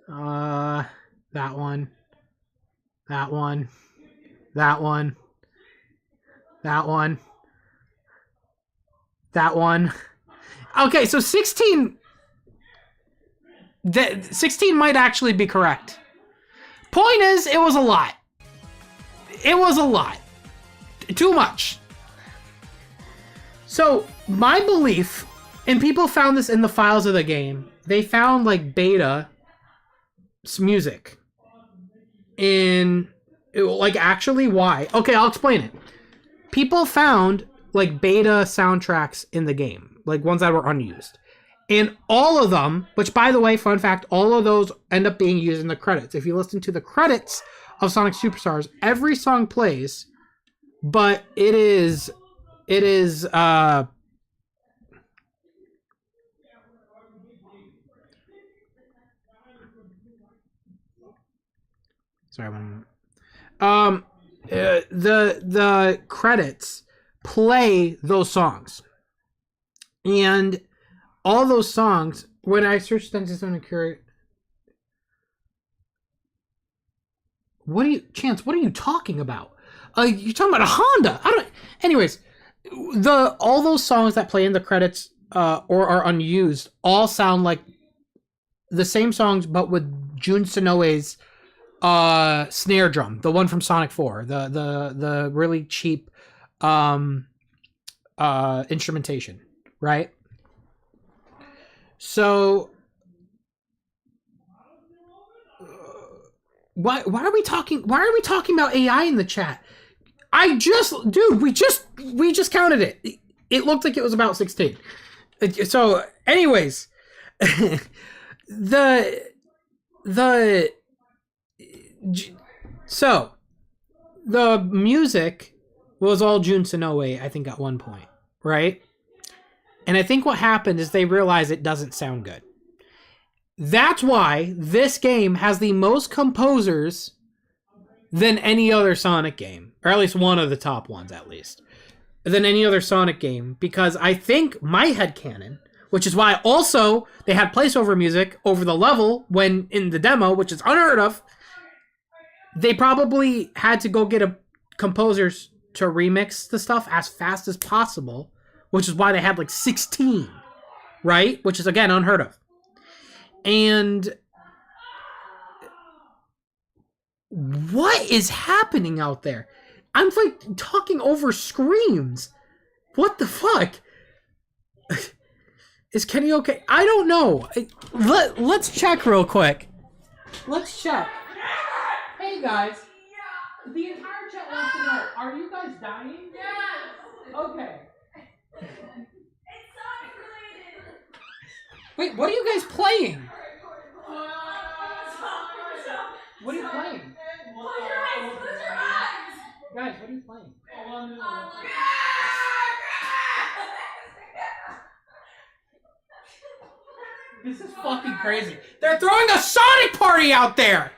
S1: that one, that one, that one, that one, that one. Okay, so 16. 16 might actually be correct. Point is, it was a lot. It was a lot. Too much. So, my belief, and people found this in the files of the game, they found, like, beta music. Like, actually, why? Okay, I'll explain it. People found, like, beta soundtracks in the game. Like, ones that were unused. And all of them, which, by the way, fun fact, all of those end up being used in the credits. If you listen to the credits of Sonic Superstars, every song plays, but it is, sorry, one moment. The credits play those songs. And all those songs, when I searched Census on a Curate, what are you talking about? You're talking about a Honda. Anyways, all those songs that play in the credits or are unused all sound like the same songs, but with Jun Senoue's snare drum, the one from Sonic 4, the really cheap instrumentation, right? So why are we talking about AI in the chat? We just counted it. It looked like it was about 16. So anyways, the music was all Jun Senoue, I think, at one point, right? And I think what happened is they realized it doesn't sound good. That's why this game has the most composers than any other Sonic game. Or at least one of the top ones, at least. Than any other Sonic game. Because I think my headcanon, which is why also they had placeover music over the level when in the demo, which is unheard of, they probably had to go get composers to remix the stuff as fast as possible, which is why they had like 16, right? Which is, again, unheard of. And what is happening out there? I'm like talking over screams. What the fuck? Is Kenny okay? I don't know. Let's check real quick. Let's check. Hey guys. The entire chat wants to know, are you guys dying? Yes! Okay.
S4: It's Sonic related.
S1: Wait, what are you guys playing? What are you playing?
S3: Close your eyes. Close your eyes.
S1: Guys, what are you playing? This is fucking crazy. They're throwing a Sonic party out there!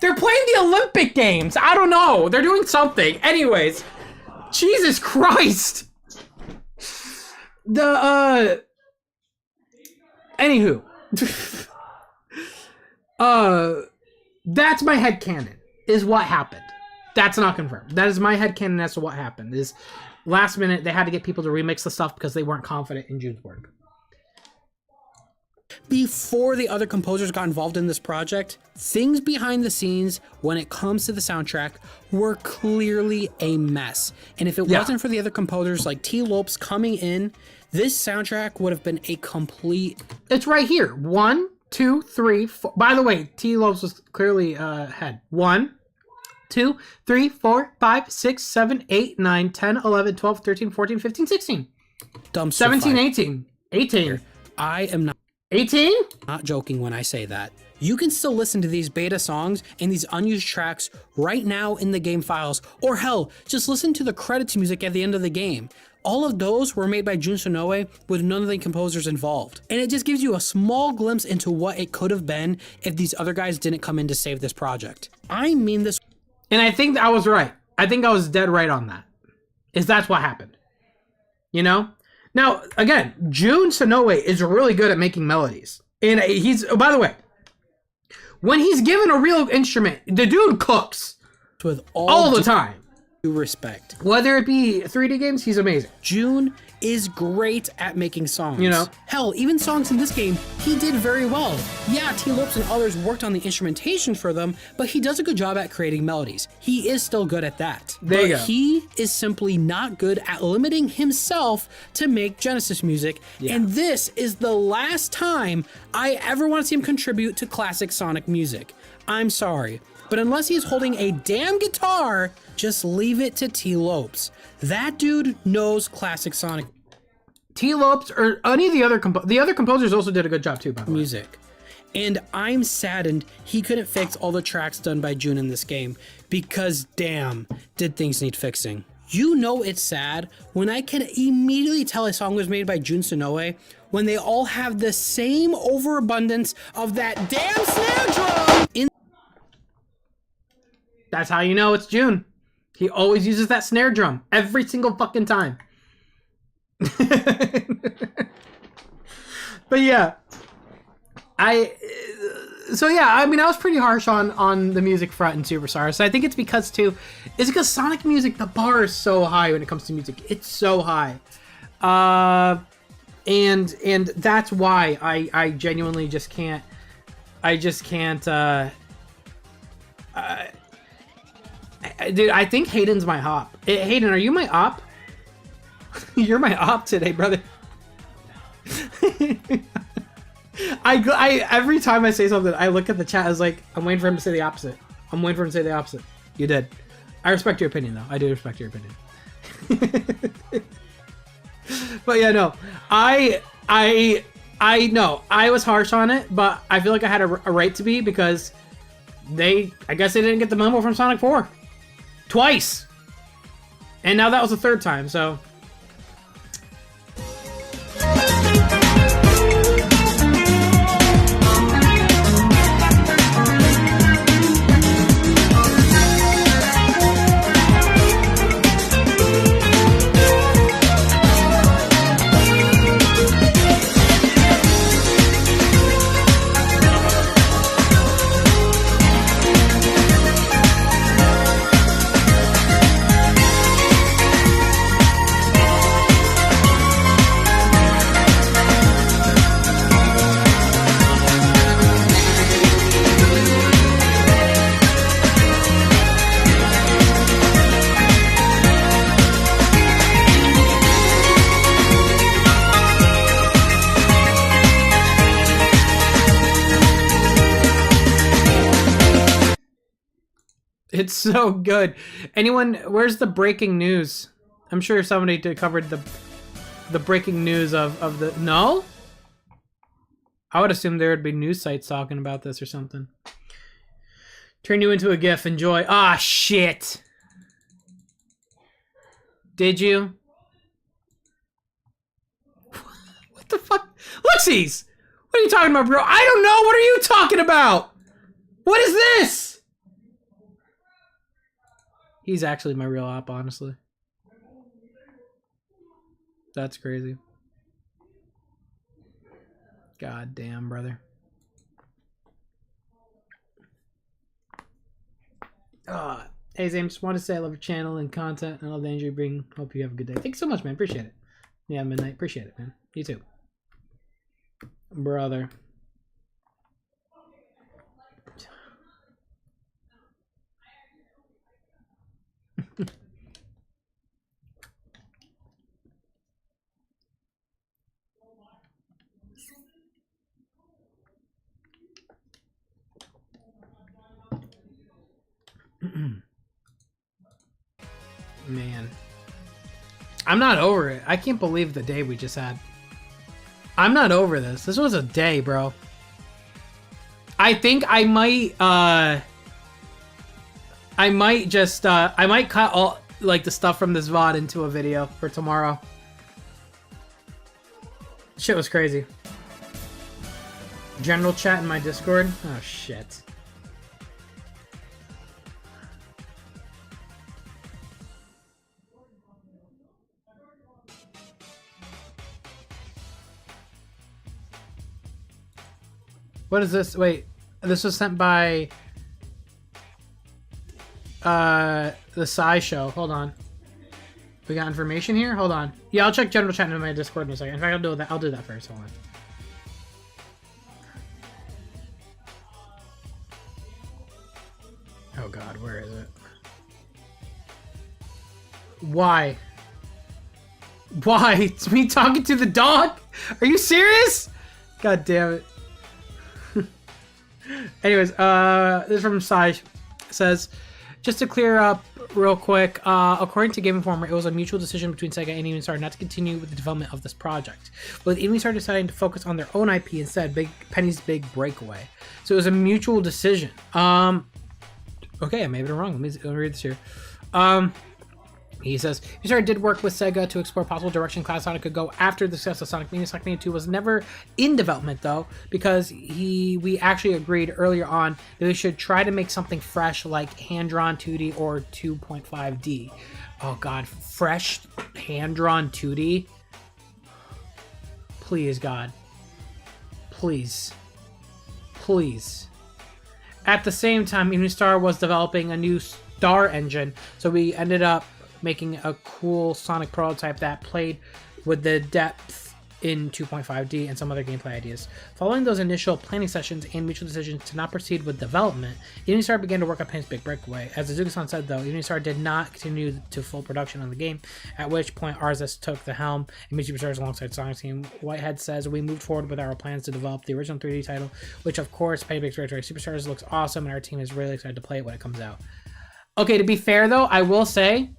S1: They're playing the Olympic Games. I don't know. They're doing something. Anyways. Jesus Christ. Anywho. That's my headcanon, is what happened. That's not confirmed. That is my headcanon as to what happened. Is last minute, they had to get people to remix the stuff because they weren't confident in Jun's work.
S2: Before the other composers got involved in this project, things behind the scenes when it comes to the soundtrack were clearly a mess. And if it wasn't for the other composers like T. Lopes coming in, this soundtrack would have been a complete...
S1: It's right here. 1, 2, 3, 4. By the way, T. Lopes was clearly ahead. 1, 2, 3, 4, 5, 6, 7, 8, 9, 10, 11, 12, 13, 14, 15, 16.
S2: Dumpster
S1: 17,
S2: fire.
S1: 18. 18.
S2: I am not
S1: 18?
S2: Not joking when I say that. You can still listen to these beta songs and these unused tracks right now in the game files, or hell, just listen to the credits music at the end of the game. All of those were made by Jun Senoue with none of the composers involved. And it just gives you a small glimpse into what it could have been if these other guys didn't come in to save this project. I mean this.
S1: And I think I was right. I think I was dead right on that. That's what happened. You know? Now, again, Jun Senoue is really good at making melodies. And he's, oh, by the way, when he's given a real instrument, the dude cooks.
S2: With
S1: all the time.
S2: Due respect.
S1: Whether it be 3D games, he's amazing.
S2: Jun is great at making songs.
S1: You know?
S2: Hell, even songs in this game, he did very well. Yeah, T. Lopes and others worked on the instrumentation for them, but he does a good job at creating melodies. He is still good at that.
S1: There you go.
S2: He is simply not good at limiting himself to make Genesis music, and this is the last time I ever want to see him contribute to classic Sonic music. I'm sorry, but unless he's holding a damn guitar, just leave it to T. Lopes. That dude knows classic Sonic
S1: T. Lopes or any of the other composers also did a good job too, by the way.
S2: Music. And I'm saddened he couldn't fix all the tracks done by Jun in this game, because damn, did things need fixing. You know it's sad when I can immediately tell a song was made by Jun Senoue when they all have the same overabundance of that damn snare drum in.
S1: That's how you know it's Jun. He always uses that snare drum every single fucking time. But yeah, I was pretty harsh on the music front in Superstars. So I think it's because Sonic music, the bar is so high when it comes to music. It's so high. And that's why I genuinely just can't. Dude, I think Hayden's my op. Hayden, are you my op? You're my op today, brother. I every time I say something, I look at the chat. I was like, I'm waiting for him to say the opposite. You did. I respect your opinion, though. I do respect your opinion. But yeah, no, I know I was harsh on it, but I feel like I had a right to be, because I guess they didn't get the memo from Sonic 4 twice, and now that was the third time. So. It's so good. Anyone, where's the breaking news? I'm sure somebody covered the breaking news of the... No? I would assume there would be news sites talking about this or something. Turn you into a GIF. Enjoy. Ah, shit. Did you? What the fuck? Looksies! What are you talking about, bro? I don't know. What are you talking about? What is this? He's actually my real op, honestly. That's crazy. God damn, brother. Hey, Zame, just want to say I love your channel and content and all the energy you bring. Hope you have a good day. Thanks so much, man. Appreciate it. Yeah, midnight. Appreciate it, man. You too. Brother. Man. I'm not over it. I can't believe the day we just had. I'm not over this. This was a day, bro. I think I might cut all like the stuff from this VOD into a video for tomorrow. Shit was crazy. General chat in my Discord. Oh shit. What is this? Wait, this was sent by the Psy Show. Hold on. We got information here? Hold on. Yeah, I'll check general chat in my Discord in a second. In fact, I'll do that first. Hold on. Oh god, where is it? Why? Why? It's me talking to the dog? Are you serious? God damn it. Anyways, this is from Sai. It says, just to clear up real quick, according to Game Informer, it was a mutual decision between Sega and Evening Star not to continue with the development of this project, with Evening Star deciding to focus on their own IP instead, Penny's Big Breakaway. So it was a mutual decision. Okay, I may have been wrong. Let me read this here. He says, Unistar did work with Sega to explore possible direction Cloud Sonic could go after the success of Sonic Mania. Sonic Mania 2 was never in development, though, because we actually agreed earlier on that we should try to make something fresh like hand-drawn 2D or 2.5D. Oh, God. Fresh hand-drawn 2D? Please, God. Please. Please. At the same time, Unistar was developing a new Star engine, so we ended up making a cool Sonic prototype that played with the depth in 2.5D and some other gameplay ideas. Following those initial planning sessions and mutual decisions to not proceed with development, Unistar began to work on Penny's Big Breakaway. As Azuki-san said, though, Unistar did not continue to full production on the game, at which point Arzest took the helm and Mitsubishi Stars alongside Sonic's team. Whitehead says, we moved forward with our plans to develop the original 3D title, which of course, Penny's Big Breakaway Superstars looks awesome, and our team is really excited to play it when it comes out. Okay, to be fair though, I will say,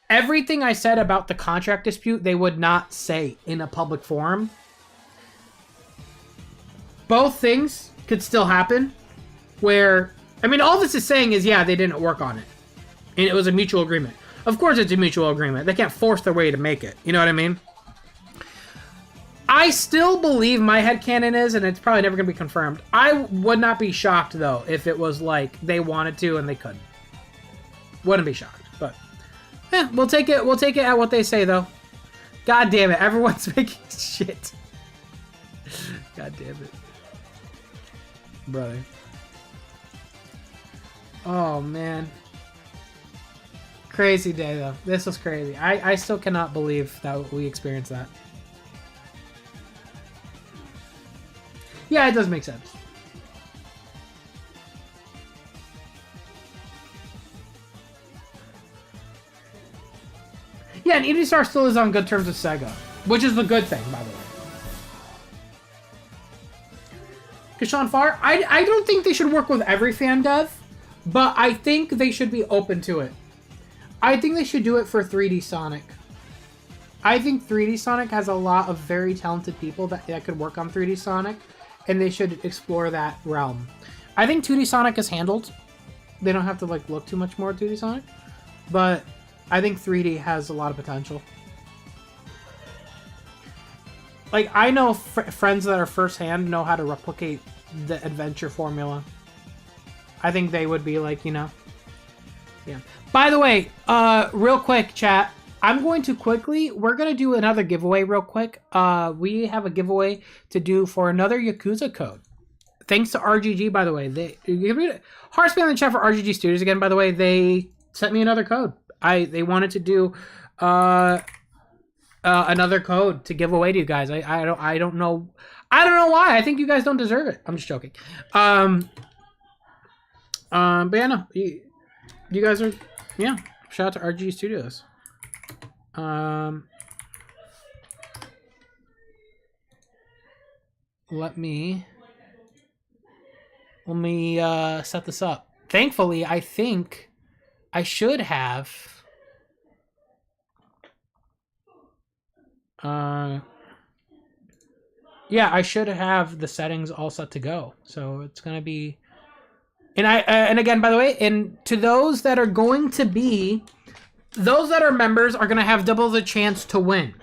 S1: everything I said about the contract dispute, they would not say in a public forum. Both things could still happen where, I mean, all this is saying is, yeah, they didn't work on it. And it was a mutual agreement. Of course it's a mutual agreement. They can't force their way to make it. You know what I mean? I still believe my headcanon is, and it's probably never going to be confirmed. I would not be shocked, though, if it was like they wanted to and they couldn't. Wouldn't be shocked, but... yeah, we'll take it at what they say, though. God damn it, everyone's making shit. God damn it. Brother. Oh, man. Crazy day, though. This was crazy. I still cannot believe that we experienced that. Yeah, it does make sense. Yeah, and Unistar still is on good terms with Sega, which is the good thing, by the way. Kashan Farr, I don't think they should work with every fan dev, but I think they should be open to it. I think they should do it for 3D Sonic. I think 3D Sonic has a lot of very talented people that could work on 3D Sonic, and they should explore that realm. I think 2D Sonic is handled. They don't have to like look too much more at 2D Sonic, but I think 3D has a lot of potential. Like, I know friends that are firsthand know how to replicate the adventure formula. I think they would be like, you know. Yeah. By the way, real quick, chat. I'm going to we're going to do another giveaway real quick. We have a giveaway to do for another Yakuza code. Thanks to RGG, by the way. Hearts in the chat for RGG Studios again, by the way. They sent me another code. They wanted to do another code to give away to you guys. I don't know why. I think you guys don't deserve it. I'm just joking. But yeah, no. You guys are, yeah. Shout out to RGG Studios. Let me set this up. Thankfully, I think I should have yeah, I should have the settings all set to go. So it's gonna be, and again, by the way, and to those that are going to be, those that are members are gonna have double the chance to win.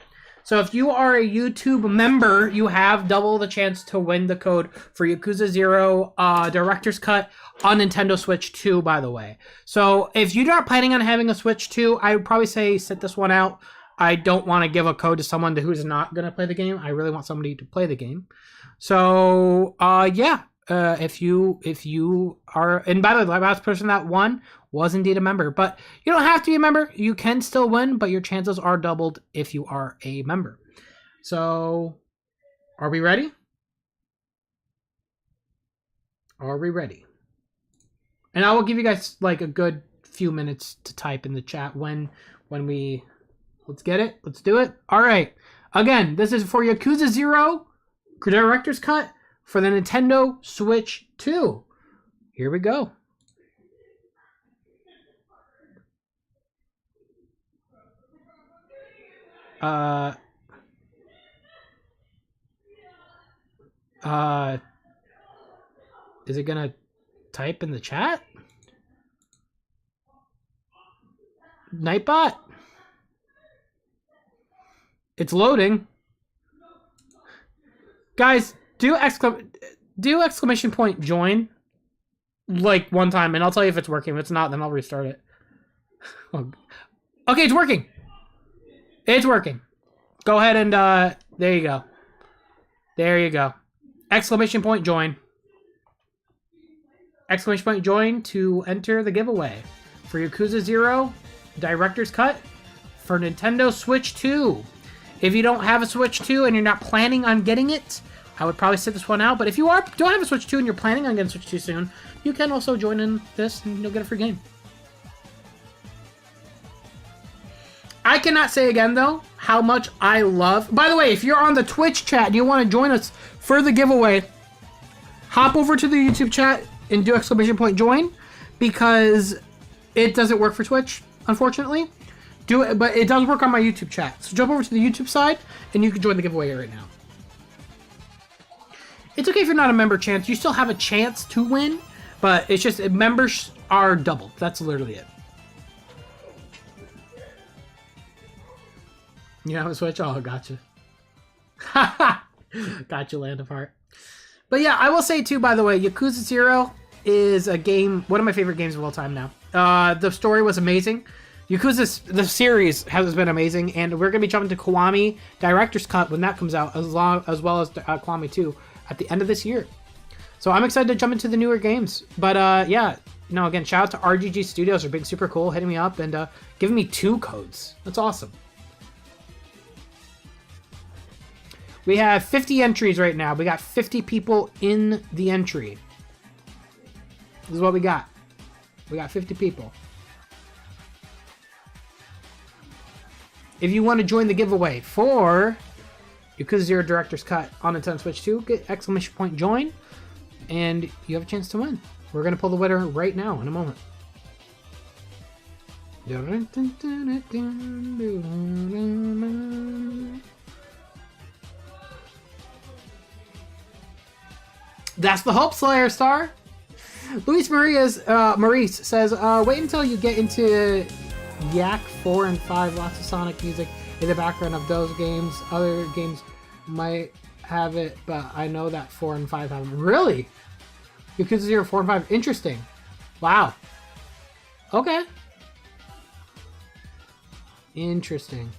S1: So if you are a YouTube member, you have double the chance to win the code for Yakuza 0 Director's Cut on Nintendo Switch 2, by the way. So if you're not planning on having a Switch 2, I would probably say sit this one out. I don't want to give a code to someone who's not going to play the game. I really want somebody to play the game. So, yeah. If you are, and by the way, the last person that won was indeed a member, but you don't have to be a member. You can still win, but your chances are doubled if you are a member. So, are we ready? Are we ready? And I will give you guys like a good few minutes to type in the chat when we, let's get it. Let's do it. All right. Again, this is for Yakuza 0 Director's Cut for the Nintendo Switch 2. Here we go. Is it gonna type in the chat? Nightbot? It's loading. Guys, do exclamation point join like one time, and I'll tell you if it's working. If it's not, then I'll restart it. Okay, it's working. It's working. Go ahead and there you go. There you go. Exclamation point join. Exclamation point join to enter the giveaway for Yakuza 0 Director's Cut for Nintendo Switch 2. If you don't have a Switch 2 and you're not planning on getting it, I would probably sit this one out. But if you don't have a Switch 2 and you're planning on getting Switch 2 soon, you can also join in this and you'll get a free game. I cannot say again, though, how much I love... By the way, if you're on the Twitch chat and you want to join us for the giveaway, hop over to the YouTube chat and do exclamation point join, because it doesn't work for Twitch, unfortunately. Do it, but it does work on my YouTube chat. So jump over to the YouTube side and you can join the giveaway right now. It's okay if you're not a member, chance. You still have a chance to win, but it's just members are doubled. That's literally it. You have a Switch? Oh, gotcha. Gotcha, Land of Heart. But yeah, I will say too, by the way, Yakuza 0 is a game, one of my favorite games of all time now. The story was amazing. Yakuza, the series has been amazing, and we're going to be jumping to Kiwami Director's Cut when that comes out, as well as Kiwami 2 at the end of this year. So I'm excited to jump into the newer games. But yeah, again, shout out to RGG Studios for being super cool, hitting me up and giving me 2 codes. That's awesome. We have 50 entries right now. We got 50 people in the entry. This is what we got. We got 50 people. If you want to join the giveaway for Yakuza 0 Director's Cut on Nintendo Switch 2, get exclamation point join, and you have a chance to win. We're going to pull the winner right now in a moment. That's the Hope Slayer star. Luis Maurice says, wait until you get into Yak 4 and 5. Lots of Sonic music in the background of those games. Other games might have it, but I know that 4 and 5 have it. Really? Yakuza 0, 4, and 5. Interesting. Wow. Okay. Interesting.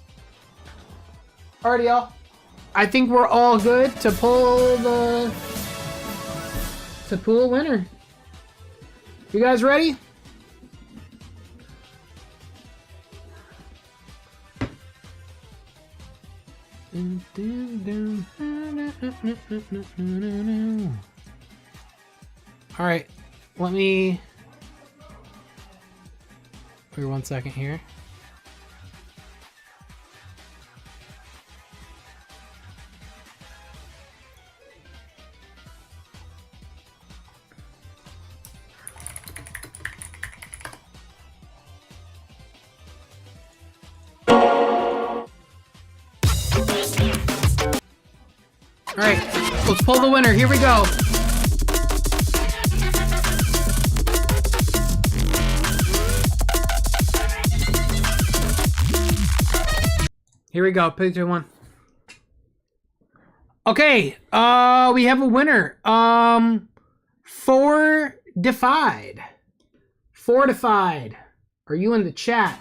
S1: Alrighty, y'all. I think we're all good to pull a winner. You guys ready? All right, let me wait 1 second here. All right, let's pull the winner. Here we go. Here we go. Pick 2, 1. Okay, we have a winner. Fortified. Are you in the chat?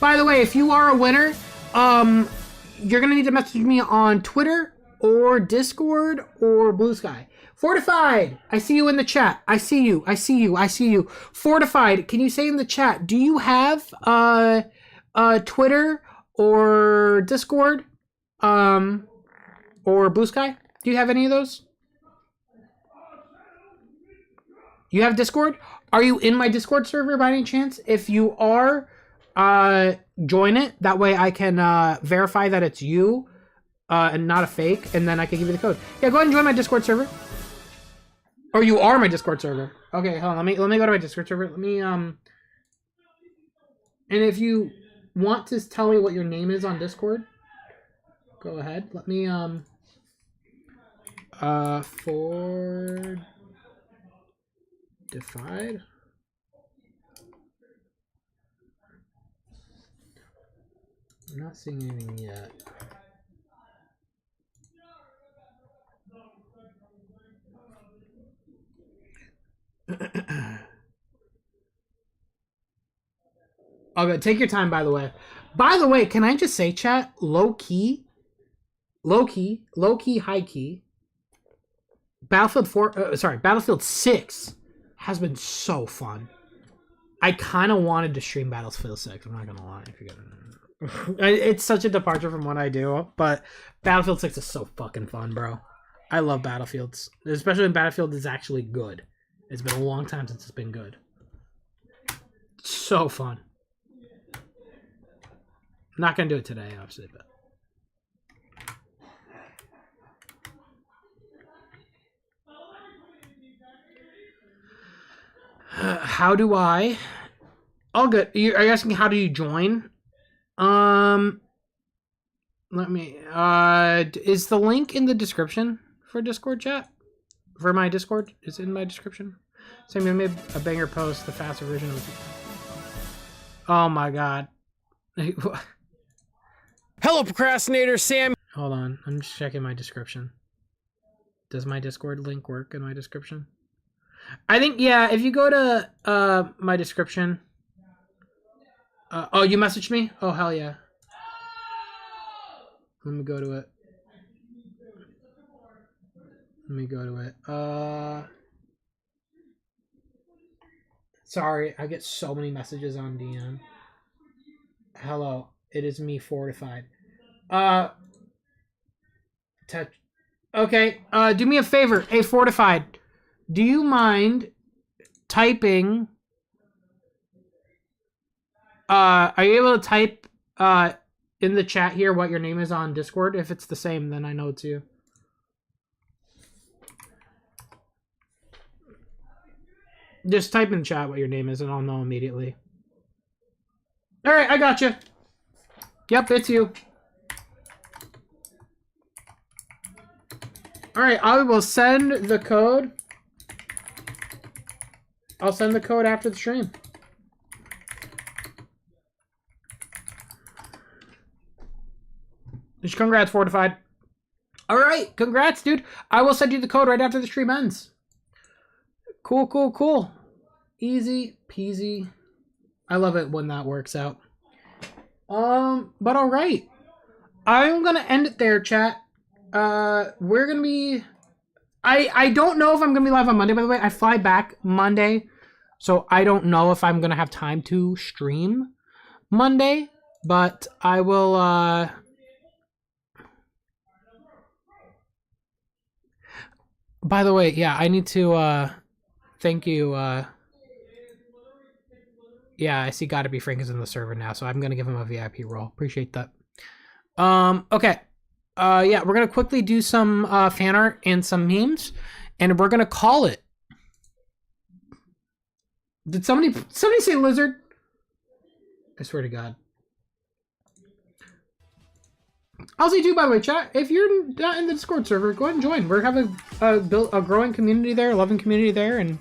S1: By the way, if you are a winner, you're gonna need to message me on Twitter or Discord or Blue Sky. Fortified, I see you in the chat. I see you. Fortified, can you say in the chat, do you have Twitter or Discord or Blue Sky? Do you have any of those? You have Discord? Are you in my Discord server by any chance? If you are, join it. That way I can verify that it's you and not a fake, and then I can give you the code. Yeah, go ahead and join my Discord server. Or you are my Discord server. Okay, hold on. Let me go to my Discord server. Let me and if you want to tell me what your name is on Discord, go ahead. Let me Fortified. I'm not seeing anything yet. Okay, take your time, by the way. By the way, can I just say, chat, low key, high key, Battlefield 6 has been so fun. I kind of wanted to stream Battlefield 6, I'm not gonna lie. If you it's such a departure from what I do, but Battlefield 6 is so fucking fun, bro. I love Battlefields, especially when Battlefield is actually good. It's been a long time since it's been good. So fun. I'm not gonna do it today, obviously, but how do I? All good. Are you asking how do you join? Let me. Is the link in the description for Discord chat? For my Discord, is it in my description? Sammy made a banger post, the faster version of. Oh my god.
S2: Hello, procrastinator Sam.
S1: Hold on, I'm just checking my description. Does my Discord link work in my description? I think, yeah, if you go to my description. Oh, you messaged me? Oh, hell yeah. Let me go to it. Sorry, I get so many messages on DM. Hello, it is me, Fortified. Okay, do me a favor. Hey, Fortified, do you mind typing... are you able to type in the chat here what your name is on Discord? If it's the same, then I know it's you. Just type in chat what your name is and I'll know immediately. Alright, I got you. Yep, it's you. Alright, I will send the code I'll send the code after the stream. Just congrats, Fortified. All right, congrats, dude. I will send you the code right after the stream ends. Cool, cool, cool. Easy peasy. I love it when that works out. But all right. I'm going to end it there, chat. We're going to be... I don't know if I'm going to be live on Monday, by the way. I fly back Monday, so I don't know if I'm going to have time to stream Monday, but I will... By the way, yeah, I need to thank you. Yeah, I see Gotta Be Frank is in the server now, so I'm going to give him a VIP role. Appreciate that. Okay. Yeah, we're going to quickly do some fan art and some memes, and we're going to call it. Did somebody say lizard? I swear to God. I'll see too, by the way, chat. If you're not in the Discord server, go ahead and join. We're having a growing community there, a loving community there, and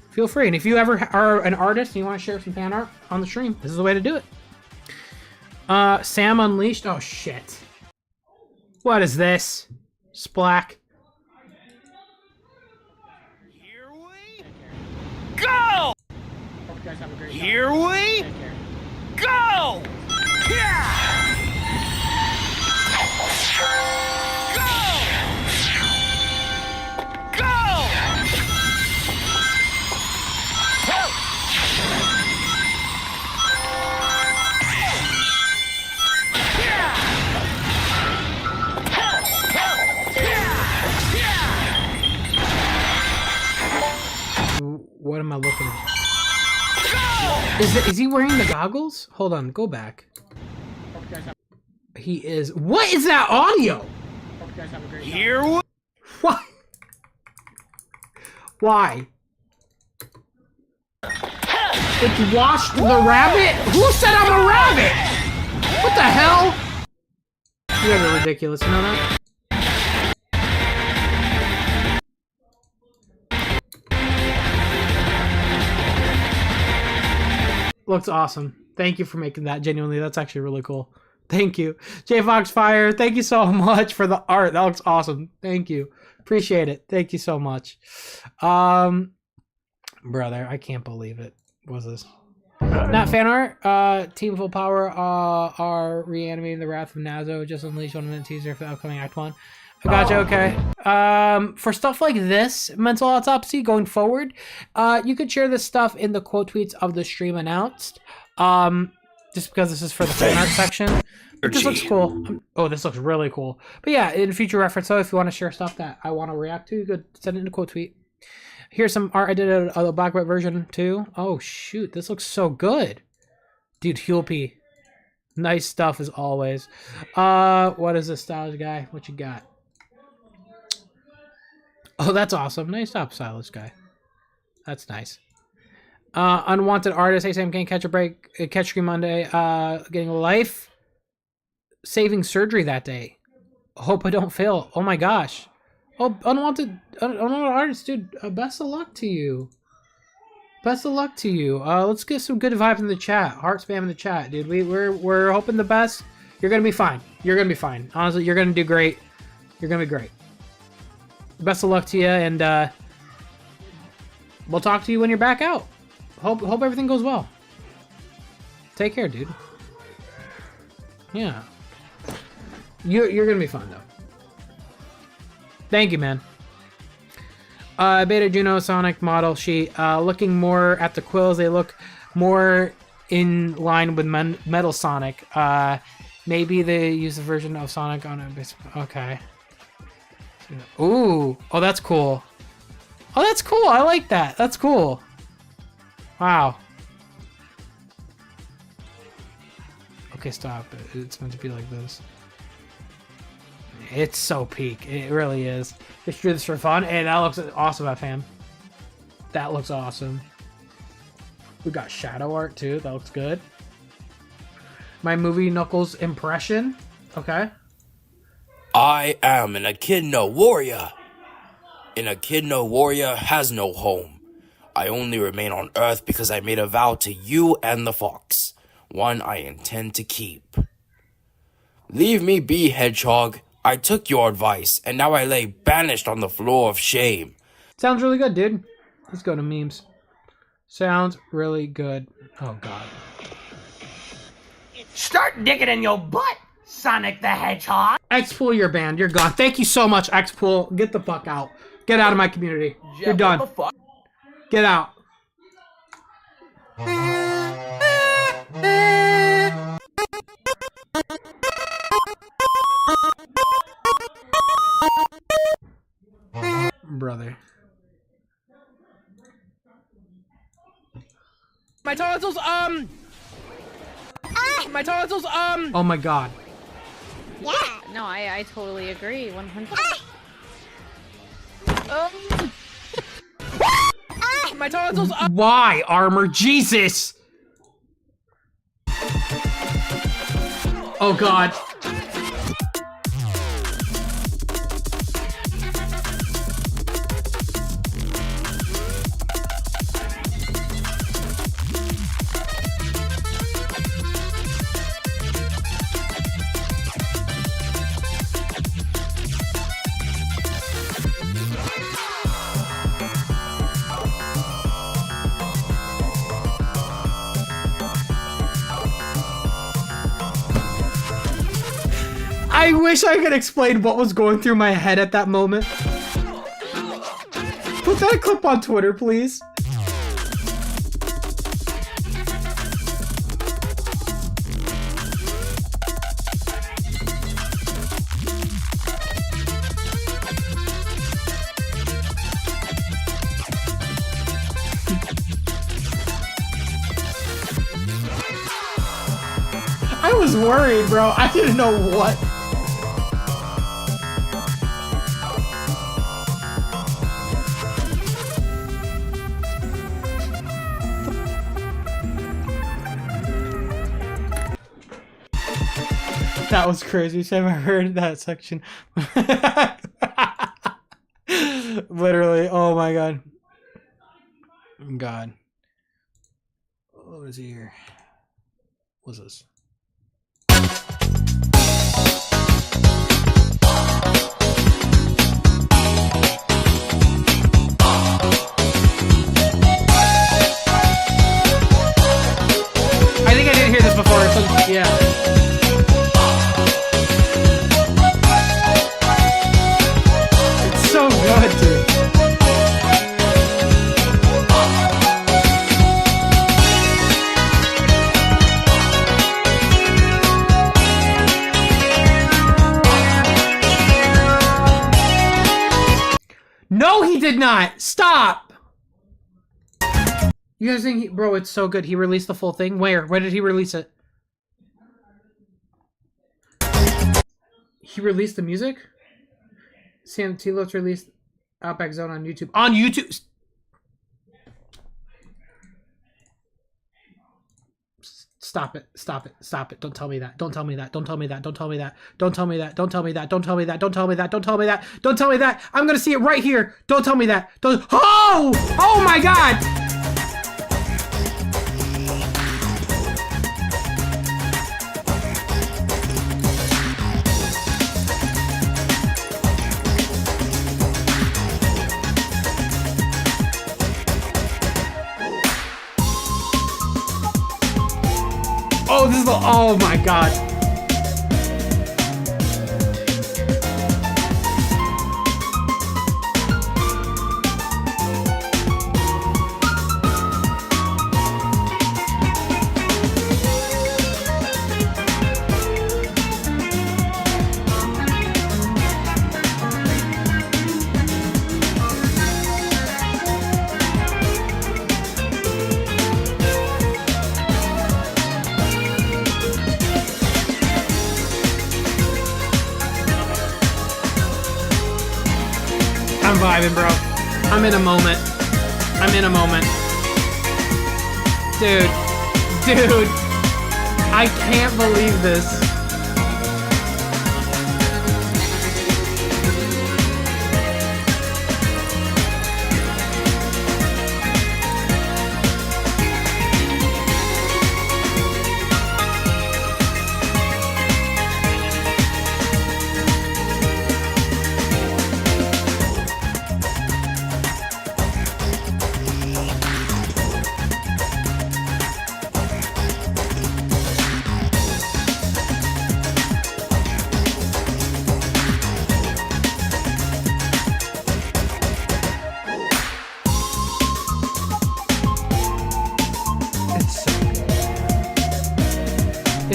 S1: feel free. And if you ever are an artist and you want to share some fan art on the stream, this is the way to do it. Sam Unleashed. Oh, shit. What is this? Splack.
S5: Here we go! Here we go! Yeah!
S1: What am I looking at? Is he wearing the goggles? Hold on, go back. He is. What is that audio?
S5: Here we...
S1: What? Why? It's washed the rabbit? Who said I'm a rabbit? What the hell? You guys are ridiculous, you know that? Looks awesome. Thank you for making that. Genuinely, that's actually really cool. Thank you. J Foxfire, thank you so much for the art. That looks awesome. Thank you. Appreciate it. Thank you so much. Brother, I can't believe it. What was this? Not fan art. Team Full Power are reanimating the Wrath of Nazo. Just unleashed 1 minute teaser for the upcoming Act 1. I gotcha, okay. For stuff like this, Mental Autopsy, going forward, you could share this stuff in the quote tweets of the stream announced. Just because this is for the fan art section. But this looks cool. Oh, this looks really cool. But yeah, in future reference, though, if you want to share stuff that I want to react to, you could send it in a quote tweet. Here's some art. I did a black white version, too. Oh, shoot. This looks so good. Dude, Hulpy. Nice stuff, as always. What is this, stylish guy? What you got? Oh, that's awesome. Nice job, stylish guy. That's nice. Unwanted artist. Hey, Sam, can't catch a break. Catch Scream Monday. Getting life saving surgery that day. Hope I don't fail. Oh my gosh. Oh, unwanted artist, dude. Best of luck to you. Best of luck to you. Let's get some good vibes in the chat. Heart spam in the chat, dude. We're hoping the best. You're gonna be fine. You're gonna be fine. Honestly, you're gonna do great. You're gonna be great. Best of luck to you, and we'll talk to you when you're back out. Hope everything goes well. Take care, dude. Yeah. You're gonna be fine though. Thank you, man. Beta Juno Sonic model sheet. Looking more at the quills, they look more in line with Metal Sonic. Maybe they use the version of Sonic on it. Okay. Ooh. Oh, that's cool. Oh, that's cool. I like that. That's cool. Wow. Okay, stop. It's meant to be like this. It's so peak. It really is. Just do this for fun, and that looks awesome, fam. That looks awesome. We got shadow art too. That looks good. My movie Knuckles impression. Okay.
S9: I am an Echidna warrior. An Echidna warrior has no home. I only remain on Earth because I made a vow to you and the fox, one I intend to keep. Leave me be, Hedgehog. I took your advice, and now I lay banished on the floor of shame.
S1: Sounds really good, dude. Let's go to memes. Sounds really good. Oh, God.
S5: Start digging in your butt, Sonic the Hedgehog.
S1: X-Pool, you're banned. You're gone. Thank you so much, X-Pool. Get the fuck out. Get out of my community. You're done. Get out. Brother.
S2: My tonsils, my tonsils,
S1: Oh my God.
S3: Yeah. No, I totally agree. 100.
S2: My tonsils,
S1: Why, Armor? Jesus! Oh God. I wish I could explain what was going through my head at that moment. Put that clip on Twitter, please. I was worried, bro. I didn't know what. That was crazy. So I haven't heard that section. Literally. Oh my God. God. What is here? What's this? I think I didn't hear this before. So, yeah. So good, dude. No, he did not. Stop. You guys think, bro, it's so good. He released the full thing. Where? Where did he release it? He released the music? Sam T. Lopes released Outback Zone on YouTube. On YouTube! Stop it. Stop it. Stop it. Don't tell me that. Don't tell me that. Don't tell me that. Don't tell me that. Don't tell me that. Don't tell me that. Don't tell me that. Don't tell me that. Don't tell me that. Don't tell me that. I'm gonna see it right here. Don't tell me that. Don't. Oh! Oh my God! Oh, this is the, oh my God. I'm vibing, bro. I'm in a moment. I'm in a moment. Dude. Dude. I can't believe this.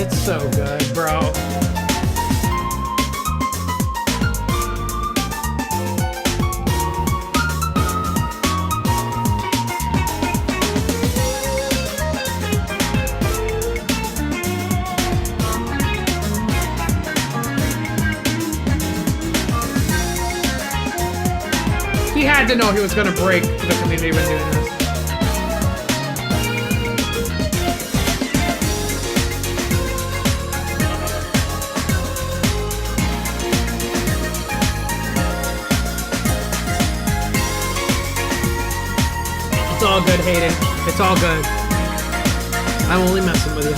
S1: It's so good, bro. He had to know he was gonna break the community when doing this. It's all good, Hayden. It's all good. I'm only messing with you.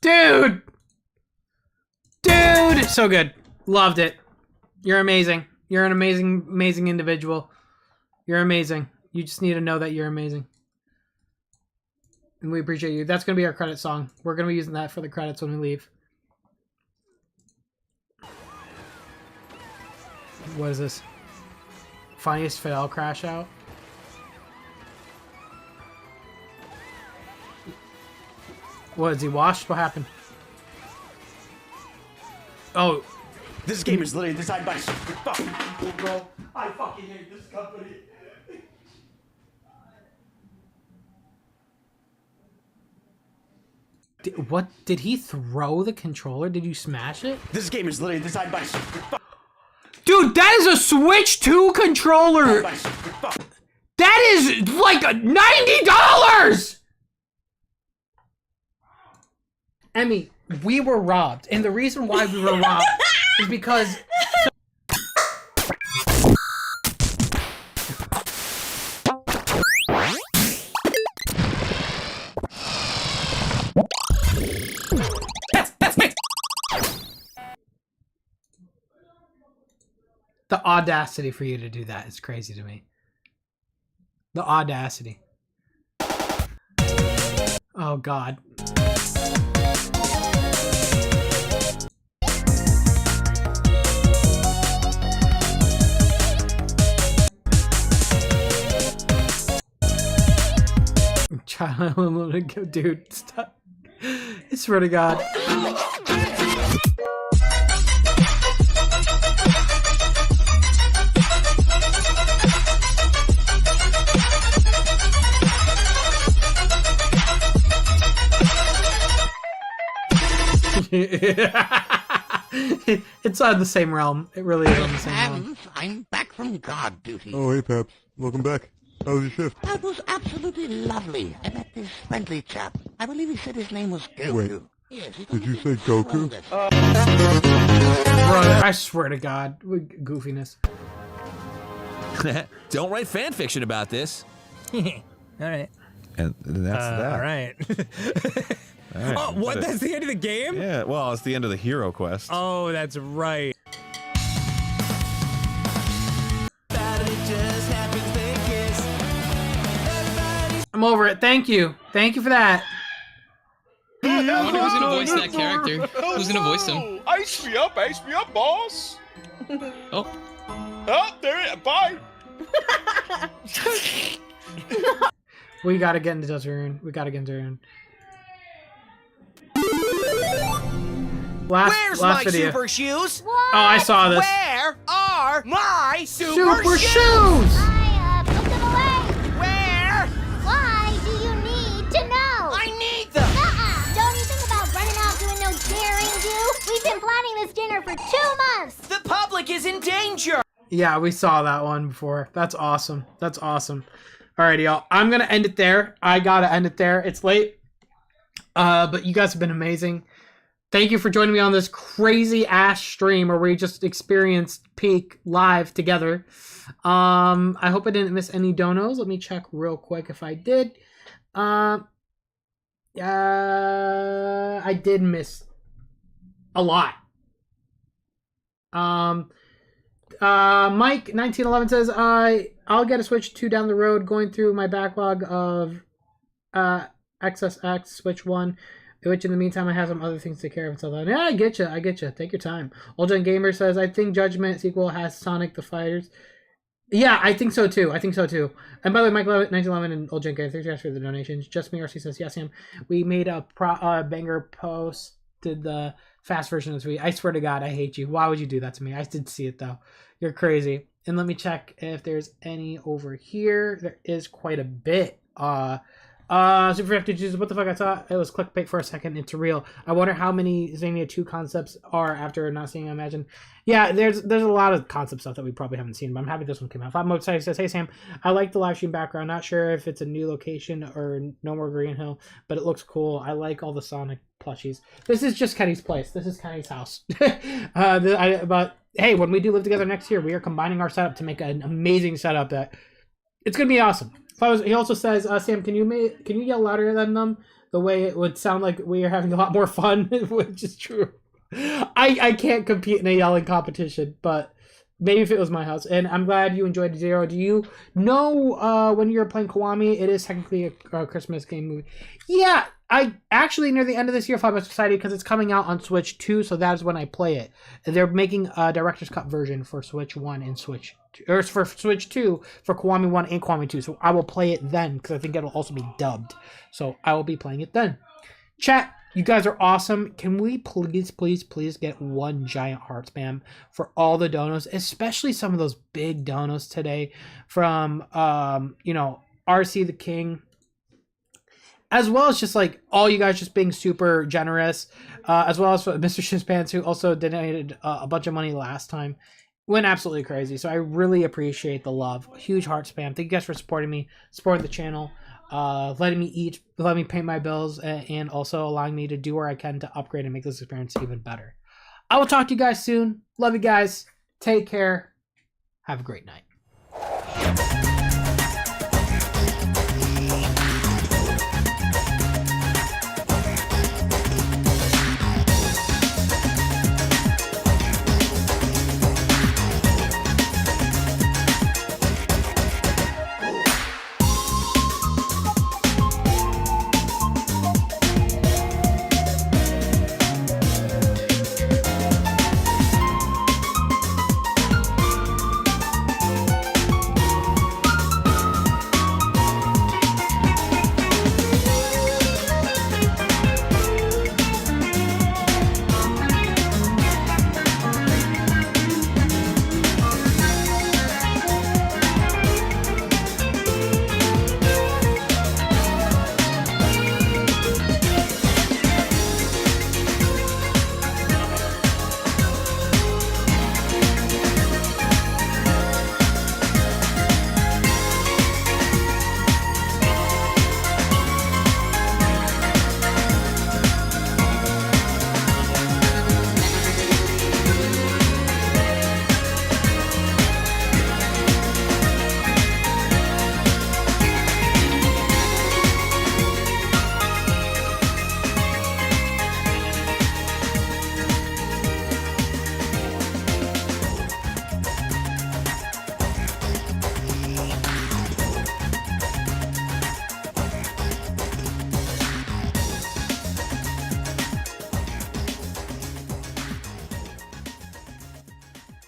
S1: Dude! Dude! So good. Loved it. You're amazing. You're an amazing, amazing individual. You're amazing. You just need to know that you're amazing. And we appreciate you. That's going to be our credit song. We're going to be using that for the credits when we leave. What is this? Funniest Fidel crash out? What, is he washed? What happened? Oh.
S10: This game is literally designed by stupid fucking people, bro. I fucking hate this company.
S1: What? Did he throw the controller? Did you smash it?
S10: This game is literally designed by stupid
S1: Dude, that is a Switch 2 controller! That is like $90! Emmy, we were robbed. And the reason why we were robbed is because... That's me! The audacity for you to do that is crazy to me. The audacity. Oh, God. Child, dude, stop. I swear to God. It's on the same realm. It really is on the same realm.
S5: I'm back from guard duty.
S11: Oh, hey, Paps. Welcome back. How was your shift?
S5: That was absolutely lovely. I met this friendly chap. I believe he said his name was Goku.
S11: Wait.
S5: Yes,
S11: Did you say Goku?
S1: Brother, I swear to God, goofiness.
S12: Don't write fan fiction about this.
S13: All right.
S14: And that's that.
S13: All right.
S14: All right.
S13: Oh, what? That's the end of the game?
S14: Yeah, well, it's the end of the hero quest.
S13: Oh, that's right.
S1: I'm over it. Thank you. Thank you for that.
S15: I wonder who's gonna voice that character. Who's gonna voice him?
S16: Ice me up, boss.
S15: Oh.
S16: Oh, there it is. Bye.
S1: We gotta get into Deltarune. We gotta get into Deltarune.
S17: Where's
S1: last
S17: my
S1: video.
S17: super shoes?
S1: Oh, I saw this.
S17: Where are my
S1: Super shoes?
S18: I put them away.
S17: Where?
S18: Why do you need to know?
S17: I need them.
S18: Don't you think about running off doing no daring do? We've been planning this dinner for 2 months.
S17: The public is in danger.
S1: Yeah, we saw that one before. That's awesome. That's awesome. Alrighty, y'all. I'm gonna end it there. I gotta end it there. It's late. But you guys have been amazing. Thank you for joining me on this crazy ass stream where we just experienced Peak live together. I hope I didn't miss any donos. Let me check real quick if I did. I did miss a lot. Mike 1911 says, I'll get a Switch 2 down the road, going through my backlog of XSX Switch 1, which in the meantime I have some other things to take care of until then. Yeah, I get you. Take your time. Old Gamer says, I think Judgment sequel has Sonic the Fighters. Yeah, I think so too. And by the way, Mike 1911 and Old Gamer, thanks guys for the donations. Just Me RC says, yes, Sam. We made a banger post, did the fast version of this week. I swear to God, I hate you. Why would you do that to me? I did see it though. You're crazy. And let me check if there's any over here. There is quite a bit. Super 50 Jesus, what the fuck? I thought it was clickbait for a second. It's real. I wonder how many Xenia 2 concepts are after not seeing. I imagine. Yeah, there's a lot of concept stuff that we probably haven't seen, but I'm happy this one came out. Five Excited says, hey Sam, I like the live stream background. Not sure if it's a new location or No More Green Hill, but it looks cool. I like all the Sonic plushies. This is just Kenny's place. This is Kenny's house. But hey, when we do live together next year, we are combining our setup to make an amazing setup that it's gonna be awesome. He also says, Sam, can you yell louder than them? The way it would sound like we are having a lot more fun, which is true. I can't compete in a yelling competition, but maybe if it was my house. And I'm glad you enjoyed Zero. Do you know when you're playing Kiwami, it is technically a Christmas game movie? Yeah, I actually, near the end of this year, I'm excited because it's coming out on Switch 2, so that's when I play it. They're making a Director's Cut version for Switch 1 and Switch 2, or for Switch 2 for Kiwami 1 and Kiwami 2, so I will play it then because I think it'll also be dubbed. So I will be playing it then. Chat, you guys are awesome. Can we please get one giant heart spam for all the donos, especially some of those big donos today from, RC the King, as well as just like all you guys just being super generous, as well as for Mr. Shizpants, who also donated a bunch of money last time. Went absolutely crazy. So I really appreciate the love. Huge heart spam. Thank you guys for supporting me, supporting the channel, letting me eat, letting me pay my bills, and also allowing me to do where I can to upgrade and make this experience even better. I will talk to you guys soon. Love you guys. Take care. Have a great night.